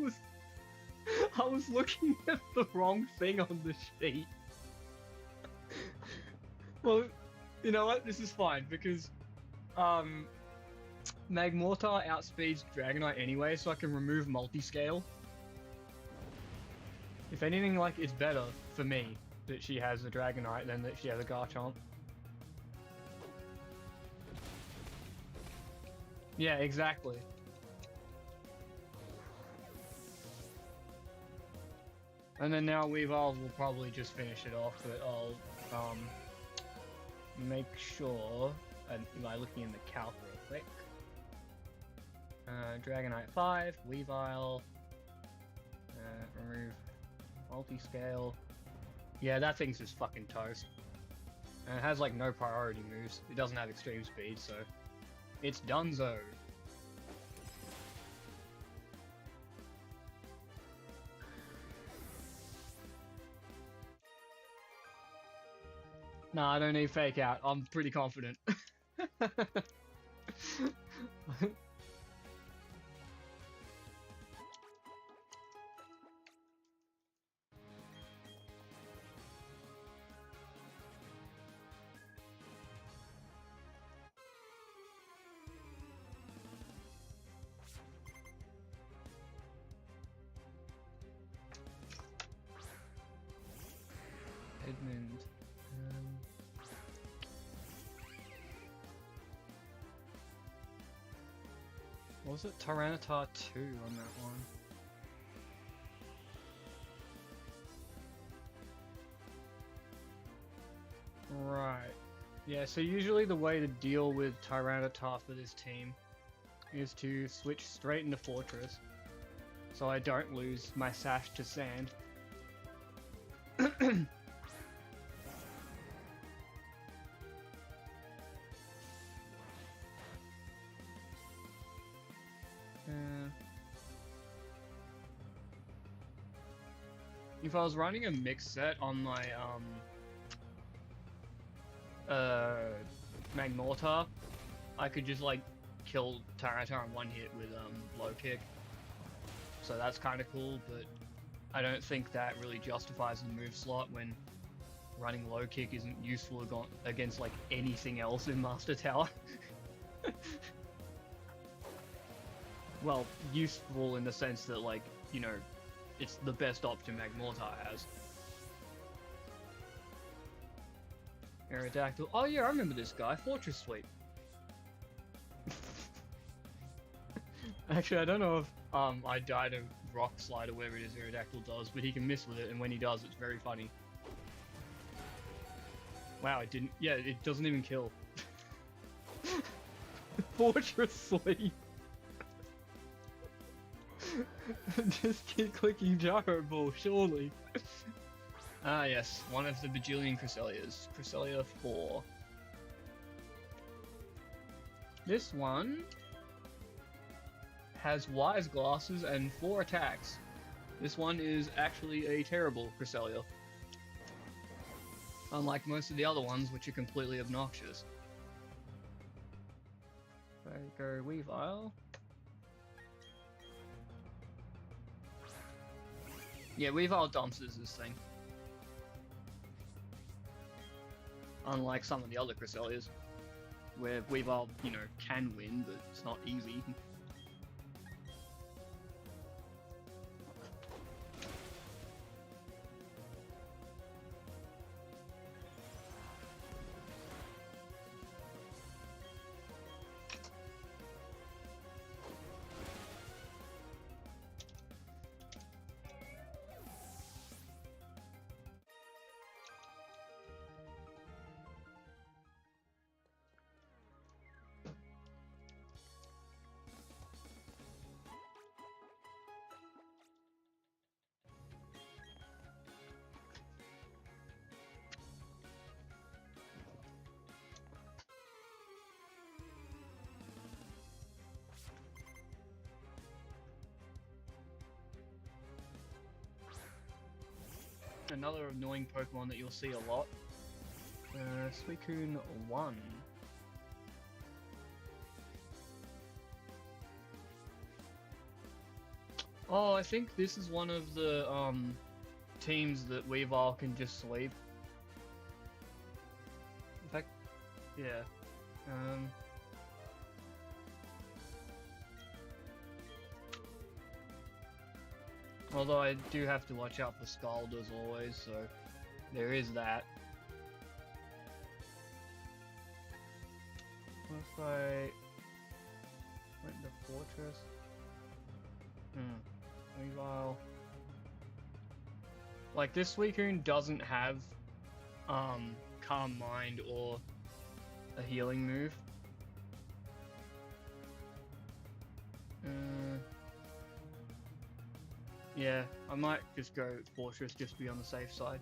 was looking at the wrong thing on the sheet. Well, you know what? This is fine because Magmortar outspeeds Dragonite anyway, so I can remove multi-scale. If anything, like, it's better for me that she has a Dragonite than that she has a Garchomp. Yeah, exactly. And then now Weavile will probably just finish it off, but I'll make sure, by looking in the calc real quick. Dragonite 5, Weavile, remove multi-scale. Yeah, that thing's just fucking toast. And it has like no priority moves. It doesn't have extreme speed, so it's donezo. Nah, I don't need Fake Out. I'm pretty confident. Edmund. Was it Tyranitar 2 on that one? Right. Yeah, so usually the way to deal with Tyranitar for this team is to switch straight into Fortress, so I don't lose my Sash to Sand. If I was running a mix set on my Magmortar, I could just like kill Tyranitar in one hit with low kick. So that's kind of cool, but I don't think that really justifies the move slot when running low kick isn't useful against like anything else in Master Tower. well, useful in the sense that, like, you know, it's the best option Magmortar has. Aerodactyl. Oh yeah, I remember this guy. Fortress Sweep. Actually, I don't know if I died a Rock Slide or whatever it is Aerodactyl does, but he can miss with it, and when he does, it's very funny. Wow, it didn't. Yeah, it doesn't even kill. Fortress Sleep. Just keep clicking Gyro Ball, surely. Ah, yes, one of the bajillion Cresselias. Cresselia 4. This one has Wise Glasses and 4 attacks. This one is actually a terrible Cresselia. Unlike most of the other ones, which are completely obnoxious. There you go, Weavile. Yeah, Weavile dumpsters this thing. Unlike some of the other Cresselias, where Weavile, you know, can win, but it's not easy. Another annoying Pokemon that you'll see a lot. Suicune 1. Oh, I think this is one of the teams that Weavile can just sleep. In fact, yeah. Although I do have to watch out for Scald as always, so there is that. What if I went to Fortress? Weavile. Like, this Suicune doesn't have Calm Mind or a healing move. Yeah, I might just go Fortress just to be on the safe side.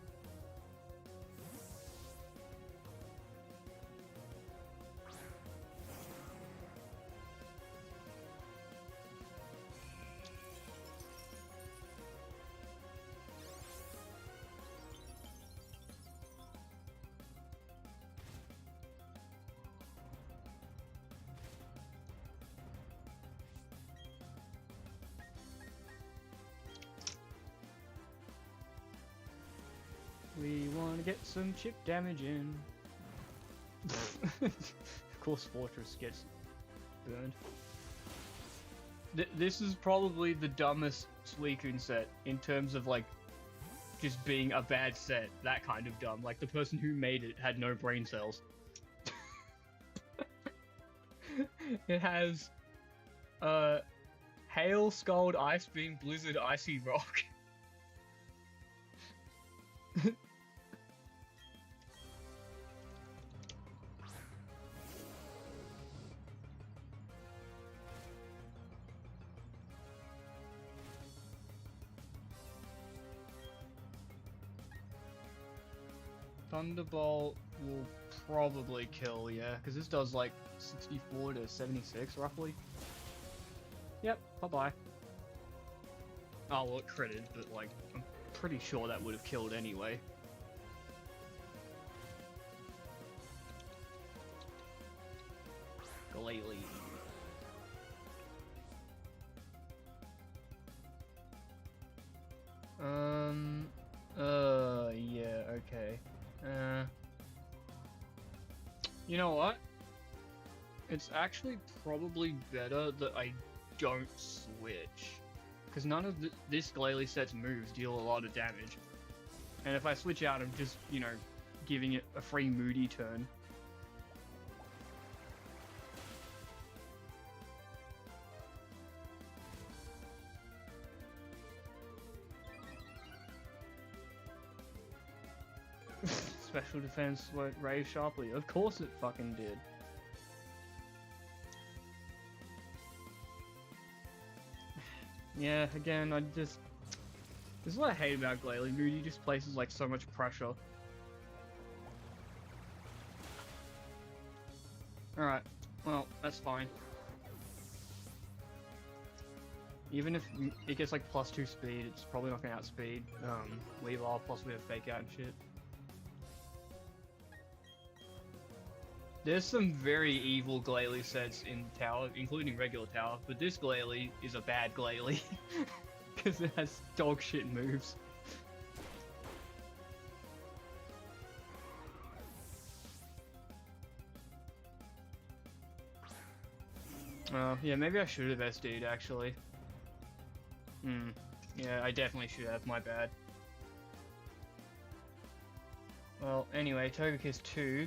We want to get some chip damage in. Of course Fortress gets burned. This is probably the dumbest Suicune set in terms of, like, just being a bad set. That kind of dumb. Like, the person who made it had no brain cells. It has Hail, Scald, Ice Beam, Blizzard, Icy Rock. Thunderbolt will probably kill, yeah, because this does like 64 to 76 roughly. Yep, bye-bye. Oh, well, it critted, but like, I'm pretty sure that would have killed anyway. Glalie. Yeah, okay. You know what? It's actually probably better that I don't switch. Because none of this Glalie set's moves deal a lot of damage. And if I switch out, I'm just, you know, giving it a free Moody turn. Special defense raised sharply. Of course it fucking did. Yeah, again, this is what I hate about Glalie. Moody just places like so much pressure. Alright, well, that's fine. Even if it gets like +2 speed, it's probably not gonna outspeed Weavile, plus we have Fake Out and shit. There's some very evil Glalie sets in Tower, including regular Tower, but this Glalie is a bad Glalie. Because it has dog shit moves. Yeah, maybe I should have SD'd actually. Yeah, I definitely should have, my bad. Well, anyway, Togekiss 2.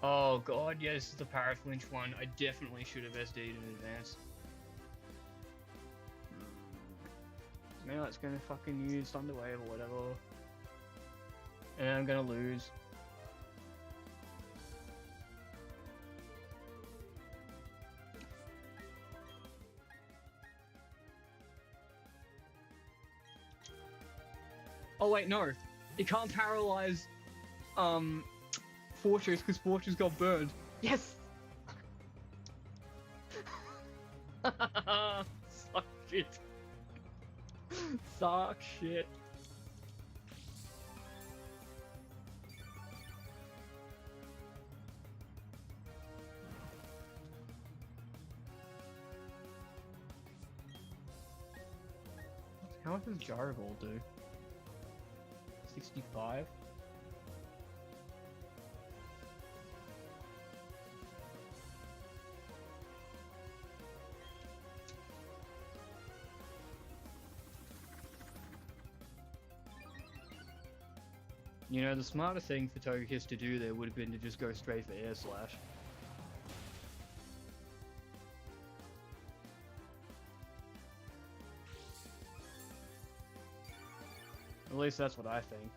Oh god, yeah, this is the Paraflinch one. I definitely should have SD'd in advance. Now it's gonna fucking use Thunder Wave or whatever. And I'm gonna lose. Oh wait, no. It can't paralyze Fortress because Fortress got burned. Yes! Suck shit. Suck shit. How much does Jarable do? 65? You know, the smarter thing for Togekiss to do there would have been to just go straight for Air Slash. At least that's what I think.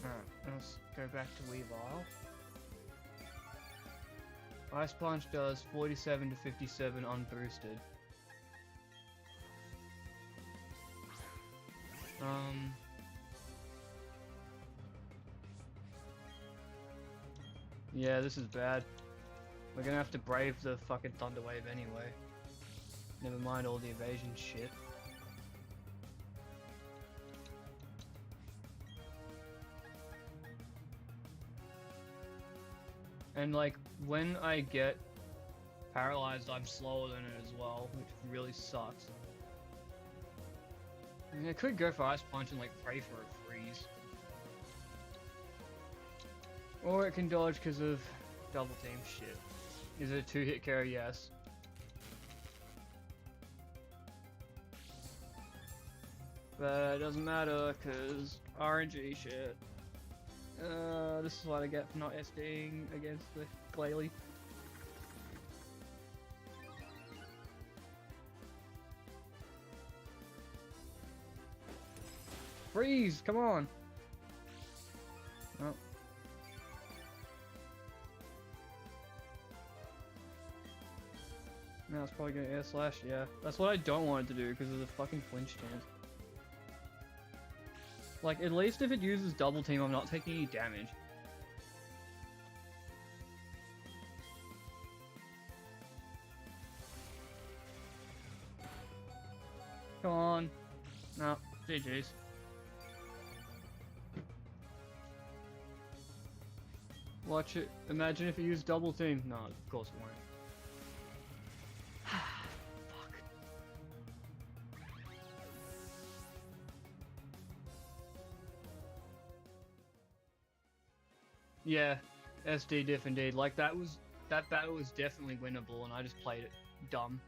Alright, let's go back to Weavile. Ice Punch does 47 to 57 unboosted. Yeah, this is bad. We're gonna have to brave the fucking Thunder Wave anyway. Never mind all the evasion shit. And like, when I get paralyzed, I'm slower than it as well, which really sucks. I mean, I could go for Ice Punch and like pray for a freeze. Or it can dodge because of double team shit. Is it a 2-hit KO? Yes. But it doesn't matter because RNG shit. This is what I get for not SDing against the Glalie. Freeze! Come on! Oh. Now it's probably gonna Air Slash, yeah. That's what I don't want it to do because of the fucking flinch chance. Like, at least if it uses double team, I'm not taking any damage. Come on. No, GG's. Watch it. Imagine if it used double team. No, of course it won't. Fuck. Yeah, SD diff indeed. Like that battle was definitely winnable, and I just played it dumb.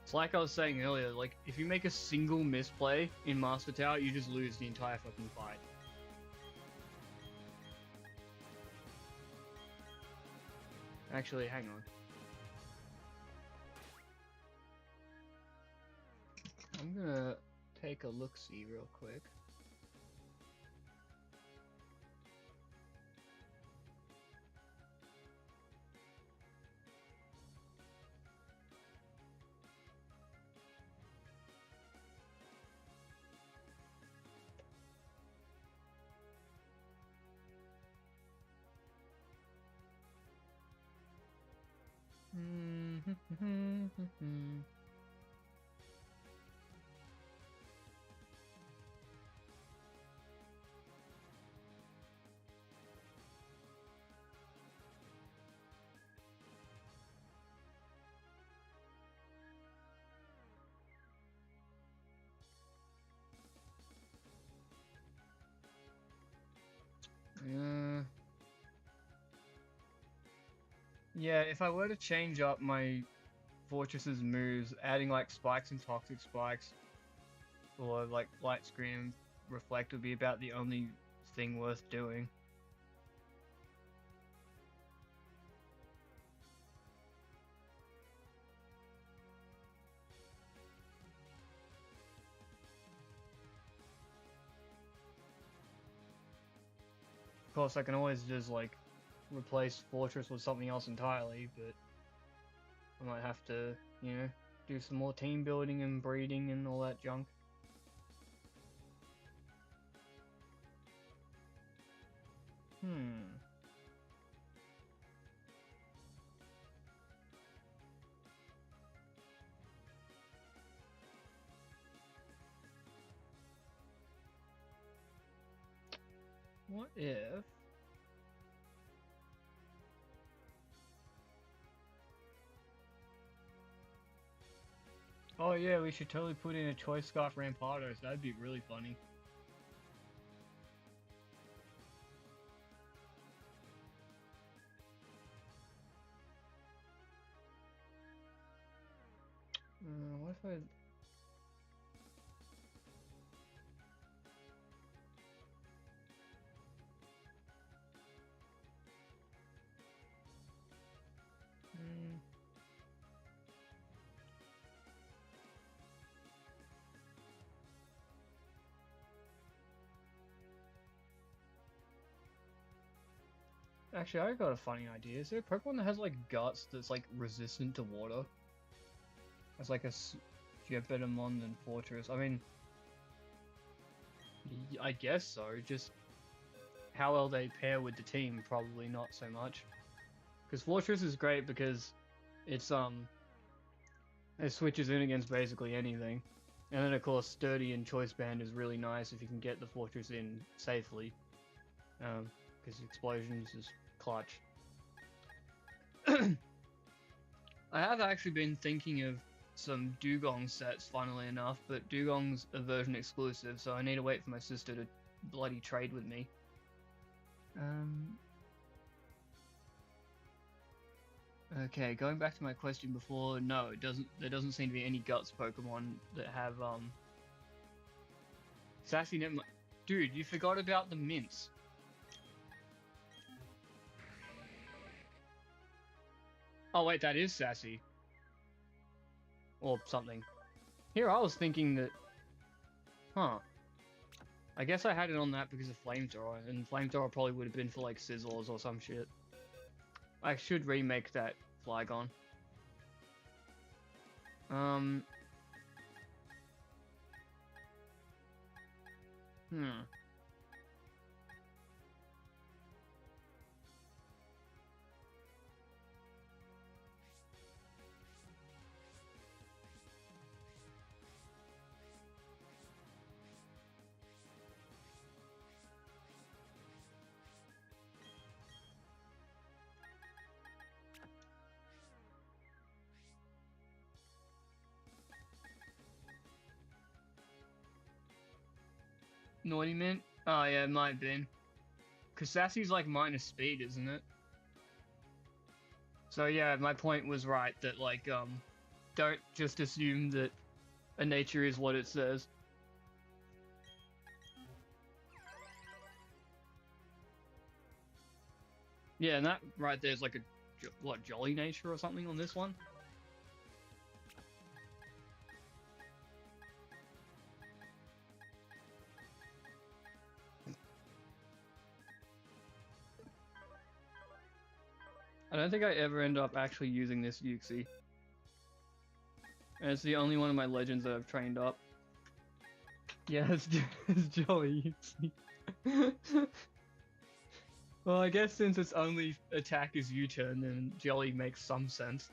It's like I was saying earlier. Like if you make a single misplay in Master Tower, you just lose the entire fucking fight. Actually, hang on. I'm gonna take a look-see real quick. Uh, yeah, if I were to change up my Fortress's moves, adding like spikes and toxic spikes, or like light screen and reflect would be about the only thing worth doing. Of course, I can always just like replace Fortress with something else entirely, but I might have to, you know, do some more team building and breeding and all that junk. Hmm. What if... Oh yeah, we should totally put in a Choice Scarf Rampardos. That'd be really funny. What if I... Hmm. Actually, I got a funny idea. Is there a Pokemon that has like guts that's like resistant to water? It's like a Geopetamon than Fortress. I mean, I guess so. Just how well they pair with the team, probably not so much. Because Fortress is great because it's it switches in against basically anything. And then of course Sturdy and Choice Band is really nice if you can get the Fortress in safely. Because Explosions is clutch. I have actually been thinking of some Dugong sets, funnily enough, but Dugong's a version exclusive, so I need to wait for my sister to bloody trade with me. Okay, going back to my question before, no, it doesn't. There doesn't seem to be any Guts Pokemon that have Sassy Net. Dude, you forgot about the mints. Oh wait, that is Sassy. Or something. Here I was thinking that... Huh. I guess I had it on that because of Flamethrower, and Flamethrower probably would have been for like Sizzlers or some shit. I should remake that Flygon. Hmm. Naughty Mint? Oh yeah, it might have been. Cause Sassy's like minus speed, isn't it? So yeah, my point was right that like don't just assume that a nature is what it says. Yeah, and that right there is like a what, jolly nature or something on this one. I don't think I ever end up actually using this Uxie. And it's the only one of my legends that I've trained up. Yeah, it's Jolly Uxie. Well, I guess since its only attack is U-turn, then Jolly makes some sense.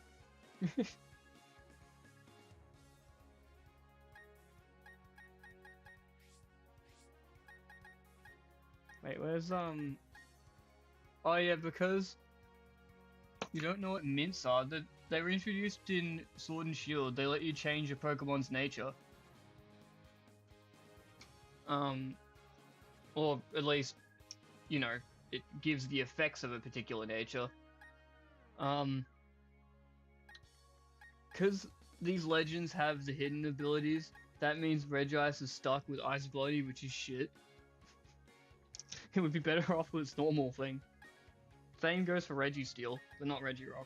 Wait, where's Oh yeah, because you don't know what mints are. They were introduced in Sword and Shield. They let you change your Pokemon's nature. Or at least, you know, it gives the effects of a particular nature. Because these legends have the hidden abilities, that means Regice is stuck with Ice Body, which is shit. It would be better off with its normal thing. Same goes for Registeel, but not Regirock.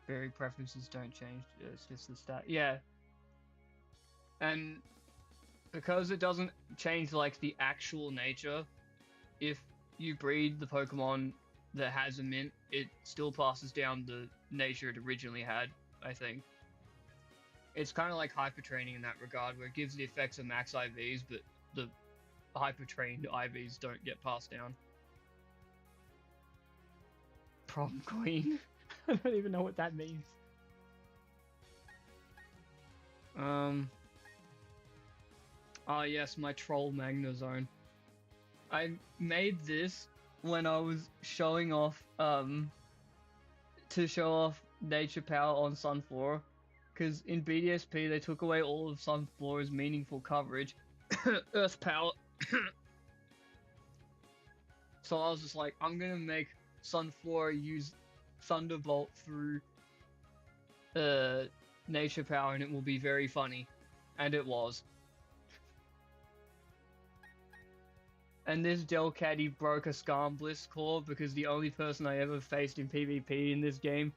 Berry preferences don't change, it's just the stat. Yeah. And because it doesn't change like the actual nature, if you breed the Pokemon that has a mint, it still passes down the nature it originally had, I think. It's kind of like hyper training in that regard, where it gives the effects of max IVs, but the hyper trained IVs don't get passed down. Prom Queen? I don't even know what that means. Oh yes, my Troll Magnezone. I made this when I was showing off, to show off Nature Power on Sunflora, because in BDSP they took away all of Sunflora's meaningful coverage, Earth Power. So I was just like, I'm gonna make Sunflora use Thunderbolt through Nature Power and it will be very funny. And it was. And this Delcatty broke a Skarmory's core because the only person I ever faced in PvP in this game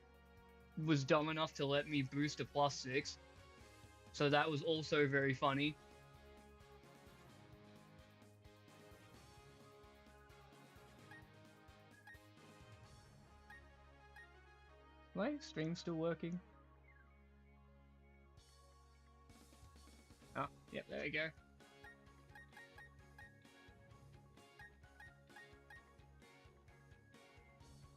was dumb enough to let me boost a +6. So that was also very funny. Is my stream still working? Oh, yep, there we go.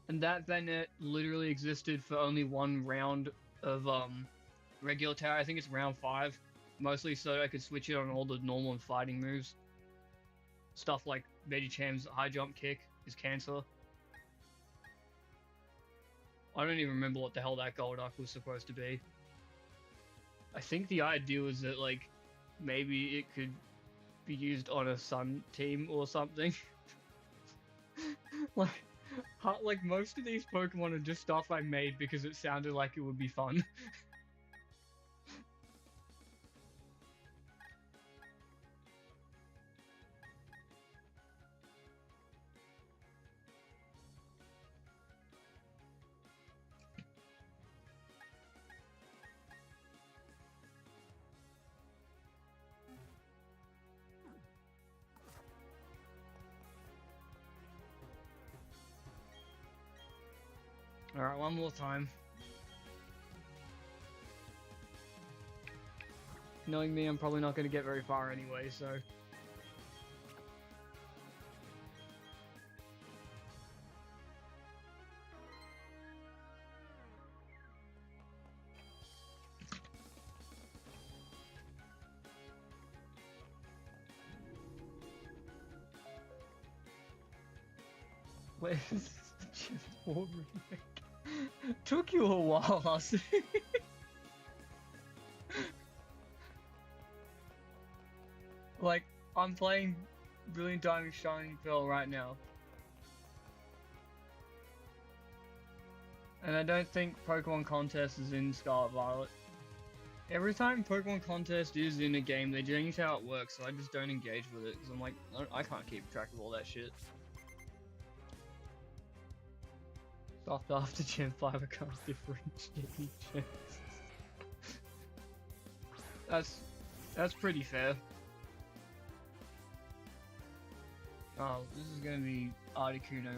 And that Vennet literally existed for only one round of regular tower. I think it's round 5. Mostly so I could switch it on all the normal and fighting moves. Stuff like Vegicham's high jump kick is cancer. I don't even remember what the hell that Golduck was supposed to be. I think the idea was that like maybe it could be used on a Sun team or something. like most of these Pokemon are just stuff I made because it sounded like it would be fun. Alright, one more time. Knowing me, I'm probably not going to get very far anyway, so... Where's the Gen 4 remake? Took you a while, Hussey. Like, I'm playing Brilliant Diamond Shining Pearl right now. And I don't think Pokemon Contest is in Scarlet Violet. Every time Pokemon Contest is in a game, they change how it works, so I just don't engage with it, because I'm like, I can't keep track of all that shit. After Gen 5, I can't differentiate gens. That's pretty fair. Oh, this is gonna be Articuno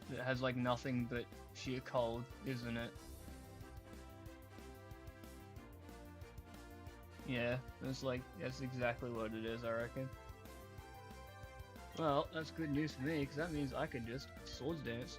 that has like nothing but sheer cold, isn't it? Yeah, that's exactly what it is, I reckon. Well, that's good news for me, because that means I can just Swords Dance.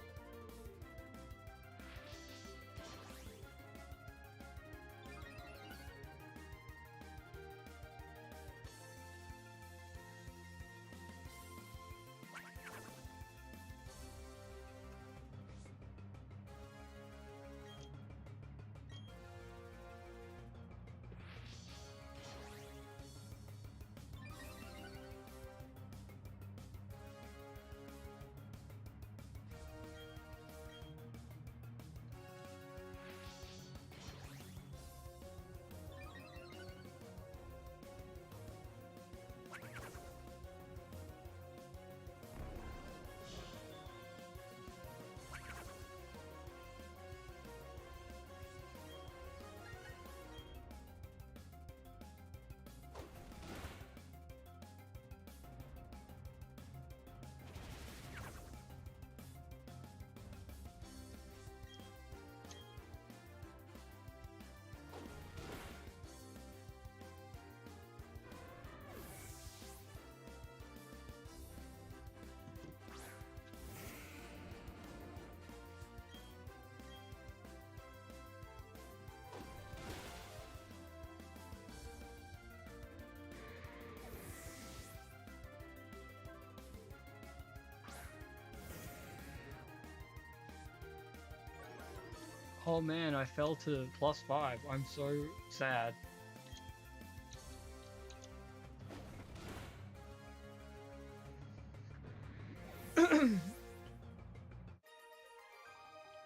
Oh man, I fell to +5. I'm so sad.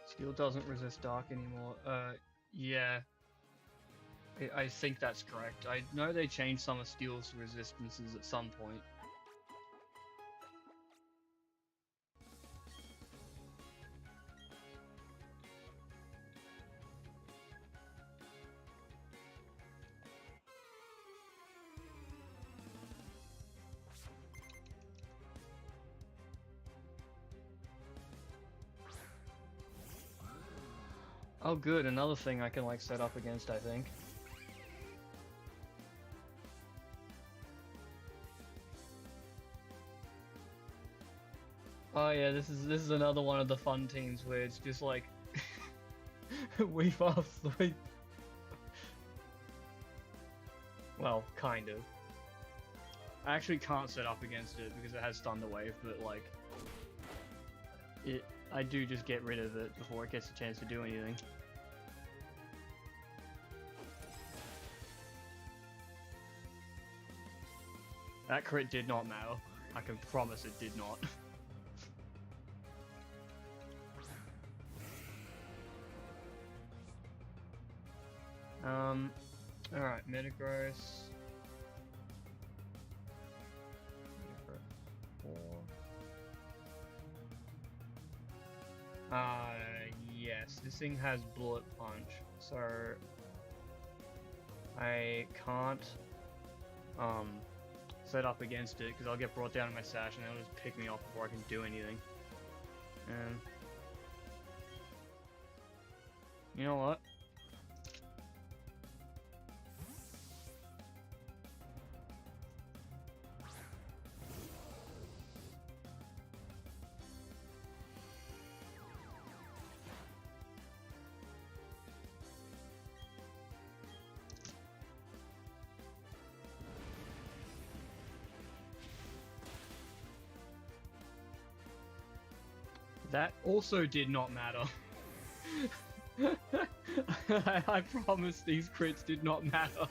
Steel doesn't resist dark anymore. Yeah. I think that's correct. I know they changed some of Steel's resistances at some point. Oh good, another thing I can like set up against, I think. Oh yeah, this is another one of the fun teams where it's just like we fast sleep. Well, kind of. I actually can't set up against it because it has Thunder Wave, but like I do just get rid of it before it gets a chance to do anything. That crit did not matter. I can promise it did not. Alright, Metagross. 4. Yes, this thing has Bullet Punch, so I can't, set up against it, because I'll get brought down in my sash and it'll just pick me off before I can do anything. And you know what? That also did not matter. I promise these crits did not matter.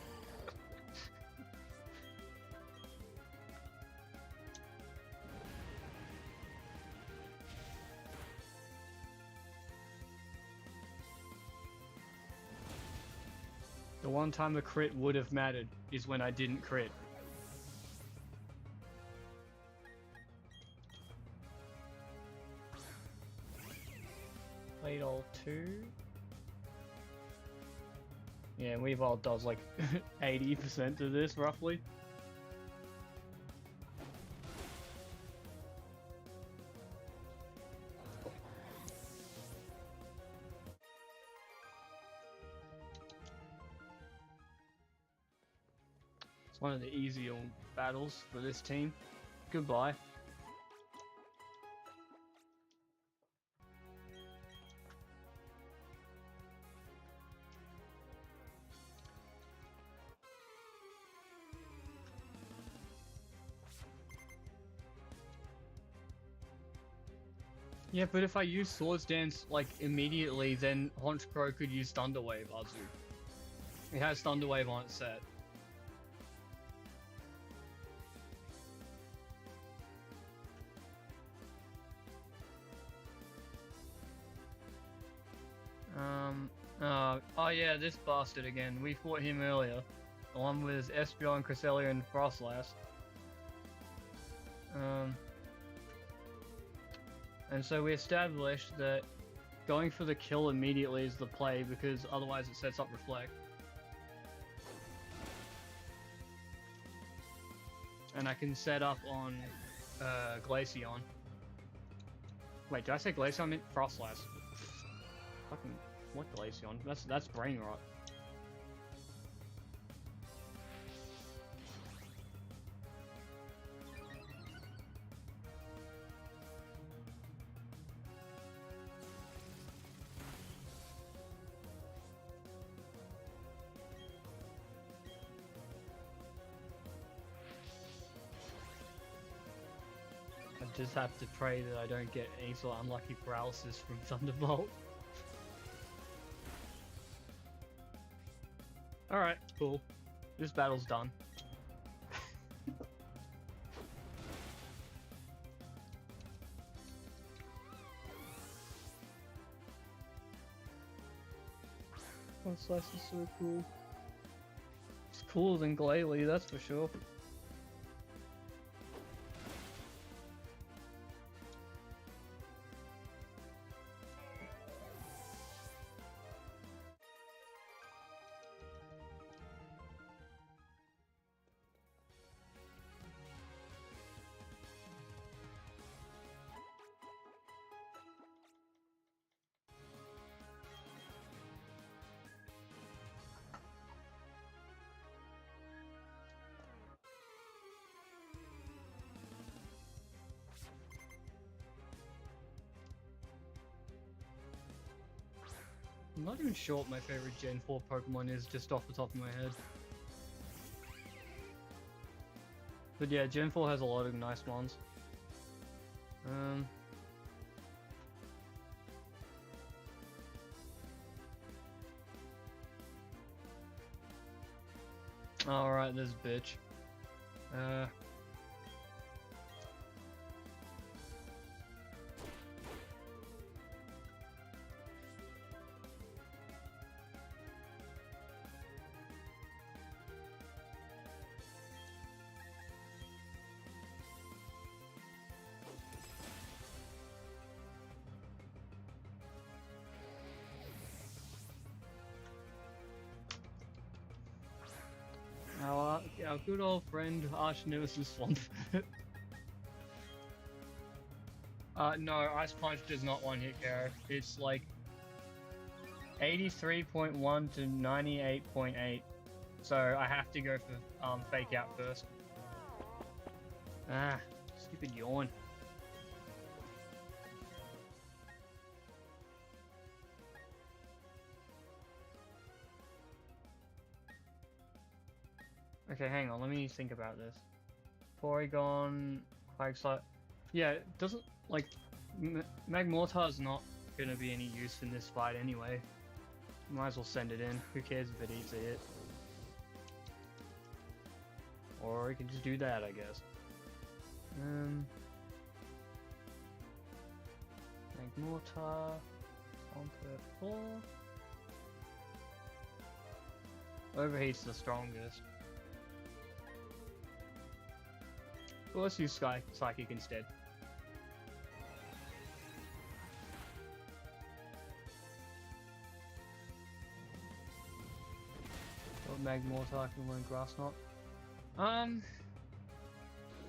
The one time a crit would have mattered is when I didn't crit. Played all 2. Yeah, Weavile does like 80% of this roughly. It's one of the easier battles for this team. Goodbye. Yeah, but if I use Swords Dance, like, immediately, then Honchkrow could use Thunder Wave, Azu. It has Thunder Wave on its set. Oh yeah, this bastard again. We fought him earlier. The one with Espeon, Cresselia, and Frostlass. And so we established that going for the kill immediately is the play, because otherwise it sets up Reflect. And I can set up on Glaceon. Wait, did I say Glaceon? I meant Frostlass. Fucking, what Glaceon? That's brain rot. I just have to pray that I don't get any sort of unlucky paralysis from Thunderbolt. Alright, cool. This battle's done. Frostlass is so cool. It's cooler than Glalie, that's for sure. I'm not even sure what my favorite Gen 4 Pokemon is, just off the top of my head. But yeah, Gen 4 has a lot of nice ones. Alright, this bitch. Our good old friend Arch Nemesis Swampert. No, Ice Punch does not one hit KO. It's like 83.1 to 98.8. So I have to go for Fake Out first. Ah, stupid yawn. Okay, hang on, let me think about this. Porygon, Quagsire. Yeah, it doesn't, like, Magmortar's not gonna be any use in this fight anyway. Might as well send it in. Who cares if it eats it? Or we can just do that, I guess. Magmortar on per 4. Overheat's the strongest. Well, let's use Psychic instead. Magmortar can learn Grass Knot.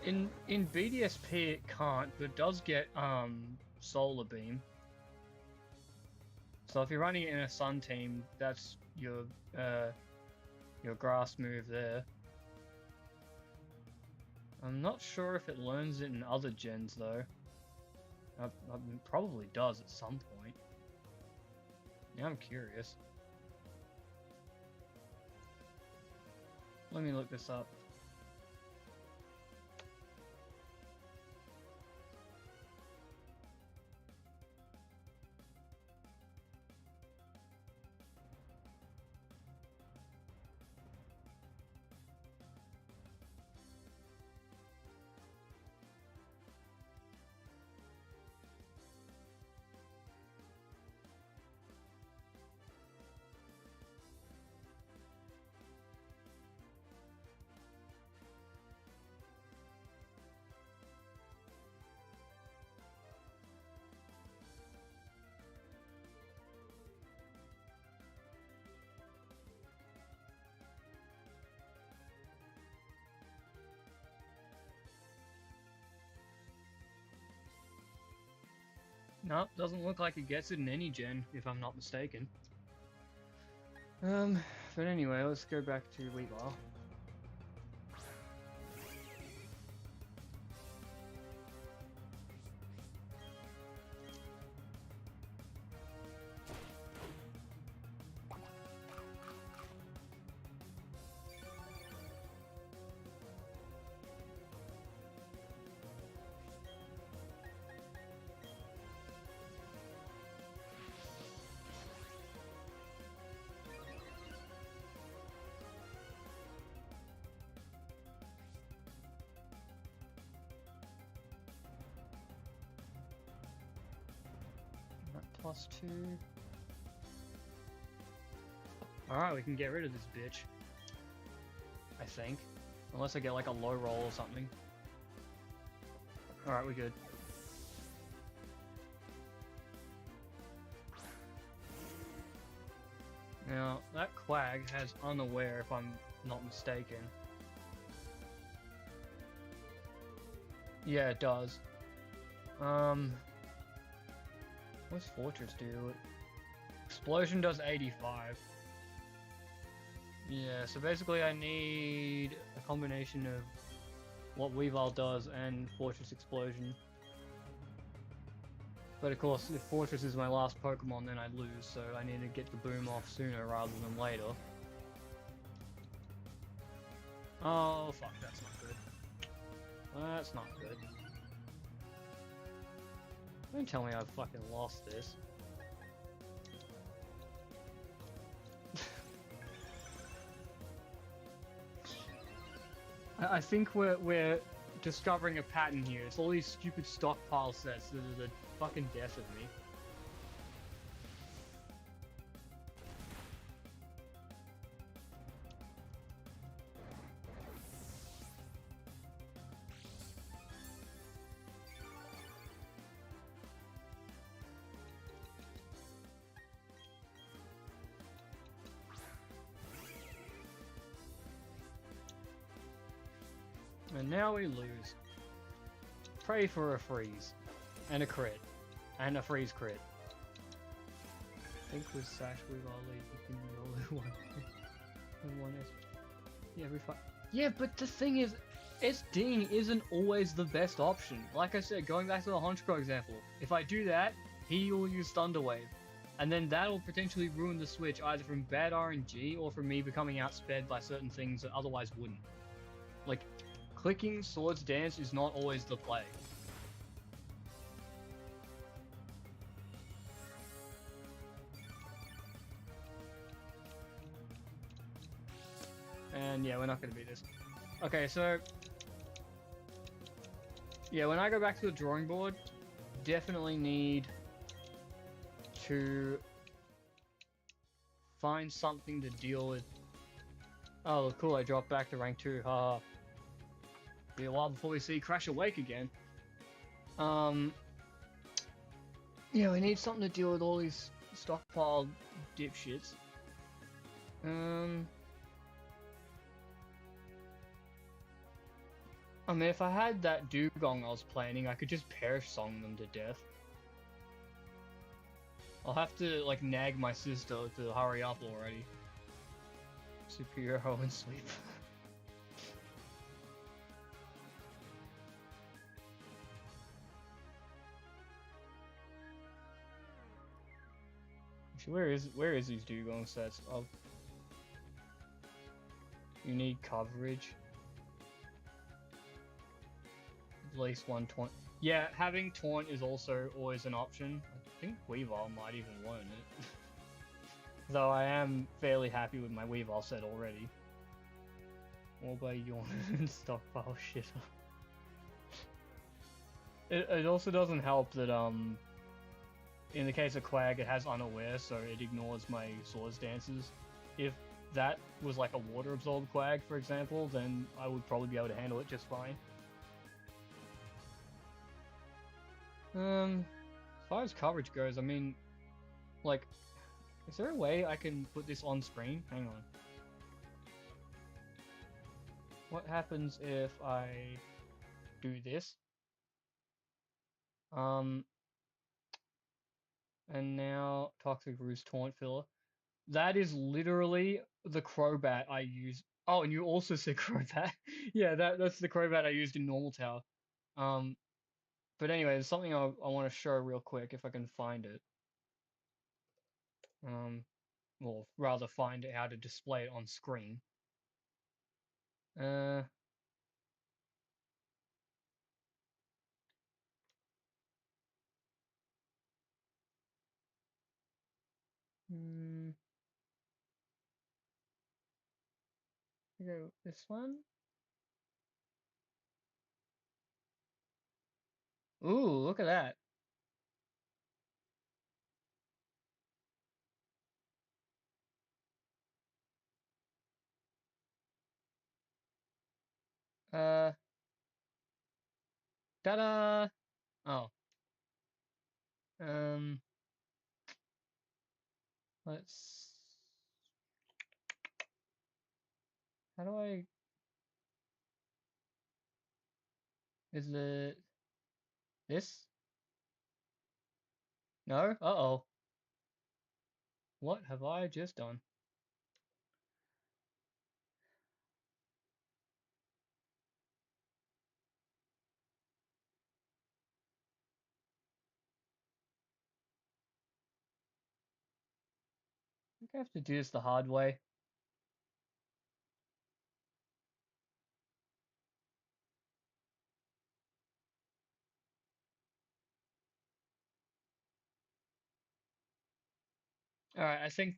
In BDSP it can't, but it does get Solar Beam. So if you're running it in a Sun team, that's your Grass move there. I'm not sure if it learns it in other gens though. It probably does at some point. Yeah, I'm curious. Let me look this up. Nope, doesn't look like it gets it in any gen, if I'm not mistaken. But anyway, let's go back to Weavile. +2. Alright, we can get rid of this bitch. I think. Unless I get like a low roll or something. Alright, we're good. Now, that Quag has Unaware if I'm not mistaken. Yeah, it does. What's Fortress do? Explosion does 85. Yeah, so basically I need a combination of what Weavile does and Fortress Explosion. But of course, if Fortress is my last Pokemon, then I lose, so I need to get the boom off sooner rather than later. Oh, fuck, that's not good. That's not good. Don't tell me I've fucking lost this. I think we're discovering a pattern here. It's all these stupid stockpile sets that are the fucking death of me. And now we lose. Pray for a freeze. And a crit. And a freeze crit. I think with Sash Weavile lead you can roll one S. Yeah, every fight. Yeah, but the thing is, SDing isn't always the best option. Like I said, going back to the Honchkrow example, if I do that, he will use Thunder Wave. And then that'll potentially ruin the switch either from bad RNG or from me becoming outsped by certain things that otherwise wouldn't. Like, clicking Swords Dance is not always the play. and yeah, we're not gonna beat this. Okay, so yeah, when I go back to the drawing board, definitely need to find something to deal with. Oh, cool! I dropped back to rank 2. Haha. Be a while before we see Crash awake again. Yeah, we need something to deal with all these stockpile dipshits. I mean, if I had that dugong I was planning, I could just perish song them to death. I'll have to, like, nag my sister to hurry up already. Superhero and sleep. Actually, where is these dugong sets of? You need coverage. At least one taunt. Yeah, having taunt is also always an option. I think Weavile might even learn it. Though I am fairly happy with my Weavile set already. All by yawn and stockpile shit. It also doesn't help that in the case of Quag it has unaware, so it ignores my Swords Dances. If that was like a water absorbed Quag, for example, then I would probably be able to handle it just fine. As far as coverage goes, I mean, like, is there a way I can put this on screen? Hang on. What happens if I do this? And now Toxic Roost Taunt Filler. That is literally the Crobat I use. Oh, and you also said Crobat. Yeah, that's the Crobat I used in Normal Tower. But anyway, there's something I want to show real quick if I can find it. Or rather find how to display it on screen. Go this one. Ooh, look at that. Ta-da! Oh. Let's... How do I... Is it... This? No? Uh-oh. What have I just done? I think I have to do this the hard way. Alright, I think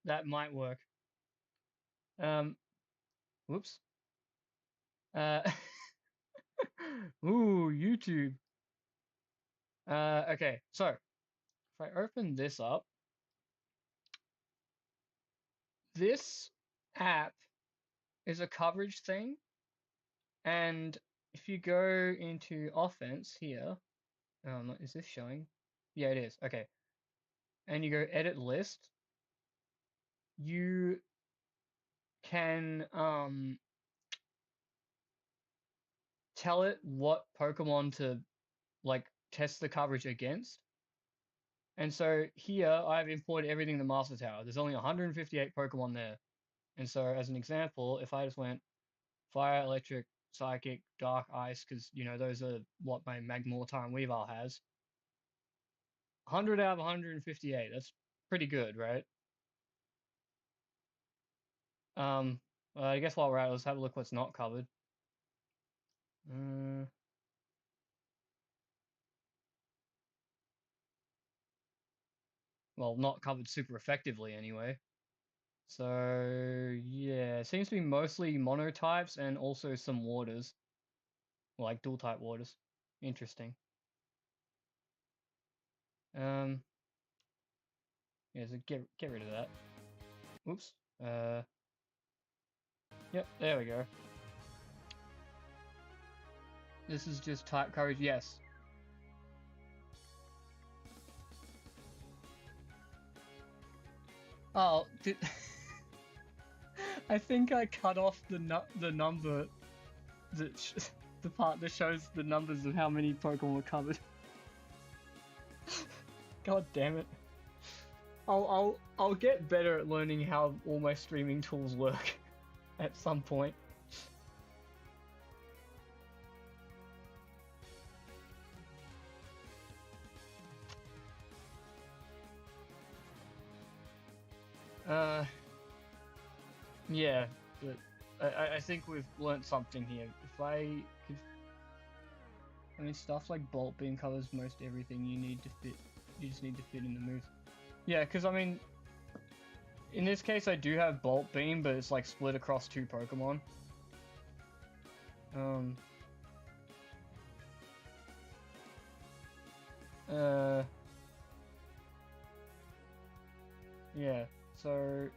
that might work. Whoops. Ooh, YouTube. Okay, so if I open this up, this app is a coverage thing, and if you go into offense here, is this showing? Yeah, it is. Okay, and you go edit list, you can tell it what Pokemon to like test the coverage against. And so here I've imported everything in the Master Tower. There's only 158 Pokemon there. And so as an example, if I just went Fire, Electric, Psychic, Dark, Ice, because you know those are what my Magmortar and Weavile has. 100 out of 158. That's pretty good, right? I guess while we're at it, let's have a look what's not covered. Well, not covered super effectively anyway. So yeah, it seems to be mostly monotypes and also some waters, like dual type waters. Interesting. Um, yeah, so get rid of that. Oops. Yep, there we go. This is just type coverage. Yes. Oh, did I think I cut off the number that the part that shows the numbers of how many Pokemon were covered. God damn it. I'll get better at learning how all my streaming tools work at some point. Uh, yeah, but I think we've learnt something here. If I could, I mean, stuff like Bolt Beam covers most everything you need to fit. You just need to fit in the moves. Yeah, because I mean, in this case, I do have Bolt Beam, but it's like split across two Pokemon. Um. Uh. Yeah. So,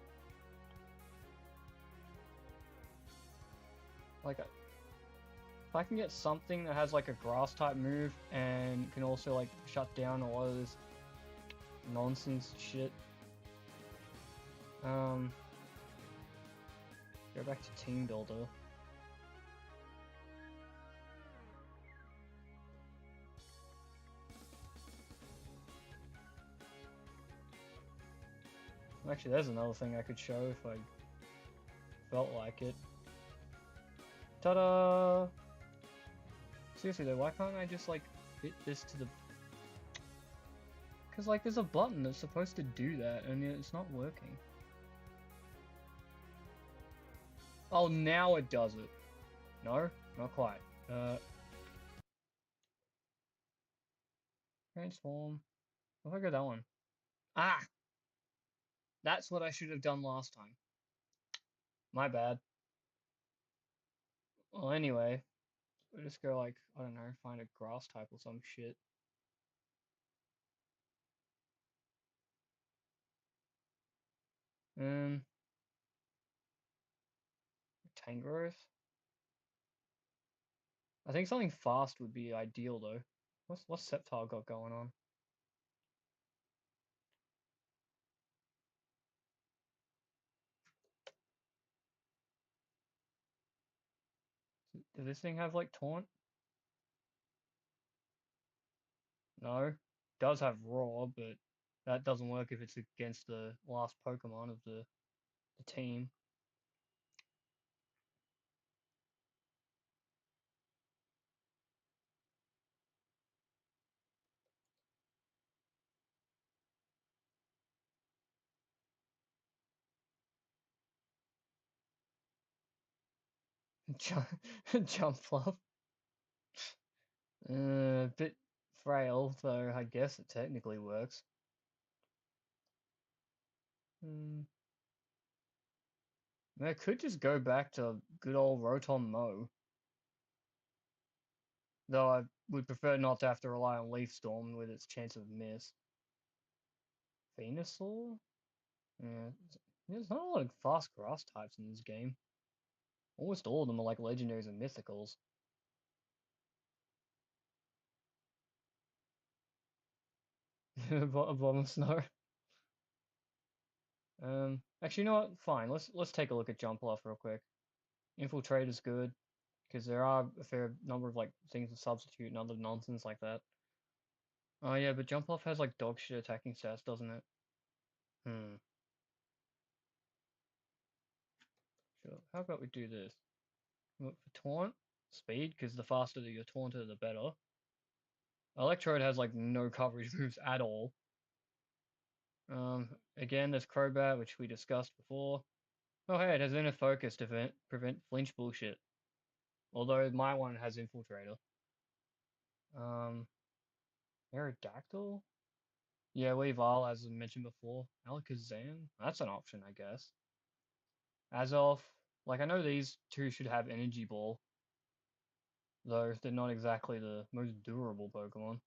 like, if I can get something that has like a Grass type move and can also like shut down a lot of this nonsense shit. Go back to Team Builder. Actually, there's another thing I could show if I felt like it. Ta-da! Seriously though, why can't I just like fit this to the... Because like there's a button that's supposed to do that and it's not working. Oh, now it does it. No, not quite. Transform. If I go that one. Ah! That's what I should have done last time. My bad. Well, anyway, we'll just go like, I don't know, find a grass type or some shit. Um, Tangrowth. I think something fast would be ideal though. What's Sceptile got going on? Does this thing have like taunt? No. Does have Roar, but that doesn't work if it's against the last Pokemon of the team. Jump, jump flop. Bit frail, though I guess it technically works. I could just go back to good old Rotom Mow. Though I would prefer not to have to rely on Leaf Storm with its chance of miss. Venusaur? Yeah, there's not a lot of fast grass types in this game. Almost all of them are like legendaries and mythicals. Abomasnow. Actually, you know what? Fine. Let's take a look at Jumpluff real quick. Infiltrate is good because there are a fair number of like things to substitute and other nonsense like that. Oh yeah, but Jumpluff has like dog shit attacking stats, doesn't it? Hmm. Sure. How about we do this? Look for taunt, speed, because the faster that you're taunted, the better. Electrode has like no coverage moves at all. Again, there's Crobat, which we discussed before. Oh hey, it has Inner Focus to prevent flinch bullshit. Although my one has Infiltrator. Um, Aerodactyl? Yeah, Weavile, as I mentioned before. Alakazam? That's an option, I guess. As of, like, I know these two should have Energy Ball, though they're not exactly the most durable Pokemon.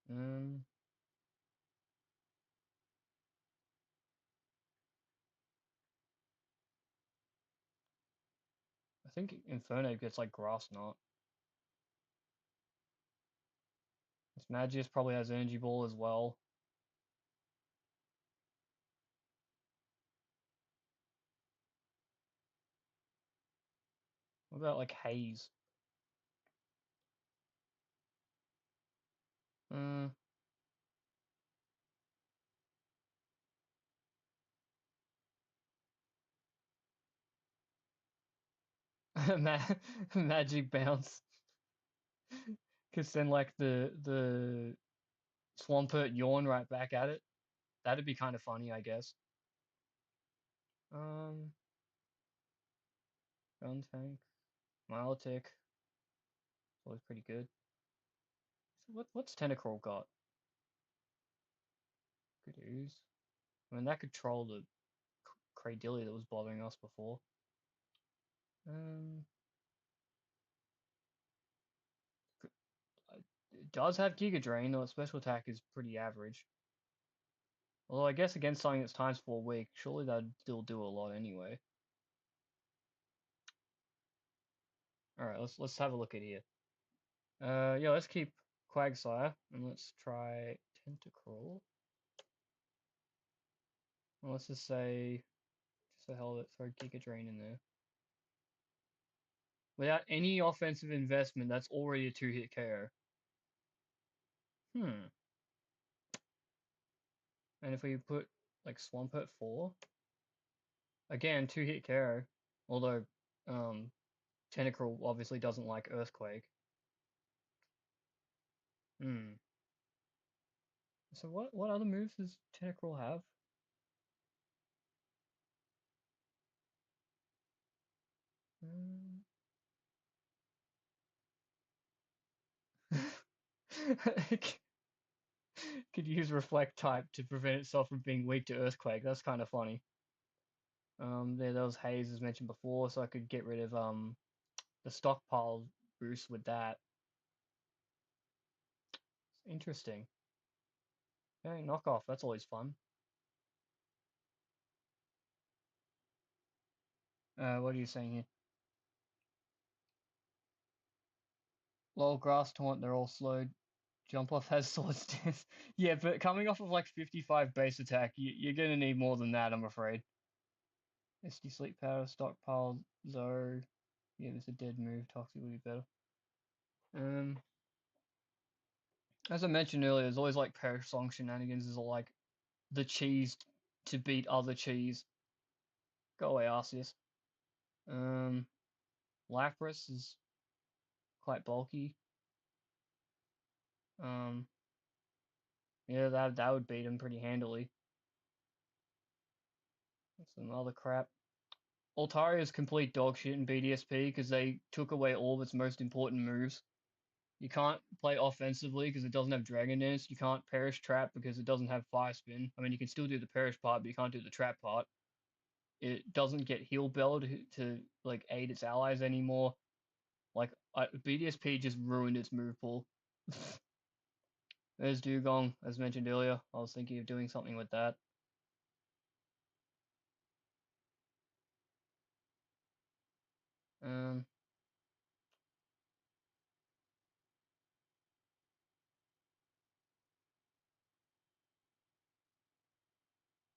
Um, I think Infernape gets like Grass Knot. This Magius probably has Energy Ball as well. What about like Haze? Uh, Ma Magic Bounce. Because then like the Swampert yawn right back at it. That'd be kind of funny, I guess. Um, Gun Tank, Milotic, always pretty good. So what's Tentacruel got? Good ooze. I mean that could troll the Cradilly that was bothering us before. Um, it does have Giga Drain, though its special attack is pretty average. Although I guess against something that's times 4 weak, surely that'd still do a lot anyway. Alright, let's have a look at here. Yeah, let's keep Quagsire and let's try Tentacruel. Well, let's just say, just the hell of it, throw Giga Drain in there. Without any offensive investment, that's already a 2-hit KO. Hmm. And if we put like Swampert 4, again 2-hit KO. Although Tentacruel obviously doesn't like Earthquake. Hmm. So what other moves does Tentacruel have? Um, could use Reflect type to prevent itself from being weak to Earthquake. That's kind of funny. There was Haze as mentioned before, so I could get rid of the stockpile boost with that. Interesting. Okay, knockoff. That's always fun. What are you saying here? Lol, Grass Taunt. They're all slowed. Jump off has sword stance. Yeah, but coming off of like 55 base attack, you're gonna need more than that, I'm afraid. SD Sleep Powder, Stockpile, Zo. Yeah, there's a dead move. Toxic would be better. Um, as I mentioned earlier, there's always like Perish Song shenanigans. There's like the cheese to beat other cheese. Go away, Arceus. Um, Lapras is quite bulky. Um, yeah, that would beat him pretty handily. Some other crap. Altaria is complete dog shit in BDSP because they took away all of its most important moves. You can't play offensively because it doesn't have Dragon Dance. You can't Perish Trap because it doesn't have Fire Spin. I mean, you can still do the Perish part, but you can't do the Trap part. It doesn't get Heal Bell to like aid its allies anymore. Like BDSP just ruined its move pool. There's Dugong, as mentioned earlier. I was thinking of doing something with that. Um,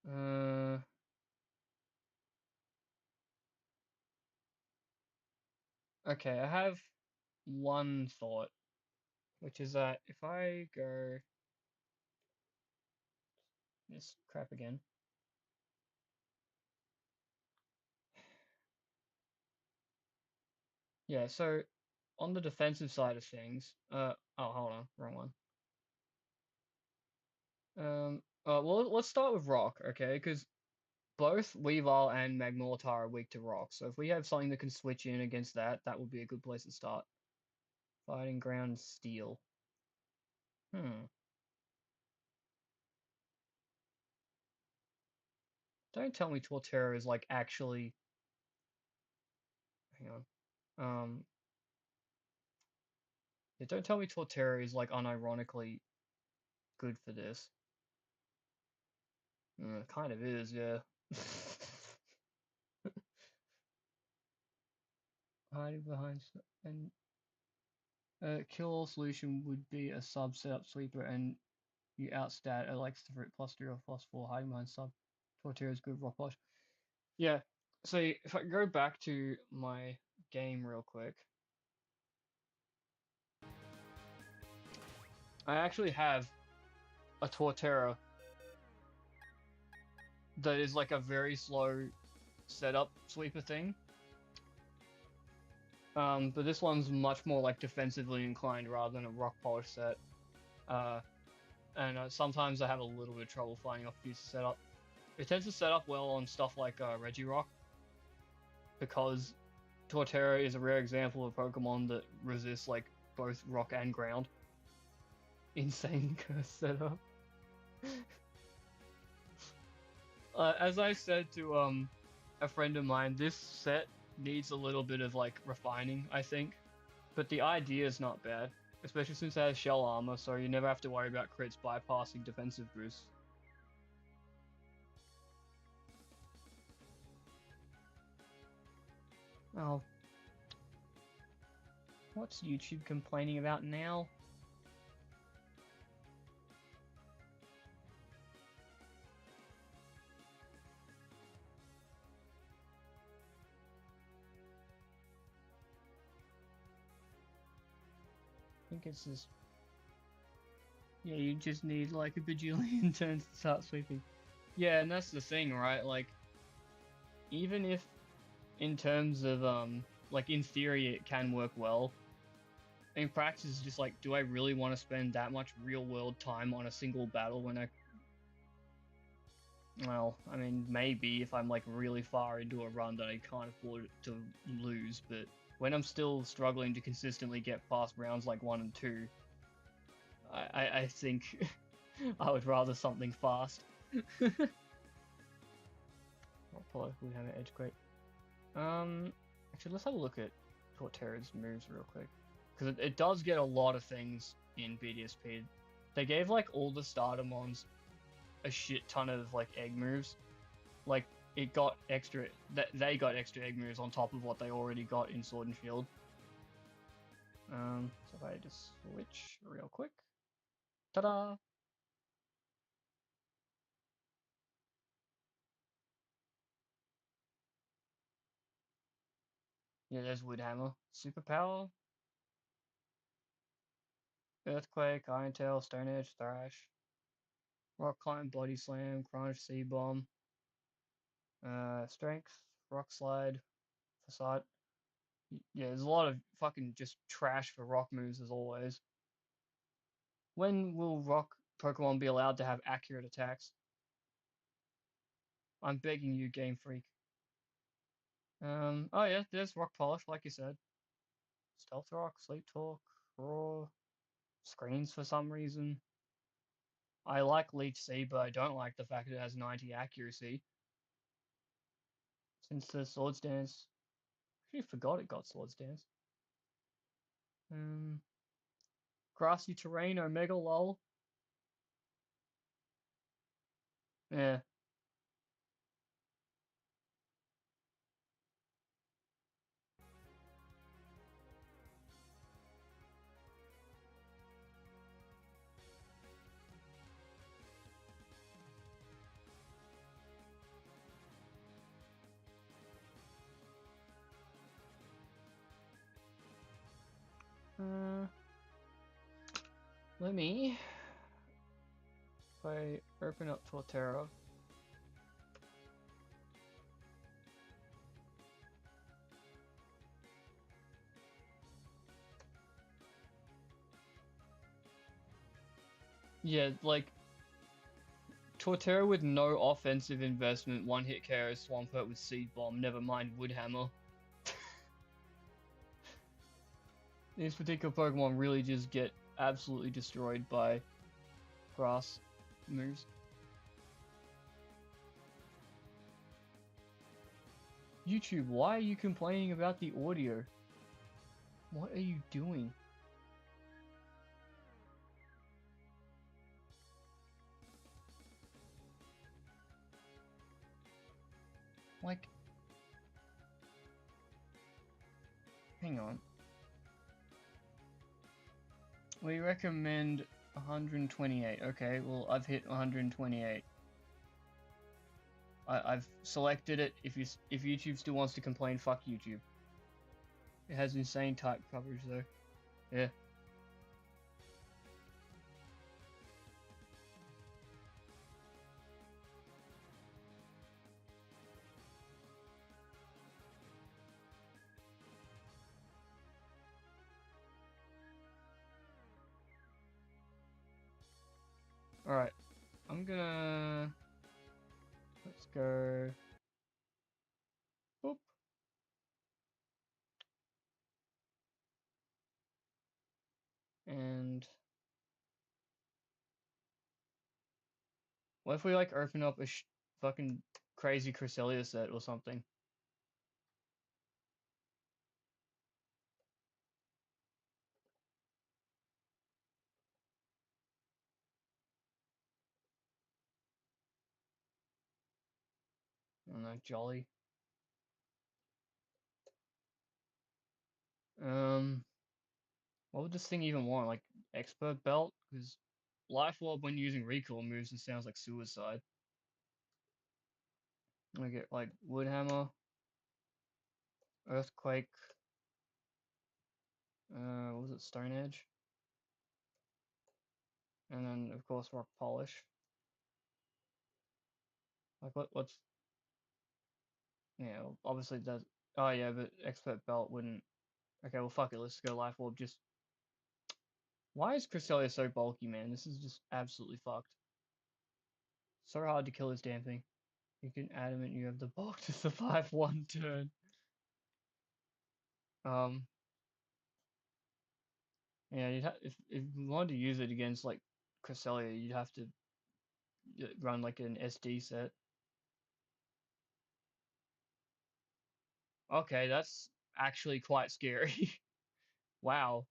uh, okay, I have one thought, which is that if I go this crap again. Yeah, so on the defensive side of things, oh, hold on, wrong one. Well, let's start with Rock, okay? Because both Weavile and Magmortar are weak to Rock, so if we have something that can switch in against that, that would be a good place to start. Fighting Ground Steel. Hmm. Don't tell me Torterra is like actually. Hang on. Yeah, don't tell me Torterra is like unironically good for this. Kind of is, yeah. Hiding behind and kill all solution would be a sub setup sweeper and you outstat Alex for plus 3 or plus 4 hiding behind sub. Torterra is good rock polish. Yeah. So if I go back to my game real quick, I actually have a Torterra that is like a very slow setup sweeper thing. But this one's much more like defensively inclined rather than a rock polish set. And sometimes I have a little bit of trouble finding off use to set up. It tends to set up well on stuff like Regirock, because Torterra is a rare example of Pokemon that resists like both rock and ground. Insane curse setup. As I said to a friend of mine, this set needs a little bit of like refining, I think. But the idea is not bad, especially since it has shell armor, so you never have to worry about crits bypassing defensive boosts. Oh. What's YouTube complaining about now? I think it's just... Yeah, you just need like a bajillion turns to start sweeping. Yeah, and that's the thing, right? Like, even if in terms of, like in theory it can work well, in practice it's just like, do I really want to spend that much real world time on a single battle when I... Well, I mean, maybe if I'm like really far into a run that I can't afford to lose, but when I'm still struggling to consistently get past rounds like 1 and 2, I think I would rather something fast. I'll pull out Woodhammer Edge Quake. Actually, let's have a look at Torterra's moves real quick, because it does get a lot of things in BDSP. They gave like all the starter mons a shit ton of like egg moves. Like it got extra, they got extra egg moves on top of what they already got in Sword and Shield. So if I just switch real quick, ta-da! Yeah, there's Woodhammer. Superpower. Earthquake, Iron Tail, Stone Edge, Thrash. Rock Climb, Body Slam, Crunch, Sea Bomb. Strength, Rock Slide, Facade. Yeah, there's a lot of fucking just trash for rock moves as always. When will rock Pokemon be allowed to have accurate attacks? I'm begging you, Game Freak. Oh yeah, there's Rock Polish, like you said. Stealth Rock, Sleep Talk, Raw, Screens for some reason. I like Leech Seed, but I don't like the fact it has 90 accuracy. Since the Swords Dance. I actually forgot it got Swords Dance. Grassy Terrain, Omega Lol. Yeah. Let me, if I open up Torterra, yeah, like Torterra with no offensive investment, one hit KO Swampert with Seed Bomb, never mind Woodhammer. These particular Pokemon really just get absolutely destroyed by grass moves. YouTube, why are you complaining about the audio? What are you doing? Like, hang on. We recommend 128. Okay, well, I've hit 128. I've selected it. If YouTube still wants to complain, fuck YouTube. It has insane type coverage though. Yeah. Alright. I'm gonna... Let's go... Boop. And... What if we like open up a fucking crazy Cresselia set or something? I don't know, Jolly. What would this thing even want? Like, Expert Belt? Because Life Orb when using recall moves, it sounds like suicide. I get like Wood Hammer, Earthquake, what was it, Stone Edge? And then of course Rock Polish. Like what's yeah, obviously it does. Oh yeah, but Expert Belt wouldn't. Okay, well fuck it, let's go Life Orb. Just why is Cresselia so bulky, man? This is just absolutely fucked. So hard to kill this damn thing. You can adamant you have the bulk to survive one turn. Um, yeah, if you wanted to use it against like Cresselia, you'd have to run like an SD set. Okay, that's actually quite scary. Wow.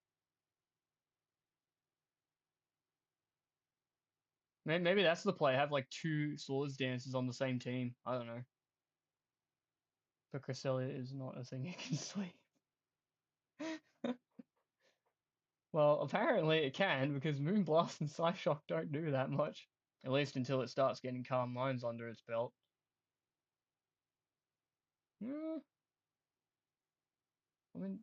Maybe that's the play. Have like two swords dances on the same team. I don't know. But Cresselia is not a thing you can sleep. Well, apparently it can because Moonblast and Psyshock don't do that much. At least until it starts getting Calm Minds under its belt. Yeah, I mean,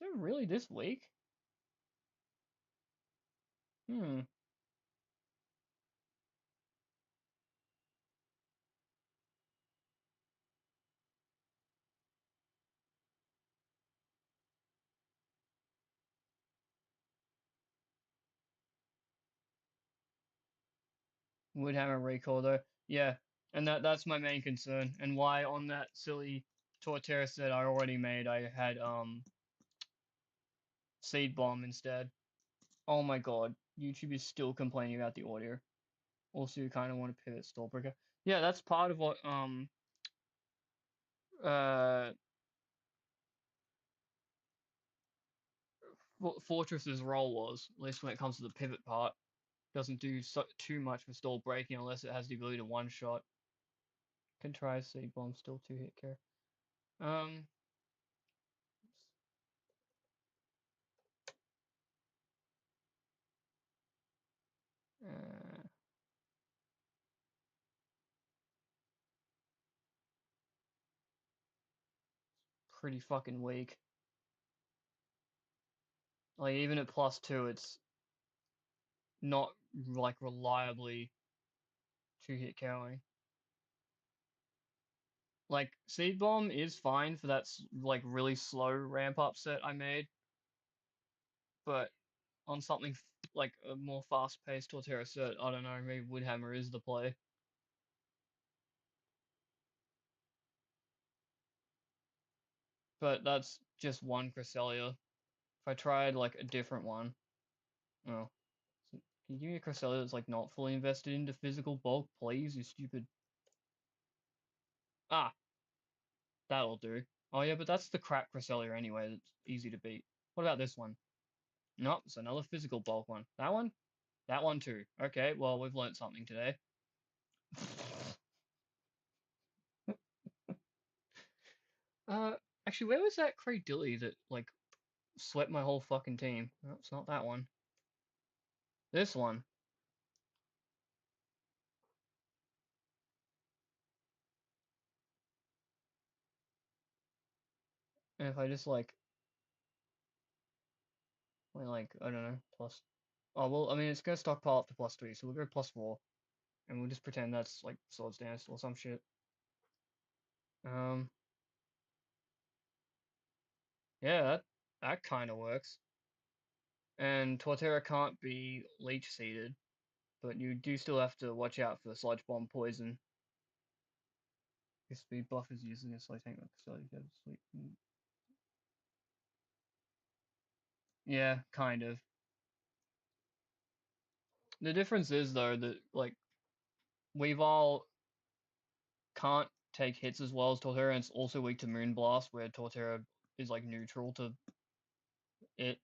is it really this weak? Hmm. Woodhammer recall though. Yeah, and that's my main concern, and why on that silly Torterra set I already made I had Seed Bomb instead. Oh my god, YouTube is still complaining about the audio. Also, you kind of want to pivot Stormbreaker. Yeah, that's part of what uh Fortress's role was, at least when it comes to the pivot part. Doesn't do too much for stall breaking unless it has the ability to one shot. Can try Seed Bomb, still 2-hit care. Um, uh, pretty fucking weak. Like even at +2, it's not like reliably 2-hit KOing. Like Seed Bomb is fine for that like really slow ramp up set I made, but on something like a more fast-paced Torterra set, I don't know, maybe Woodhammer is the play. But that's just one Cresselia. If I tried like a different one, oh, can you give me a Cresselia that's like not fully invested into physical bulk, please? You stupid. Ah, That'll do. Oh yeah, but that's the crap Cresselia anyway. That's easy to beat. What about this one? Nope, it's another physical bulk one. That one? That one too. Okay, well we've learned something today. Uh, actually, where was that Cradilly that like swept my whole fucking team? No, it's not that one. This one. And if I just like I don't know, plus. Oh well, I mean it's gonna stockpile up to +3, so we'll go +4, and we'll just pretend that's like Swords Dance or some shit. Um, yeah, that kind of works. And Torterra can't be Leech Seeded, but you do still have to watch out for Sludge Bomb Poison. His speed buff is using a slow tank, so you go to sleep. Yeah, kind of. The difference is though that like Weavile can't take hits as well as Torterra, and it's also weak to Moonblast, where Torterra is like neutral to it.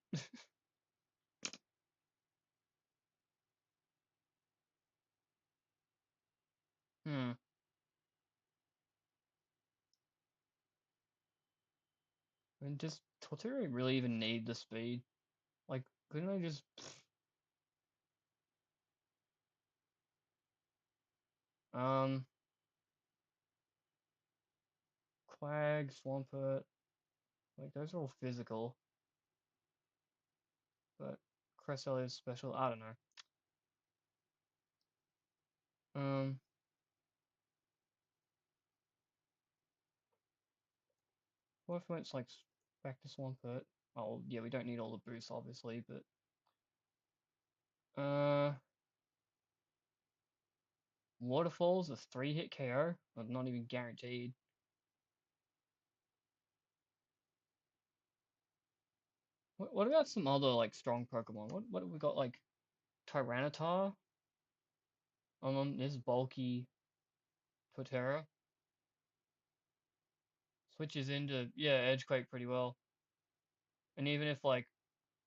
Hmm. I mean, does Torterra really even need the speed? Like, couldn't I just? Um, Quag, Swampert, like those are all physical, but Cresselia is special. I don't know. Um, what if it's like back to Swampert? Oh, yeah, we don't need all the boosts, obviously, but Waterfall's a 3-hit KO, but not even guaranteed. What about some other like strong Pokemon? What have we got? Like Tyranitar? This bulky Torterra switches into yeah Edgequake pretty well, and even if like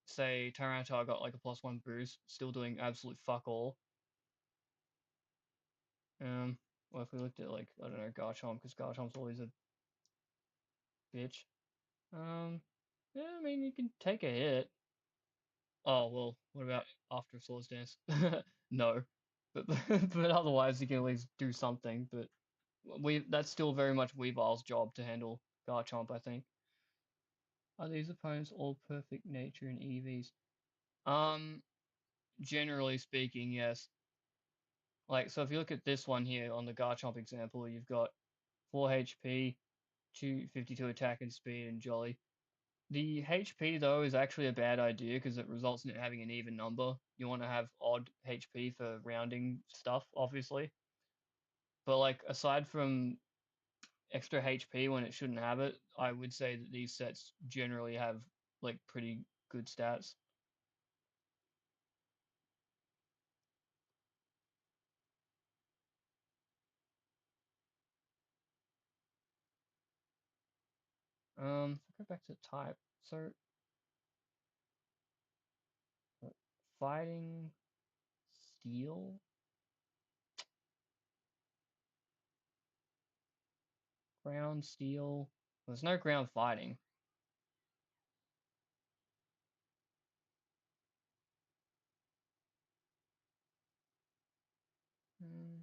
say Tyranitar got like a +1 boost, still doing absolute fuck all. Well if we looked at like I don't know Garchomp, because Garchomp's always a bitch. Um, yeah, I mean you can take a hit. Oh well, what about after Swords Dance? No, but but otherwise you can at least do something. But we that's still very much Weavile's job to handle Garchomp, I think. Are these opponents all perfect nature and EVs? Um, generally speaking, yes. Like so, if you look at this one here on the Garchomp example, you've got 4 HP, 252 attack and speed, and Jolly. The HP though is actually a bad idea because it results in it having an even number. You want to have odd HP for rounding stuff, obviously. But like aside from extra HP when it shouldn't have it, I would say that these sets generally have like pretty good stats. If I go back to type, so fighting steel, ground steel. There's no ground fighting. Hmm,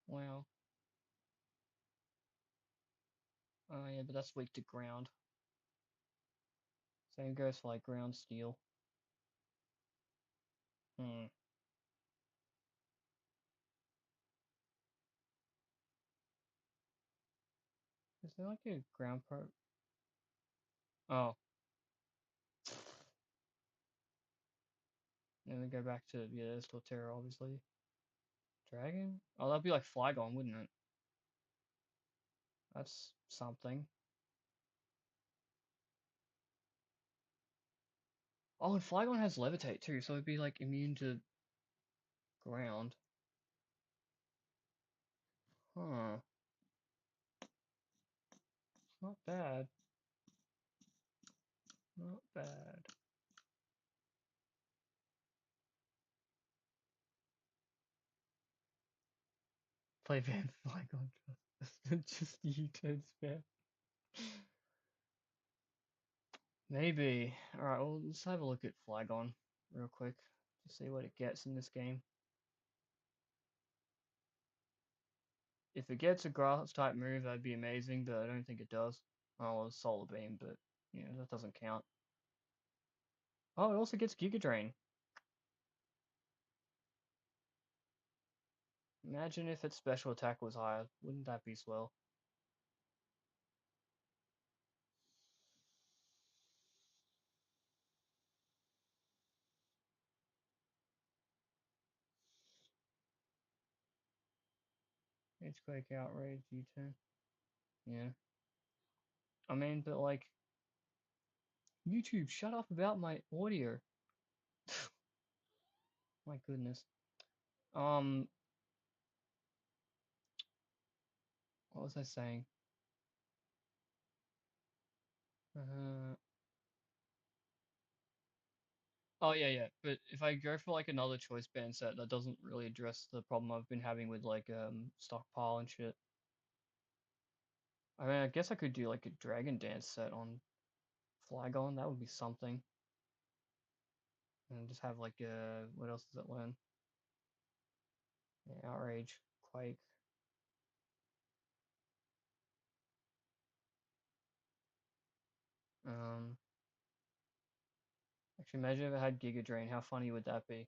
well, oh yeah, but that's weak to ground. Same goes for like ground steel. Hmm. Is there like a ground pro? Oh, then we go back to yeah, there's Torterra obviously. Dragon? Oh, that'd be like Flygon, wouldn't it? That's something. Oh, and Flygon has Levitate too, so it'd be like immune to ground. Huh. Not bad. Not bad. Play Van Flygon. Just U-turn spam. Maybe. Alright, well, let's have a look at Flygon real quick to see what it gets in this game. If it gets a grass type move, that'd be amazing, but I don't think it does. Oh, it's Solar Beam, but that doesn't count. Oh, it also gets Giga Drain. Imagine if its special attack was higher. Wouldn't that be swell? It's Quake Outrage, U-turn. Yeah. I mean, but like, YouTube, shut up about my audio. My goodness. Um, what was I saying? Uh, oh yeah, yeah. But if I go for like another choice band set, that doesn't really address the problem I've been having with like stockpile and shit. I mean, I guess I could do like a Dragon Dance set on Flygon. That would be something. And just have like what else does it learn? Yeah, Outrage, Quake. Um, actually, imagine if it had Giga Drain. How funny would that be?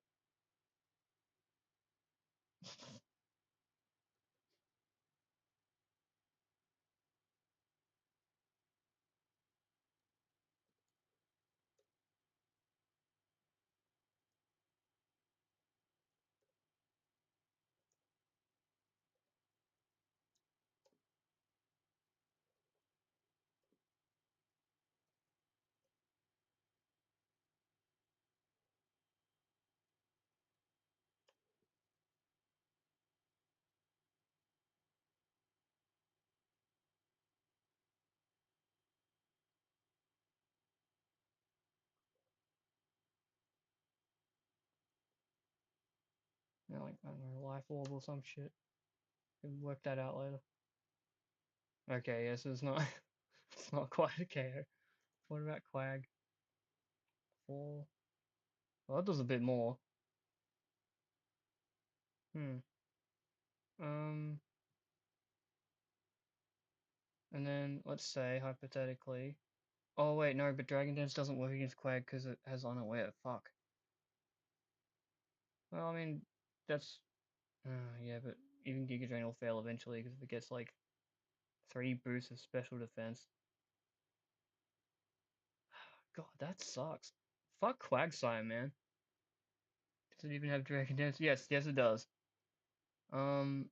Like I don't know, Life Orb or some shit. Can work that out later. Okay, yes, it's not. It's not quite a KO. What about Quag? 4. Well, that does a bit more. Hmm. Um. And then let's say hypothetically. Oh wait, no, but Dragon Dance doesn't work against Quag because it has Unaware. Fuck. Well, I mean, that's. Yeah, but even Giga Drain will fail eventually because if it gets like 3 boosts of special defense. God, that sucks. Fuck Quagsire, man. Does it even have Dragon Dance? Yes, yes it does. Um,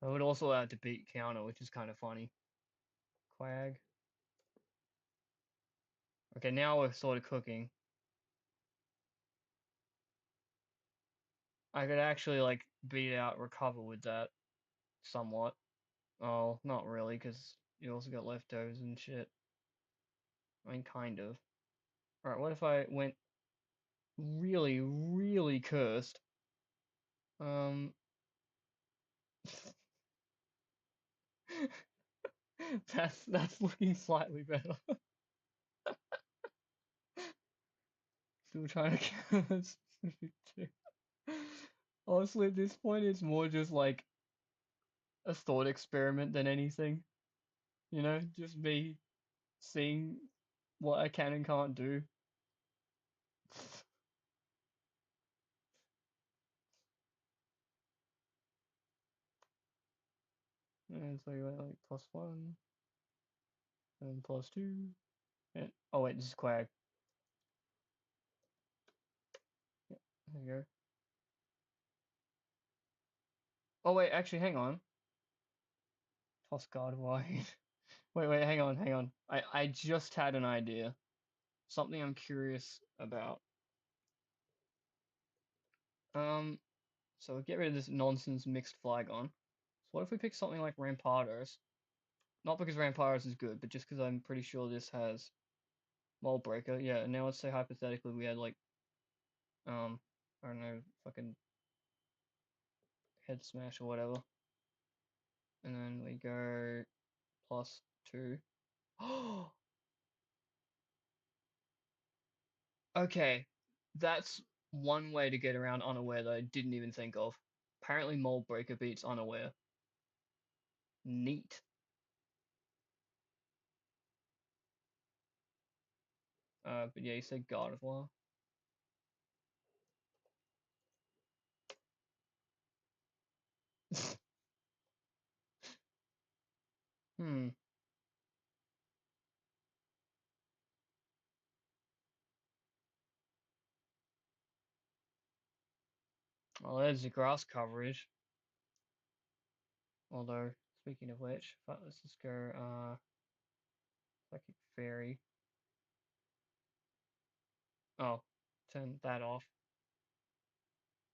I would also add to beat counter, which is kind of funny. Quag. Okay, now we're sort of cooking. I could actually like beat out Recover with that somewhat. Oh, not really, because you also got leftovers and shit. I mean, kind of. Alright, what if I went really, really cursed? Um, that's looking slightly better. Still trying to curse. Honestly, at this point, it's more just like a thought experiment than anything. You know, just me seeing what I can and can't do. And so you went like +1 and +2. And oh wait, this is Quag. Yeah, there you go. Oh wait, actually, hang on. Toss guard wide. Wait, hang on. I just had an idea. Something I'm curious about. Um, so get rid of this nonsense mixed Flygon. So what if we pick something like Rampardos? Not because Rampardos is good, but just because I'm pretty sure this has Mold Breaker. Yeah, and now let's say hypothetically we had like, I don't know, fucking Head Smash or whatever. And then we go +2. Okay, that's one way to get around Unaware that I didn't even think of. Apparently Mold Breaker beats Unaware. Neat. But yeah, you said Gardevoir. Hmm. Well, there's the grass coverage. Although, speaking of which, let's just go, Psychic Fairy. Oh, turn that off.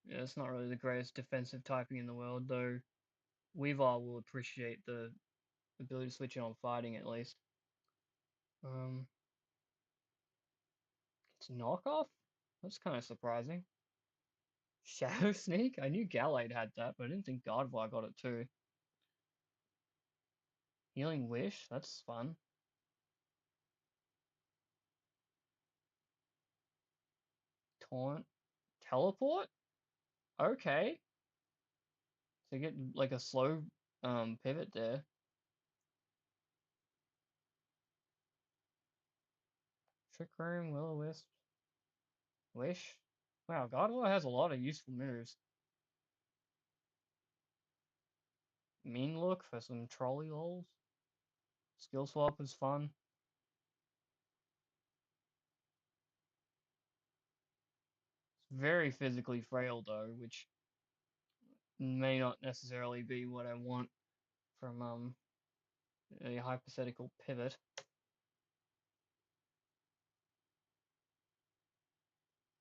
Yeah, it's not really the greatest defensive typing in the world, though Weavile will appreciate the ability to switch it on fighting at least. Um, it's knockoff? That's kind of surprising. Shadow Sneak? I knew Gallade had that, but I didn't think Gardevoir got it too. Healing Wish? That's fun. Taunt? Teleport? Okay. So you get like a slow pivot there. Trick Room, Will-O-Wisp, Wish. Wow, Gardevoir has a lot of useful moves. Mean Look for some trolley holes. Skill Swap is fun. It's very physically frail though, which may not necessarily be what I want from a hypothetical pivot.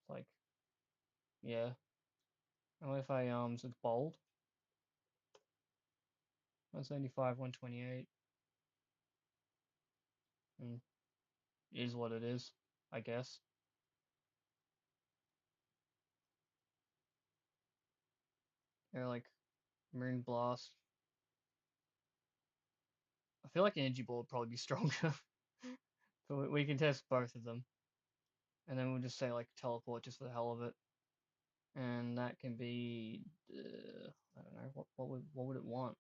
It's like, yeah. And what if I said bold? 175, 128. And it is what it is, I guess. They're like Marine Blast. I feel like Energy Ball would probably be stronger. So we can test both of them. And then we'll just say like teleport just for the hell of it. And that can be I don't know, what would it want?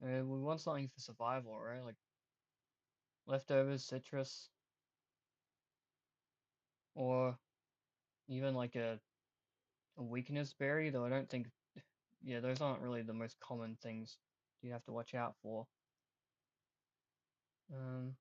We want something for survival, right? Like leftovers, citrus, or even like a weakness berry, though I don't think, yeah, those aren't really the most common things you have to watch out for. Um,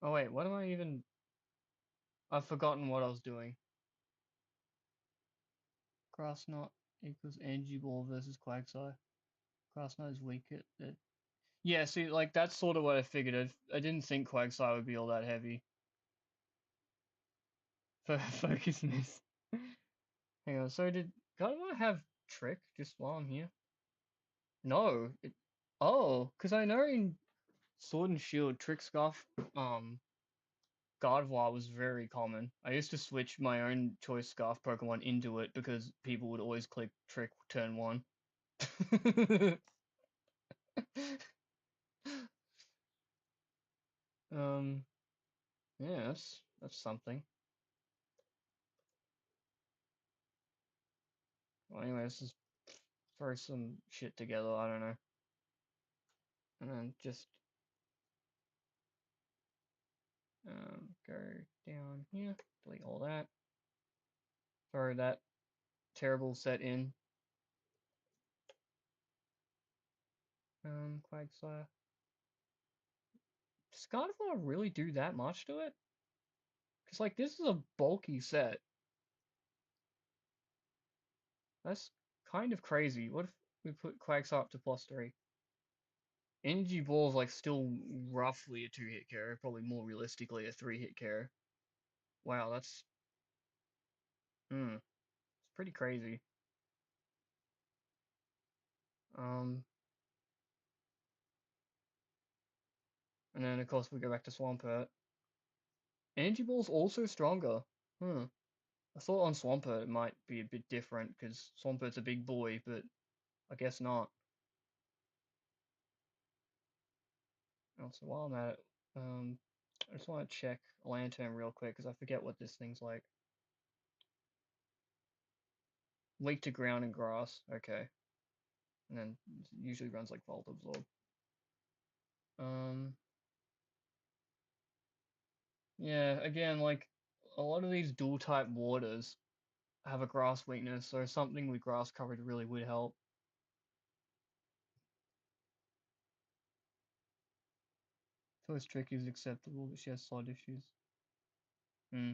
oh wait, what am I even, I've forgotten what I was doing. Grass Knot equals Energy Ball versus Quagsire. Grass Knot is weak at yeah, see, like that's sort of what I figured. I didn't think Quagsire would be all that heavy. For Focus Miss. Hang on, so did Gardevoir have Trick just while I'm here? No. Oh, because I know in Sword and Shield, Trick Scarf, Gardevoir was very common. I used to switch my own choice Scarf Pokemon into it because people would always click Trick turn 1. Um, yeah, that's something. Well, anyway, let's just throw some shit together, I don't know. And then just go down here, delete all that, throw that terrible set in. Quagsire. Does Gardevoir really do that much to it? Because, like, this is a bulky set. That's kind of crazy. What if we put Quagsire up to +3? Energy Ball is, like, still roughly a 2-hit KO, probably more realistically a 3-hit KO. Wow, that's... it's pretty crazy. Um, and then, of course, we go back to Swampert. Energy Ball's also stronger. I thought on Swampert it might be a bit different, because Swampert's a big boy, but I guess not. Also, while I'm at it, I just want to check Lantern real quick because I forget what this thing's like. Weak to ground and grass. Okay. And then usually runs like Volt Absorb. Um, yeah, again, like a lot of these dual type waters have a grass weakness, so something with grass coverage really would help. First trick is acceptable, but she has slot issues. Hmm.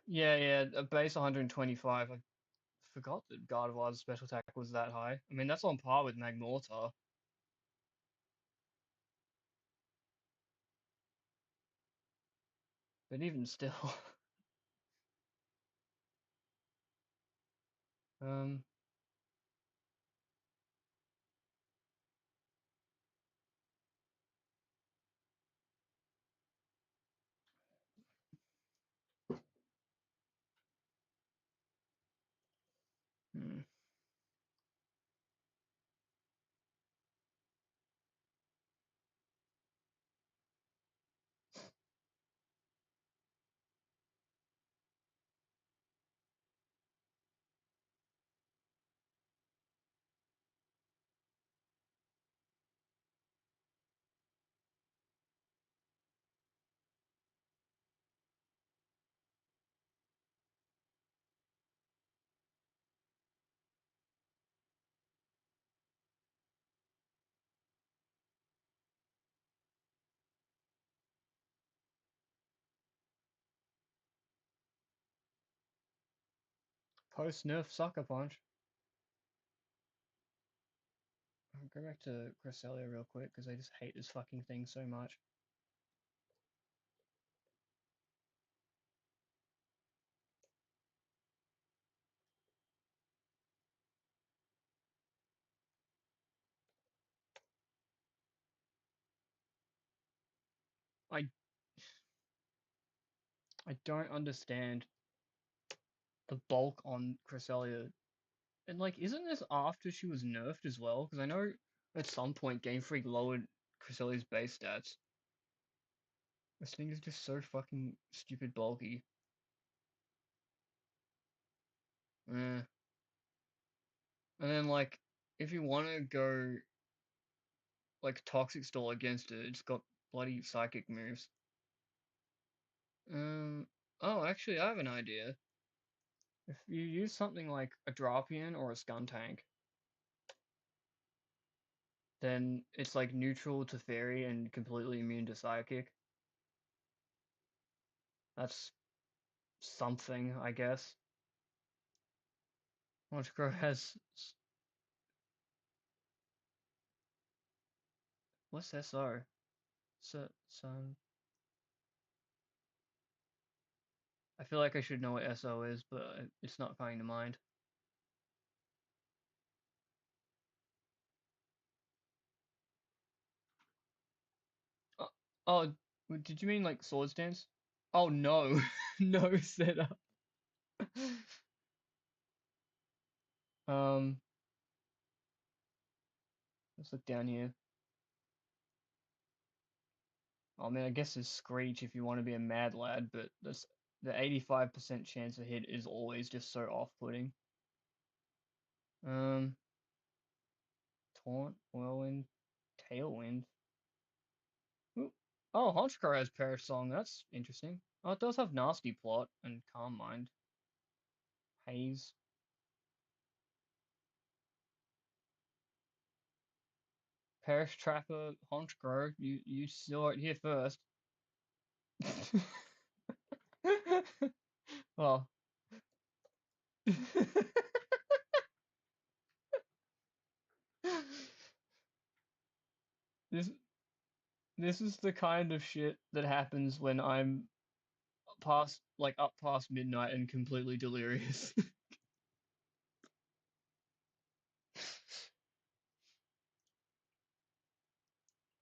Yeah, a base 125. I forgot that Gardevoir's special attack was that high. I mean, that's on par with Magmortar, but even still. um, hmm. Post nerf Sucker Punch. I'll go back to Cresselia real quick because I just hate this fucking thing so much. I I don't understand the bulk on Cresselia. And like, isn't this after she was nerfed as well? Because I know at some point Game Freak lowered Cresselia's base stats. This thing is just so fucking stupid bulky. Eh. And then like, if you want to go like Toxic Stall against it, it's got bloody psychic moves. Um. Oh, actually, I have an idea. If you use something like a Drapion or a Skuntank, then it's like neutral to Fairy and completely immune to Psychic. That's something, I guess. Honchkrow has... What's SO? So, I feel like I should know what SO is, but it's not coming to mind. Oh, oh, did you mean like Swords Dance? Oh no, no setup. Um, let's look down here. Oh man, I guess it's Screech if you want to be a mad lad, but the 85% chance of hit is always just so off-putting. Um, Taunt, Whirlwind, Tailwind. Ooh. Oh, Honchkrow has Perish Song. That's interesting. Oh, it does have Nasty Plot and Calm Mind. Haze. Perish Trapper, Honchkrow. You saw it here first. Oh. This this is the kind of shit that happens when I'm past up past midnight and completely delirious.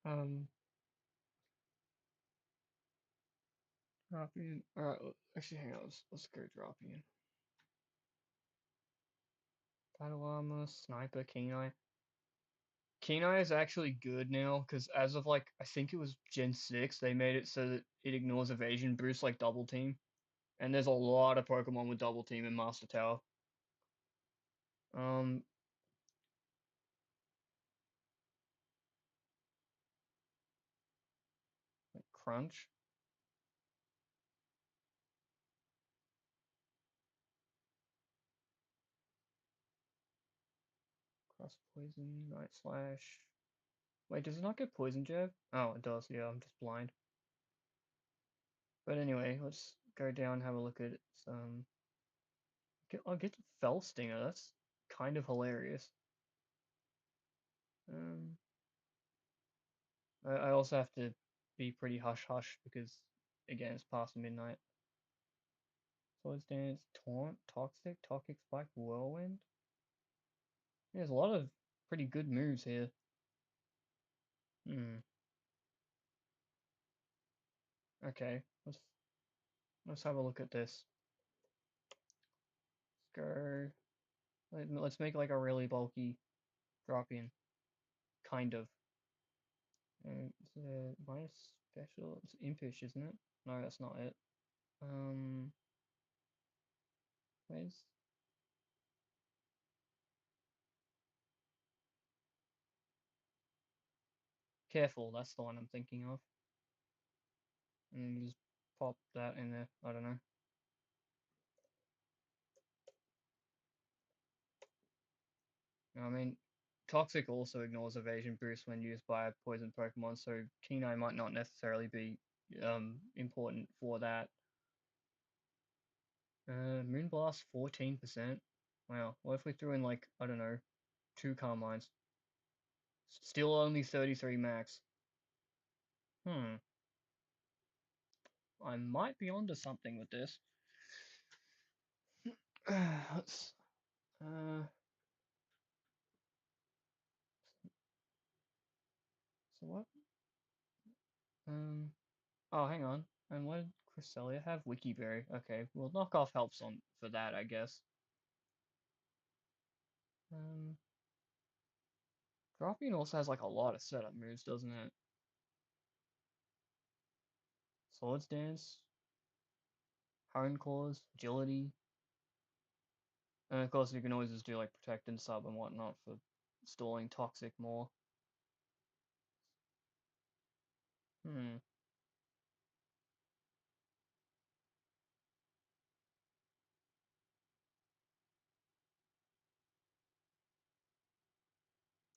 um, Dropping. Alright, actually, hang on. Let's go dropping. Battle armor, sniper, Keen-Eye. Keen-Eye is actually good now because as of like I think it was Gen 6, they made it so that it ignores evasion boost like Double Team, and there's a lot of Pokemon with Double Team in Master Tower. Um, like Crunch, Cross Poison, Night Slash. Wait, does it not get Poison Jab? Oh, it does. Yeah, I'm just blind. But anyway, let's go down and have a look at some. I'll get Fell Stinger. That's kind of hilarious. Um, I also have to be pretty hush hush because again it's past midnight. Swords Dance, Taunt, Toxic, Toxic Spike, Whirlwind. There's a lot of pretty good moves here. Hmm. Okay, let's have a look at this. Let's go. Let's make like a really bulky drop in, kind of. It's minus special. It's Impish, isn't it? No, that's not it. Um, where's Careful? That's the one I'm thinking of. And just pop that in there. I don't know. I mean, Toxic also ignores evasion boost when used by a poison Pokemon, so Keen-Eye might not necessarily be important for that. Moonblast 14%. Wow. What if we threw in like, I don't know, two Calm Minds? Still only 33 max. Hmm. I might be onto something with this. Let's so what? Um oh hang on. And what did Cresselia have? Wikiberry. Okay, well knockoff helps on for that, I guess. Um Dropion also has like a lot of setup moves, doesn't it? Swords Dance, Hone Claws, Agility. And of course you can always just do like Protect and Sub and whatnot for stalling Toxic more. Hmm.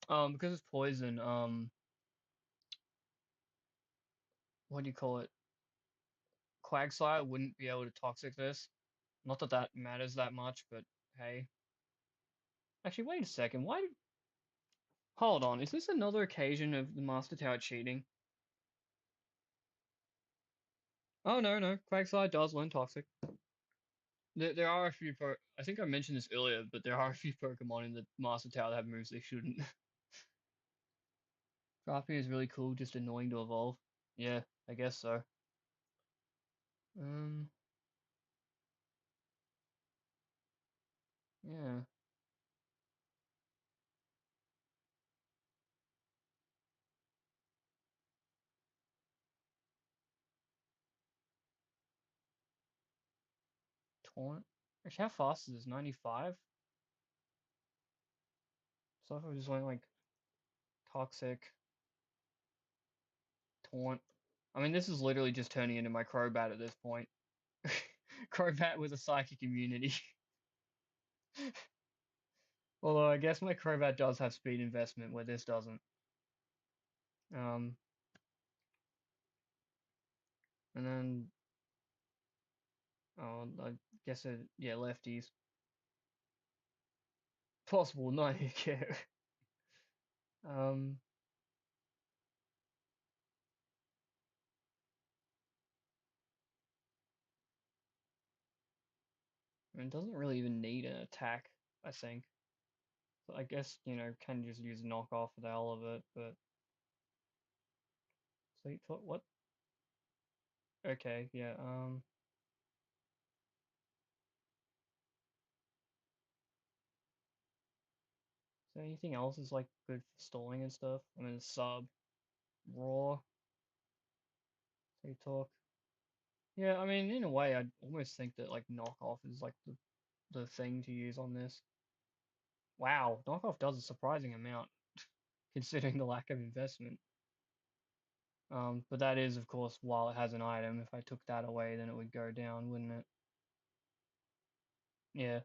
Because it's poison, what do you call it? Quagsire wouldn't be able to Toxic this. Not that that matters that much, but hey. Actually, wait a second. Why? Hold on. Is this another occasion of the Master Tower cheating? Oh no, no. Quagsire does learn Toxic. There are a few I think I mentioned this earlier, but there are a few Pokemon in the Master Tower that have moves they shouldn't. Drapion is really cool, just annoying to evolve. Yeah, I guess so. Um, yeah. Taunt. Actually, how fast is this? 95? So if I just went like Toxic, Taunt. I mean, this is literally just turning into my Crobat at this point. Crobat with a psychic immunity. Although I guess my Crobat does have speed investment where this doesn't. Um, and then, oh, I guess yeah, lefties. Possible, not care. Um, I mean, it doesn't really even need an attack, I think. So I guess, can just use knockoff for the hell of it, but Sleep Talk, what? Okay, yeah, so anything else is like good for stalling and stuff? I mean, sub, raw, Sleep Talk. Yeah, I mean, in a way, I'd almost think that like knockoff is like the thing to use on this. Wow, knockoff does a surprising amount considering the lack of investment. But that is, of course, while it has an item. If I took that away, then it would go down, wouldn't it? Yeah,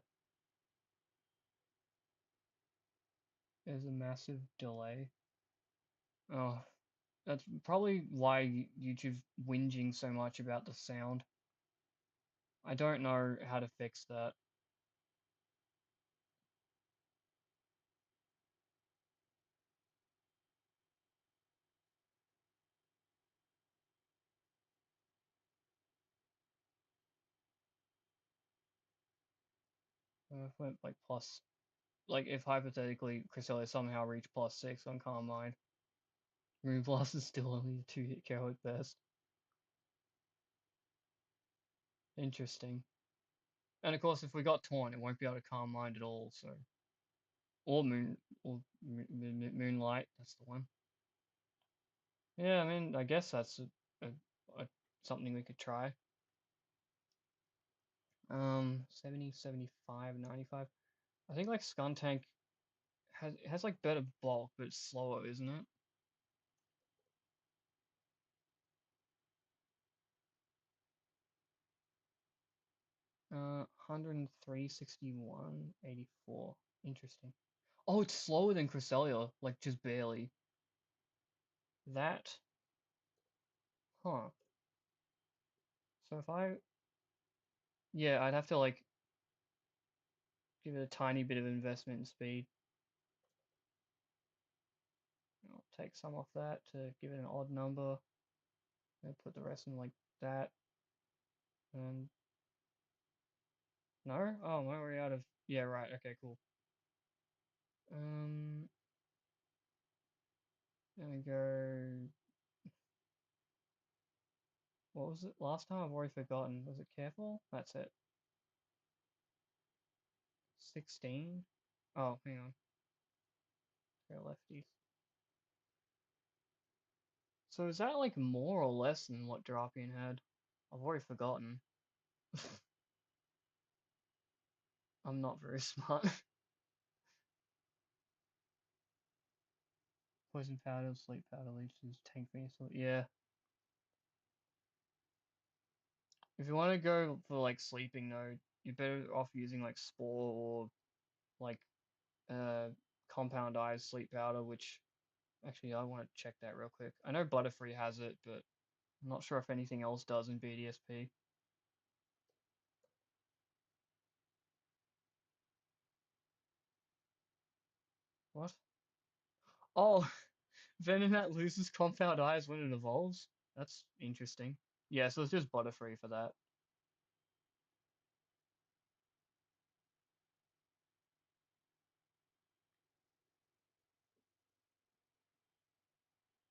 there's a massive delay. Oh, that's probably why YouTube's whinging so much about the sound. I don't know how to fix that. If I went like plus, like if hypothetically Cresselia somehow reached +6 on Carmine, Moonblast is still only a 2-hit KO at best. Interesting. And of course, if we got Taunt, it won't be able to Carmine at all, so. Or Moonlight, that's the one. Yeah, I mean, I guess that's a, a something we could try. 70, 75, 95. I think like Skuntank has like better bulk, but it's slower, isn't it? 103, 61, 84. Interesting. Oh, it's slower than Cresselia, like just barely. That, huh. So if I, yeah, I'd have to like give it a tiny bit of investment in speed. I'll take some off that to give it an odd number. And put the rest in like that. And no? Oh, am I already out of? Yeah, right. Okay, cool. Um, Gonna go. What was it last time? I've already forgotten. Was it careful? That's it. 16. Oh, hang on. Go lefties. So is that like more or less than what Drapion had? I've already forgotten. I'm not very smart. Poison powder, sleep powder, leeches, tank me. So yeah. If you want to go for like sleeping though, you're better off using like spore or like uh compound eyes sleep powder, which actually I want to check that real quick. I know Butterfree has it, but I'm not sure if anything else does in BDSP. What? Oh, Venonat loses compound eyes when it evolves? That's interesting. Yeah, so it's just Butterfree for that.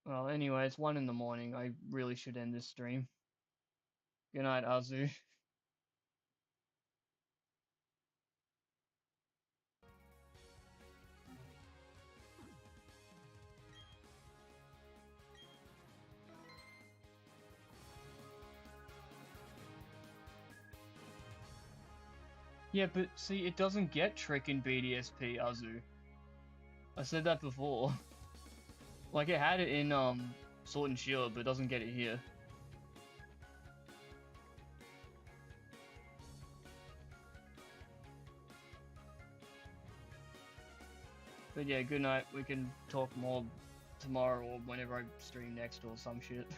Well, anyway, it's 1 in the morning. I really should end this stream. Good night, Azu. Yeah, but see, it doesn't get Trick in BDSP, Azu. I said that before. Like, it had it in, Sword and Shield, but it doesn't get it here. But yeah, good night. We can talk more tomorrow or whenever I stream next or some shit.